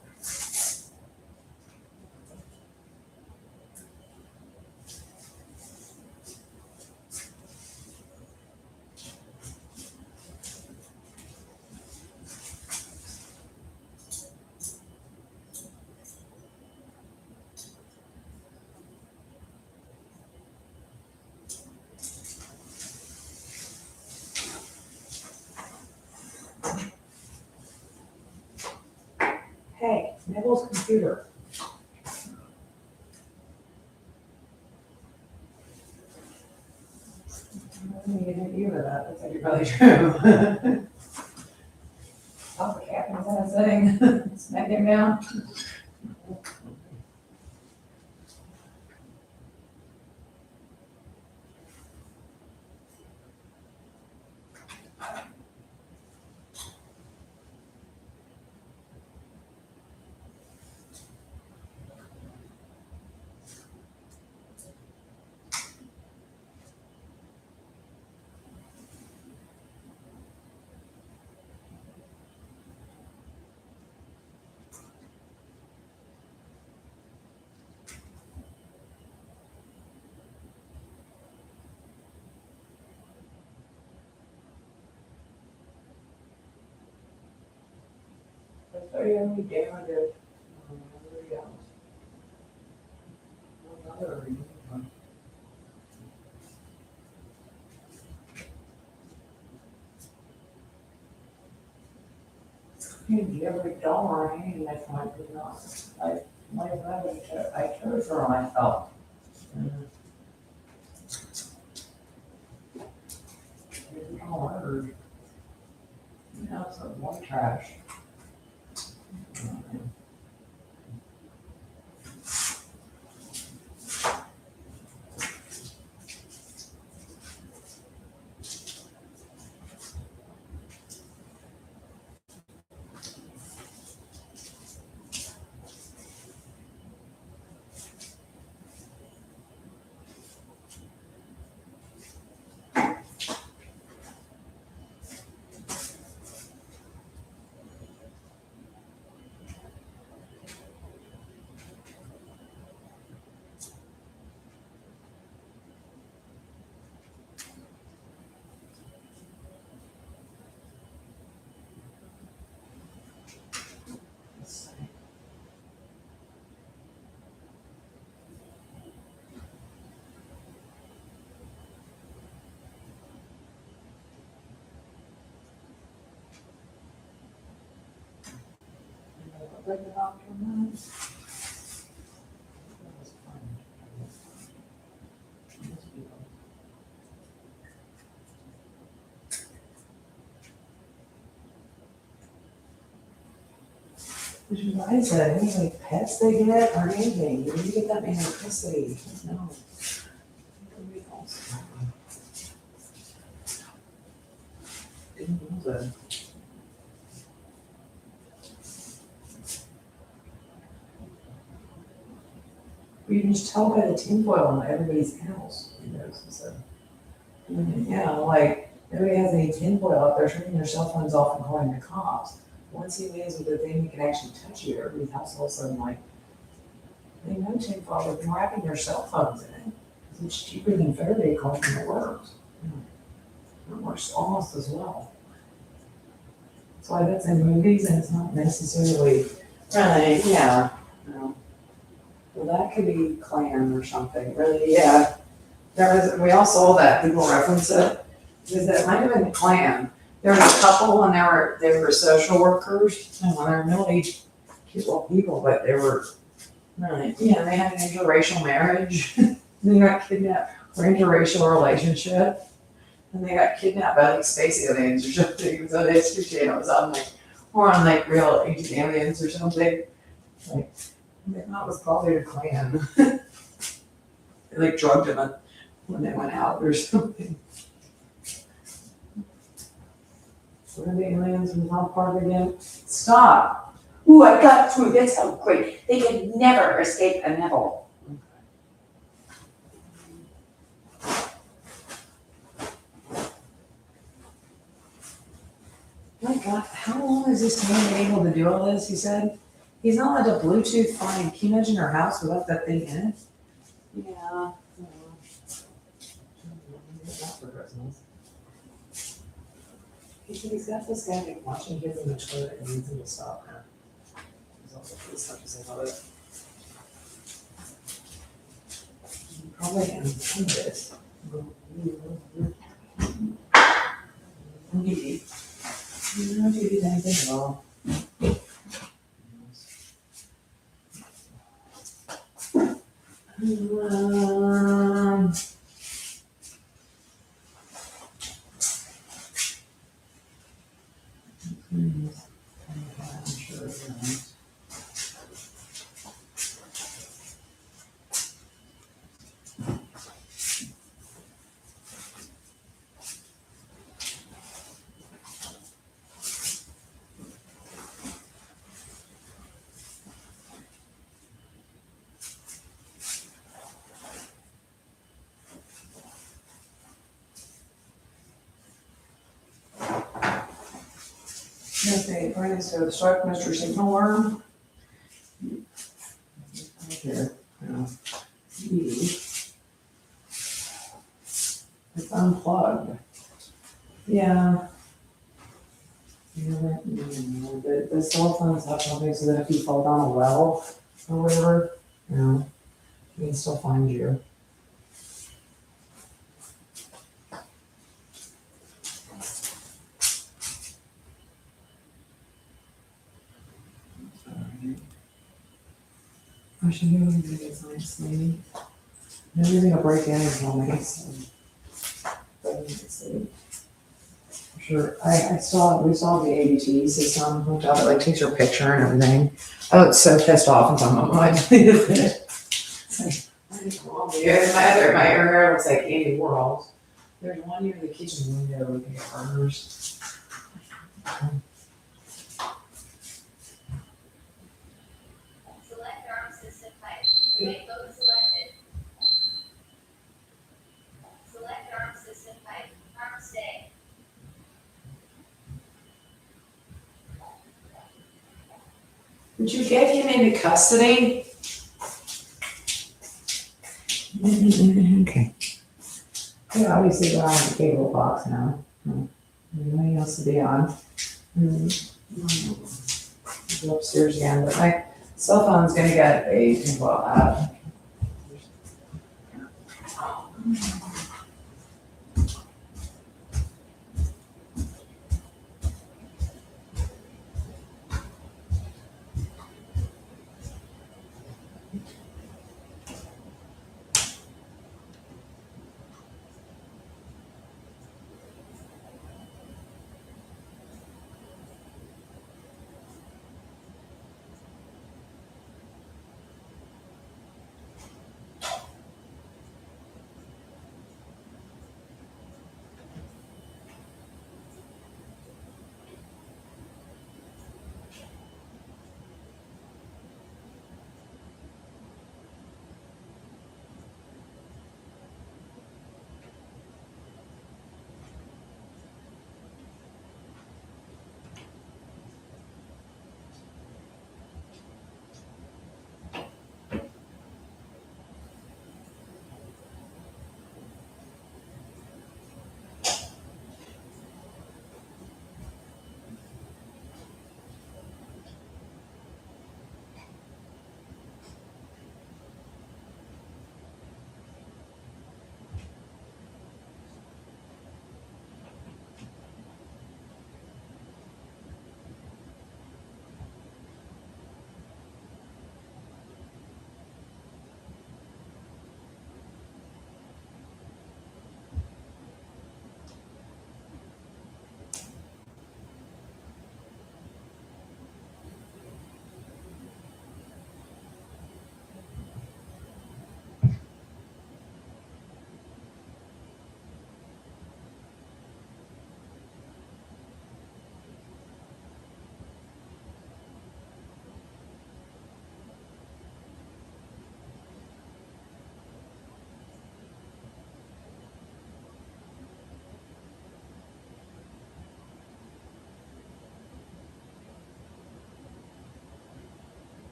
Hey, Neville's computer. I don't need to hit you with that, that's actually probably true. Oh, the captain's in a setting, smack him down. That's how you only damage it. Everybody else. Another reason. Maybe every dollar I need next month is not, I chose for myself. Every dollar. trash. Let's see. Bring the doctor in. Which is why I said, any like pets they get or anything, you need to get that man in custody. No. Didn't know that. You can just tell by the tinfoil on everybody's house windows and stuff. Yeah, like, everybody has any tinfoil up there, turning their cell phones off and calling the cops. Once he lands with the thing that can actually touch you, everybody's house all of a sudden like, they know tinfoil, they're wrapping their cell phones in it. 'Cause it's cheaper than Faraday calling it works. It works almost as well. That's why that's in movies and it's not necessarily, right, yeah, no. Well, that could be Klan or something, really, yeah. There was, we all saw that, people reference it, because that might have been the Klan. There was a couple and they were social workers, and when they're middle-aged people, but they were, right, yeah, they had an interracial marriage. They got kidnapped, or interracial relationship, and they got kidnapped by like space aliens or something. It was on History Channel, it was on like, or on like real ancient aliens or something. Like, they thought it was probably the Klan. They like drugged them when they went out or something. What are the aliens in South Park again? Stop! Ooh, I got through, that's how great, they could never escape a Neville. My God, how long is this man been able to do all this? He said he's not allowed to Bluetooth find. Can you imagine our house without that thing in it? Yeah. He said he's got this guy like watching kids in the toilet and needs him to stop now. He's also pretty stuff to say about it. He probably can do this. Maybe. You don't do anything at all. Okay, Brian, so strike Mr. Signal Worm. Here, it's unplugged. Yeah. The cell phones have something so that if you fall down a well or whatever, we can still find you. I should do this nicely. Maybe they're gonna break in and tell me. So. But I need to see. Sure, we saw the ABT system hooked up, it like takes your picture and everything. I was so pissed off and I'm like, I deleted it. It's like, I just want the other, my area looks like Andy Warhol's. There's one near the kitchen window with the burners. Select arm system type. Make vote selected. Select arm system type. Arm stay. Did you get him into custody? Okay. Yeah, obviously they're on the cable box now. Anything else to be on? Go upstairs again, but my cell phone's gonna get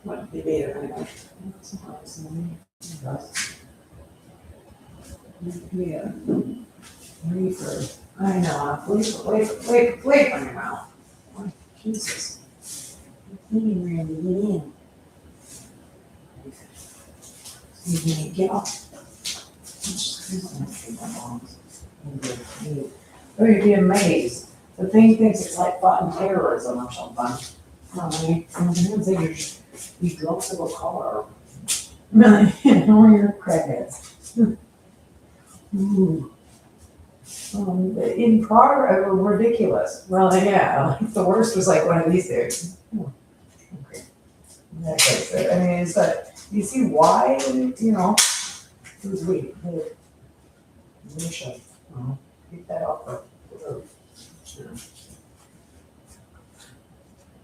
What debate are we going? Yeah. Reefer. I know, wait on your mouth. Jesus. Meeting room, get in. You get off. Oh, you'd be amazed. The thing thinks it's like fighting terrorism or something. You drunk of a car. No, you're crackheads. Ooh. In progress, ridiculous. Well, yeah, like the worst was like one of these dudes. Okay. Okay, so, I mean, it's like, you see why, you know, it was weak. Militia, get that off the road.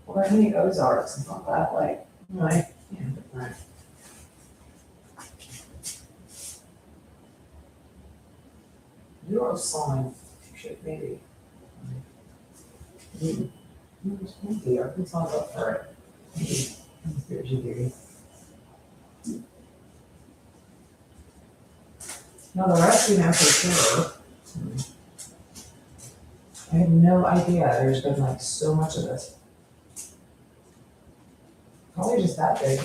Or any Ozarks and all that, like, right? Yeah, right. Euro sign, should maybe. Maybe, Arkansas up for it. Maybe, conspiracy theory. No, the rest we know for sure. I have no idea, there's been like so much of this. Probably just that big.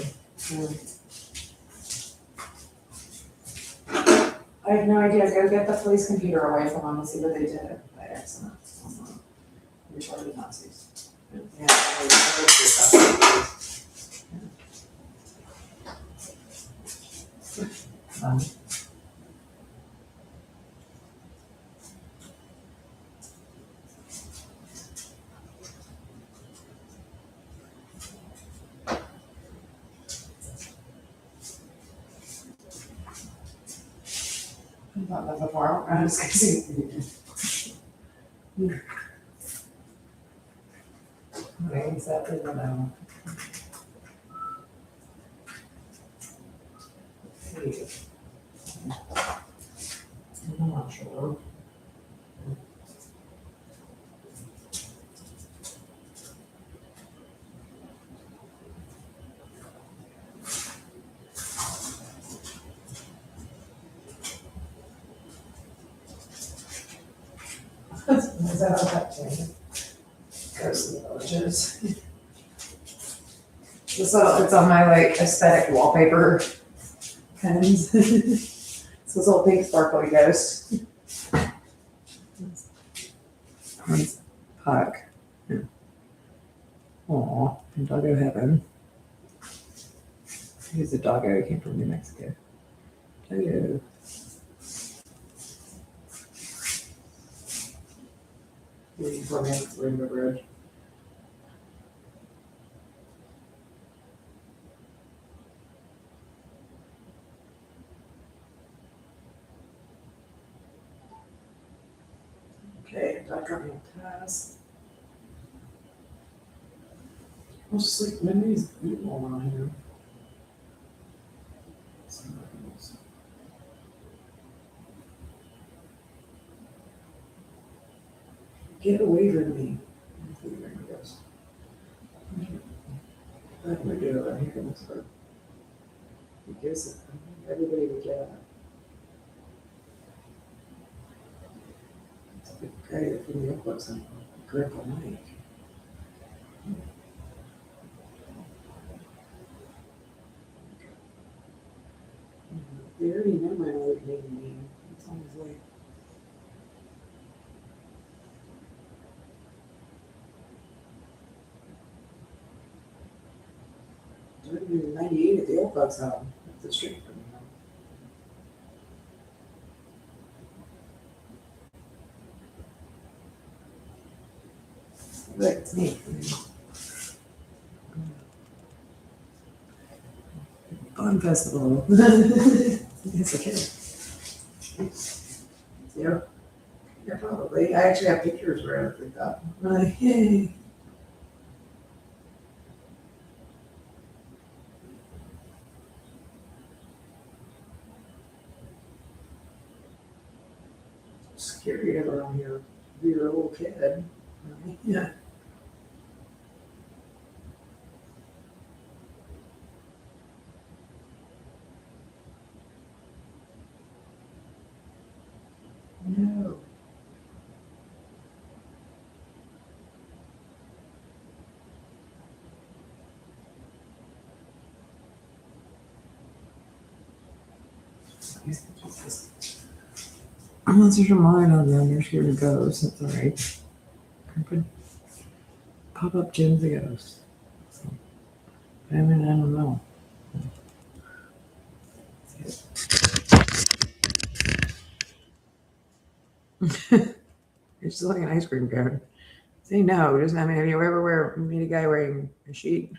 I have no idea, go get the police computer away from them and see what they did by accident. Retarded Nazis. Yeah, Not that before, I'm just kidding. Right, exactly what I want. Let's see. I'm not sure. Is that how that changed? Goes to the villages. It's on my like aesthetic wallpaper pens. It's this little pink sparkly ghost. Hans Puck. Yeah. Aw, in doggo heaven. He's a doggo, he came from New Mexico. Doggo. Waiting for me at Rainbow Bridge. Okay, diagram task. I'll just like, memories beautiful on here. Get away from me. There he goes. That would do it. Here comes her. He gives it. Everybody would get it. It's a big guy that put me up like some critical mic. They already know my old name. It's always like. I was in 98 at the old folks' home. That's the street from me. Look, it's me. Fun festival. It's okay. Yeah. Yeah, probably. I actually have pictures where I look like that. Really? Yay. Scary to go around here, be a little kid. Right? Yeah. No. Unless there's a mine on down there, scared of ghosts, that's all right. I could pop up Jim's a ghost. So, I mean, I don't know. You're still like an ice cream cone. Say no. Just, I mean, have you ever meet a guy wearing a sheet?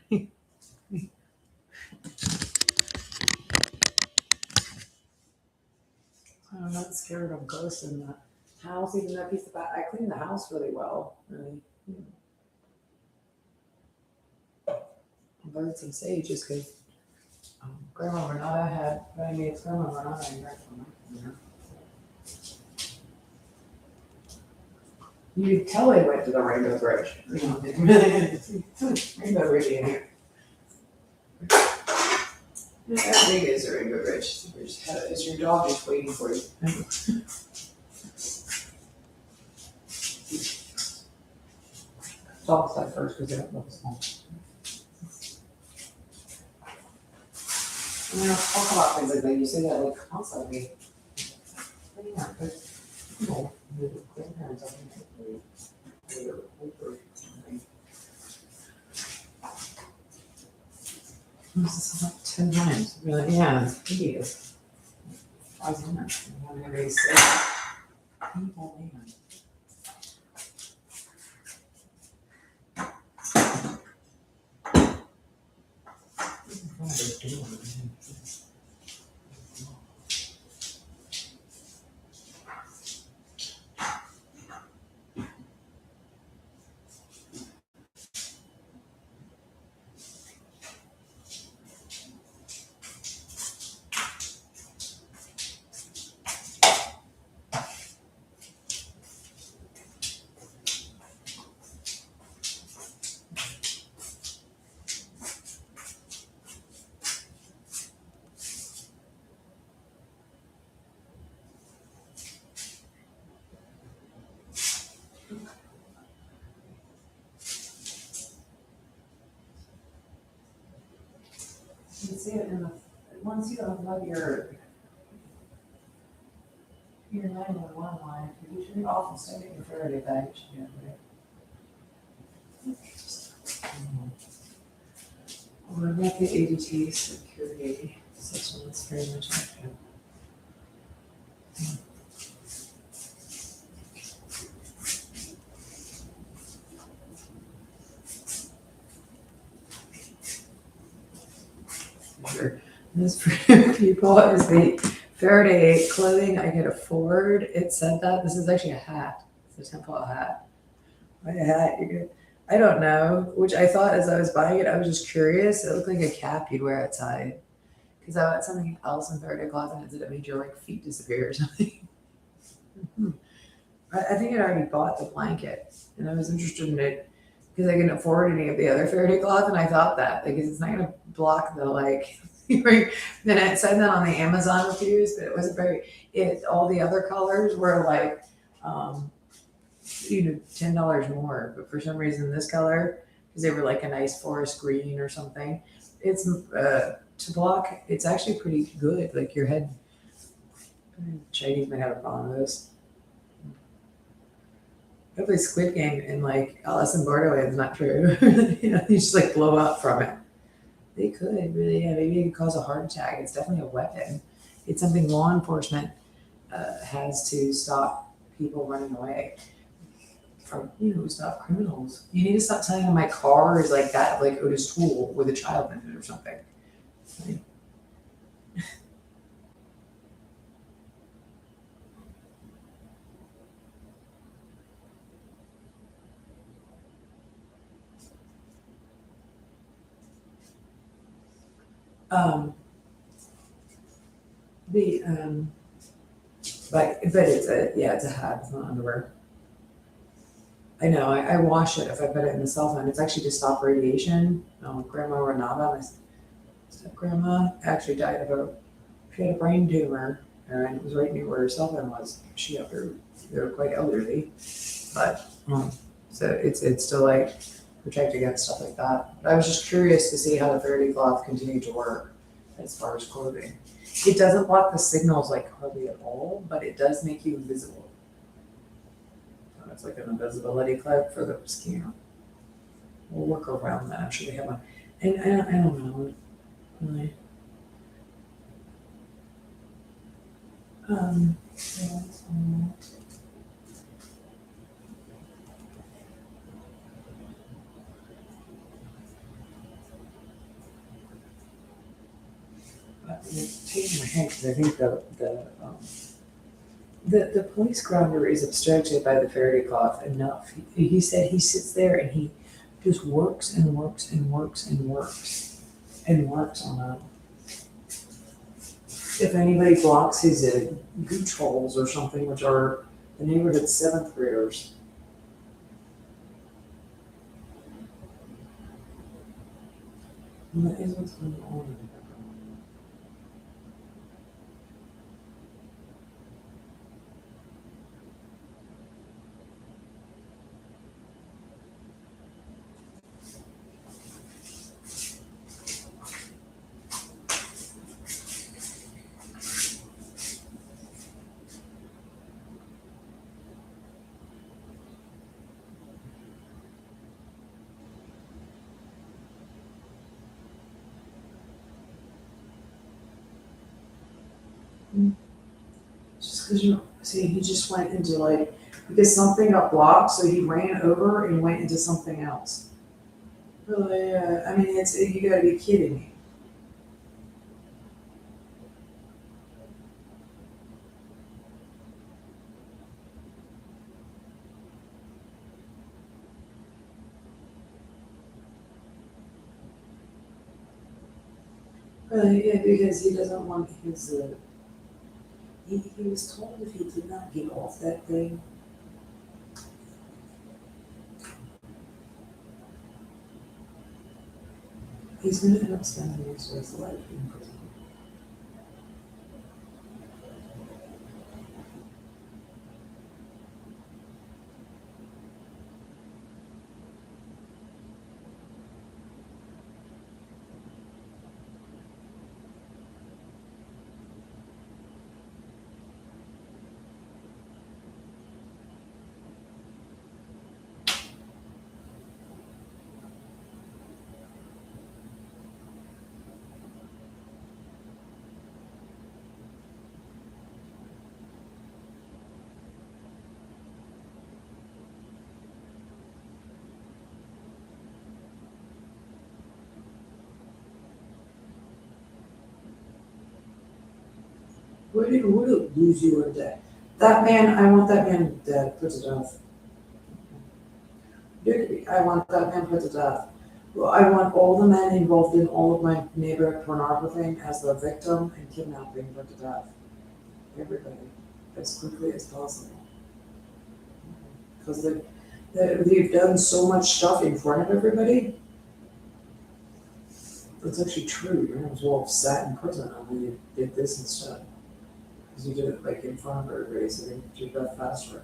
I'm not scared of ghosts in the house, even though piece of I clean the house really well. Really. I burned some sage just because Grandma Renata had, I mean, it's Grandma Renata and Grandma. You could tell they went to the Rainbow Bridge. You know, Rainbow Bridge in here. How big is the Rainbow Bridge? Is your dog just waiting for you? Dogs like first because they don't look small. I mean, I'll talk about things like that. You say that like constantly. But yeah, but you know, the grandparents, I think, they're older. This is like 10 times. Really? Yeah, it's hideous. I was in there. I'm gonna be sick. Evil man. What are they doing? You can see it in the, once you unplug your 911 line, you should often send it your Faraday bag, it should be okay. Well, I've got the ADT security section, that's very much active. Sure. This for people is the Faraday clothing I could afford. It said that. This is actually a hat. It's a tinfoil hat. Buy a hat, you could. I don't know, which I thought as I was buying it, I was just curious. It looked like a cap you'd wear outside. Because I bought something else in Faraday cloth and it said it made your like feet disappear or something. I think I'd already bought the blanket and I was interested in it because I couldn't afford any of the other Faraday cloth, and I thought that because it's not gonna block the like. Then it said that on the Amazon reviews, but it wasn't very. All the other colors were like, $10 more, but for some reason this color, because they were like a nice forest green or something, it's to block. It's actually pretty good. Like your head. Chinese might have a problem with this. Hopefully Squid Game in like Alice in Borderland is not true. You just like blow up from it. They could really, yeah, maybe it could cause a heart attack. It's definitely a weapon. It's something law enforcement has to stop people running away from, stop criminals. You need to stop telling them my car is like that, like Otis Toole with a child in it or something. Like, The, but it's it's a hat, it's not underwear. I know, I wash it if I put it in the cell phone. It's actually to stop radiation. Grandma Renata, my step grandma, actually died of she had a brain tumor and it was right near where her cell phone was. They were quite elderly, but, so it's to like protect against stuff like that. But I was just curious to see how the Faraday cloth continued to work as far as clothing. It doesn't block the signals like hardly at all, but it does make you invisible. So it's like an invisibility clip for the scanner. We'll work around that. I'm sure they have one. And I don't know. Really. Yeah, it's taking my head because I think the police grounder is obstructed by the Faraday cloth enough. He said he sits there and he just works and works and works and works and works on that. If anybody blocks his gooch holes or something, which are the neighborhood seventh graders. And that is what's going on in the background. Just because you see, he just went into like, because something got blocked, so he ran over and went into something else. Really, I mean, you gotta be kidding me. Yeah, because he doesn't want his, he was told if he did not get off that thing, he's gonna end up spending the rest of his life in prison. Would it lose you or dead? That man, I want that man dead, put to death. Digby, I want that man put to death. Well, I want all the men involved in all of my neighborhood pornography as the victim and kidnapping put to death. Everybody, as quickly as possible. Because they've done so much stuff in front of everybody. It's actually true. You're as well sat in prison and you did this instead. Because you did it like in front of everybody, so they get your death faster.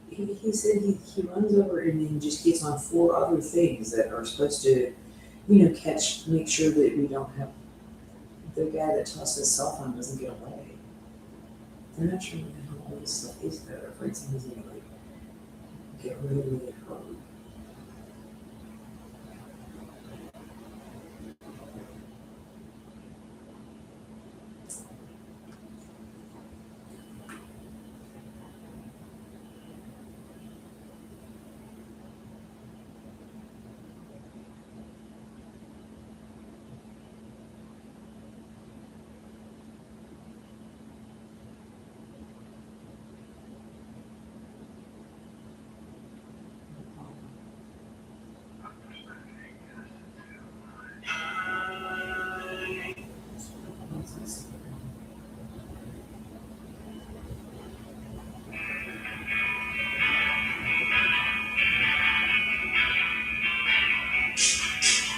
He said he runs over and then just gets on 4 other things that are supposed to, make sure that we don't have the guy that tossed his cell phone doesn't get away. They're not sure how all this stuff is. They're afraid someone's gonna like get really, really hurt.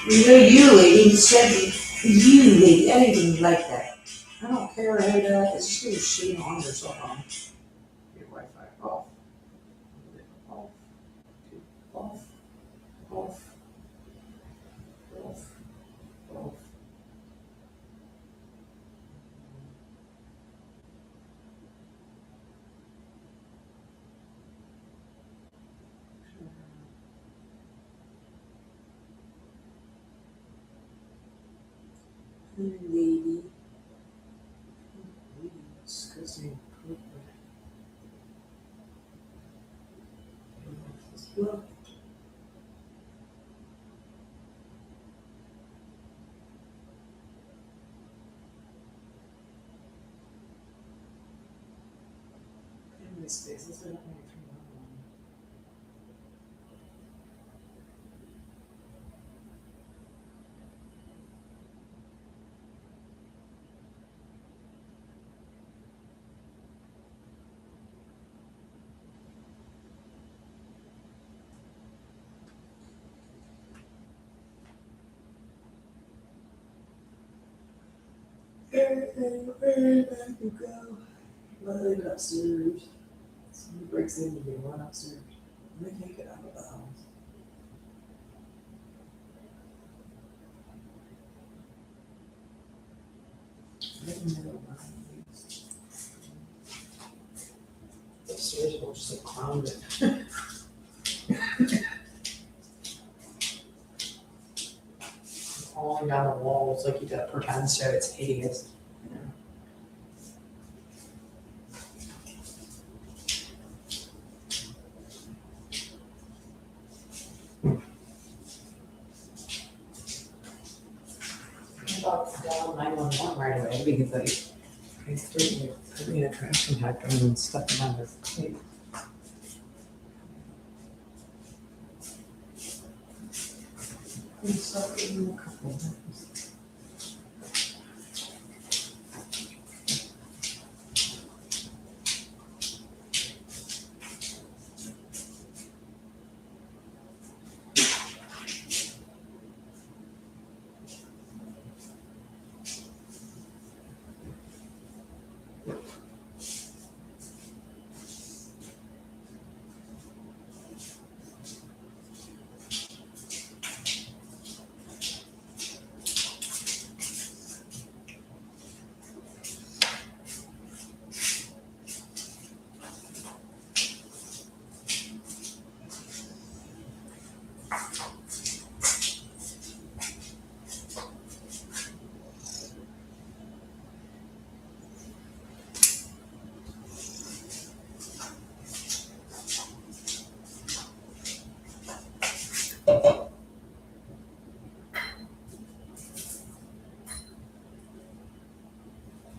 You know, you lady, instead of you lady, anything like that. I don't care who that is. Just get your shit on yourself on. Your Wi-Fi off. Off. Off. Off. Off. Off. Lady. Disgusting. In my spaces, I don't want to turn that on. Where back you go? Run upstairs. Somebody breaks in, you run upstairs. They can't get out of the house. Right in the middle of my house. Upstairs, we'll just like clown it. Falling down the walls like you got pretend so it's hideous. About to dial 911 right away because I put me in a trash compactor and stuck it on their plate. I'm stuck in a couple of times.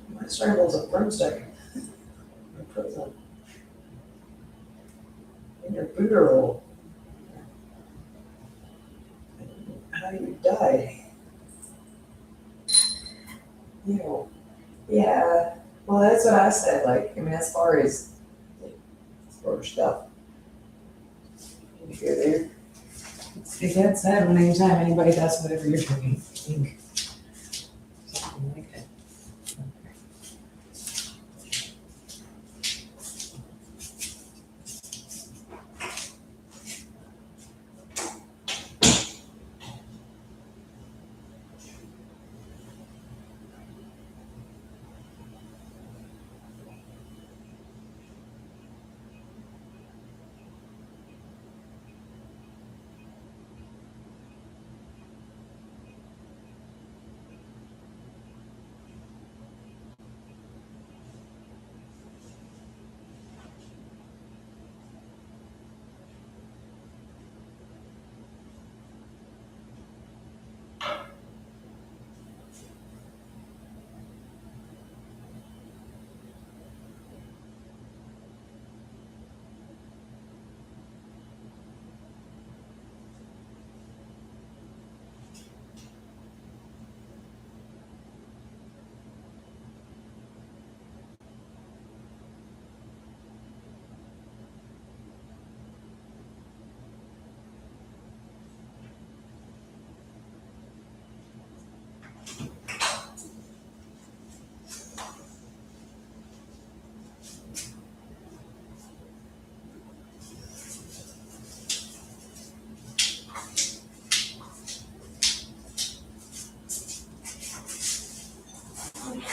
My scrambles a broomstick. My prison. In your booter hole. How you die. Ew. Yeah. Well, that's what I said. Like, I mean, as far as stuff. If you're there. It gets sad when anytime anybody does whatever you're doing. I think something like that.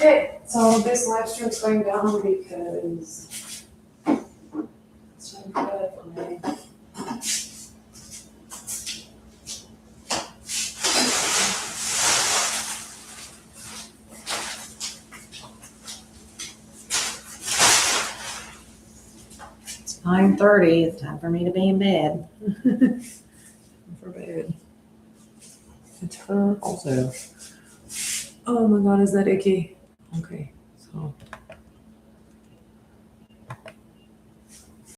Okay, so this live stream's going down because it's time for bed for me. It's 9:30. It's time for me to be in bed. For bed. It's her also. Oh my God, is that icky? Okay, so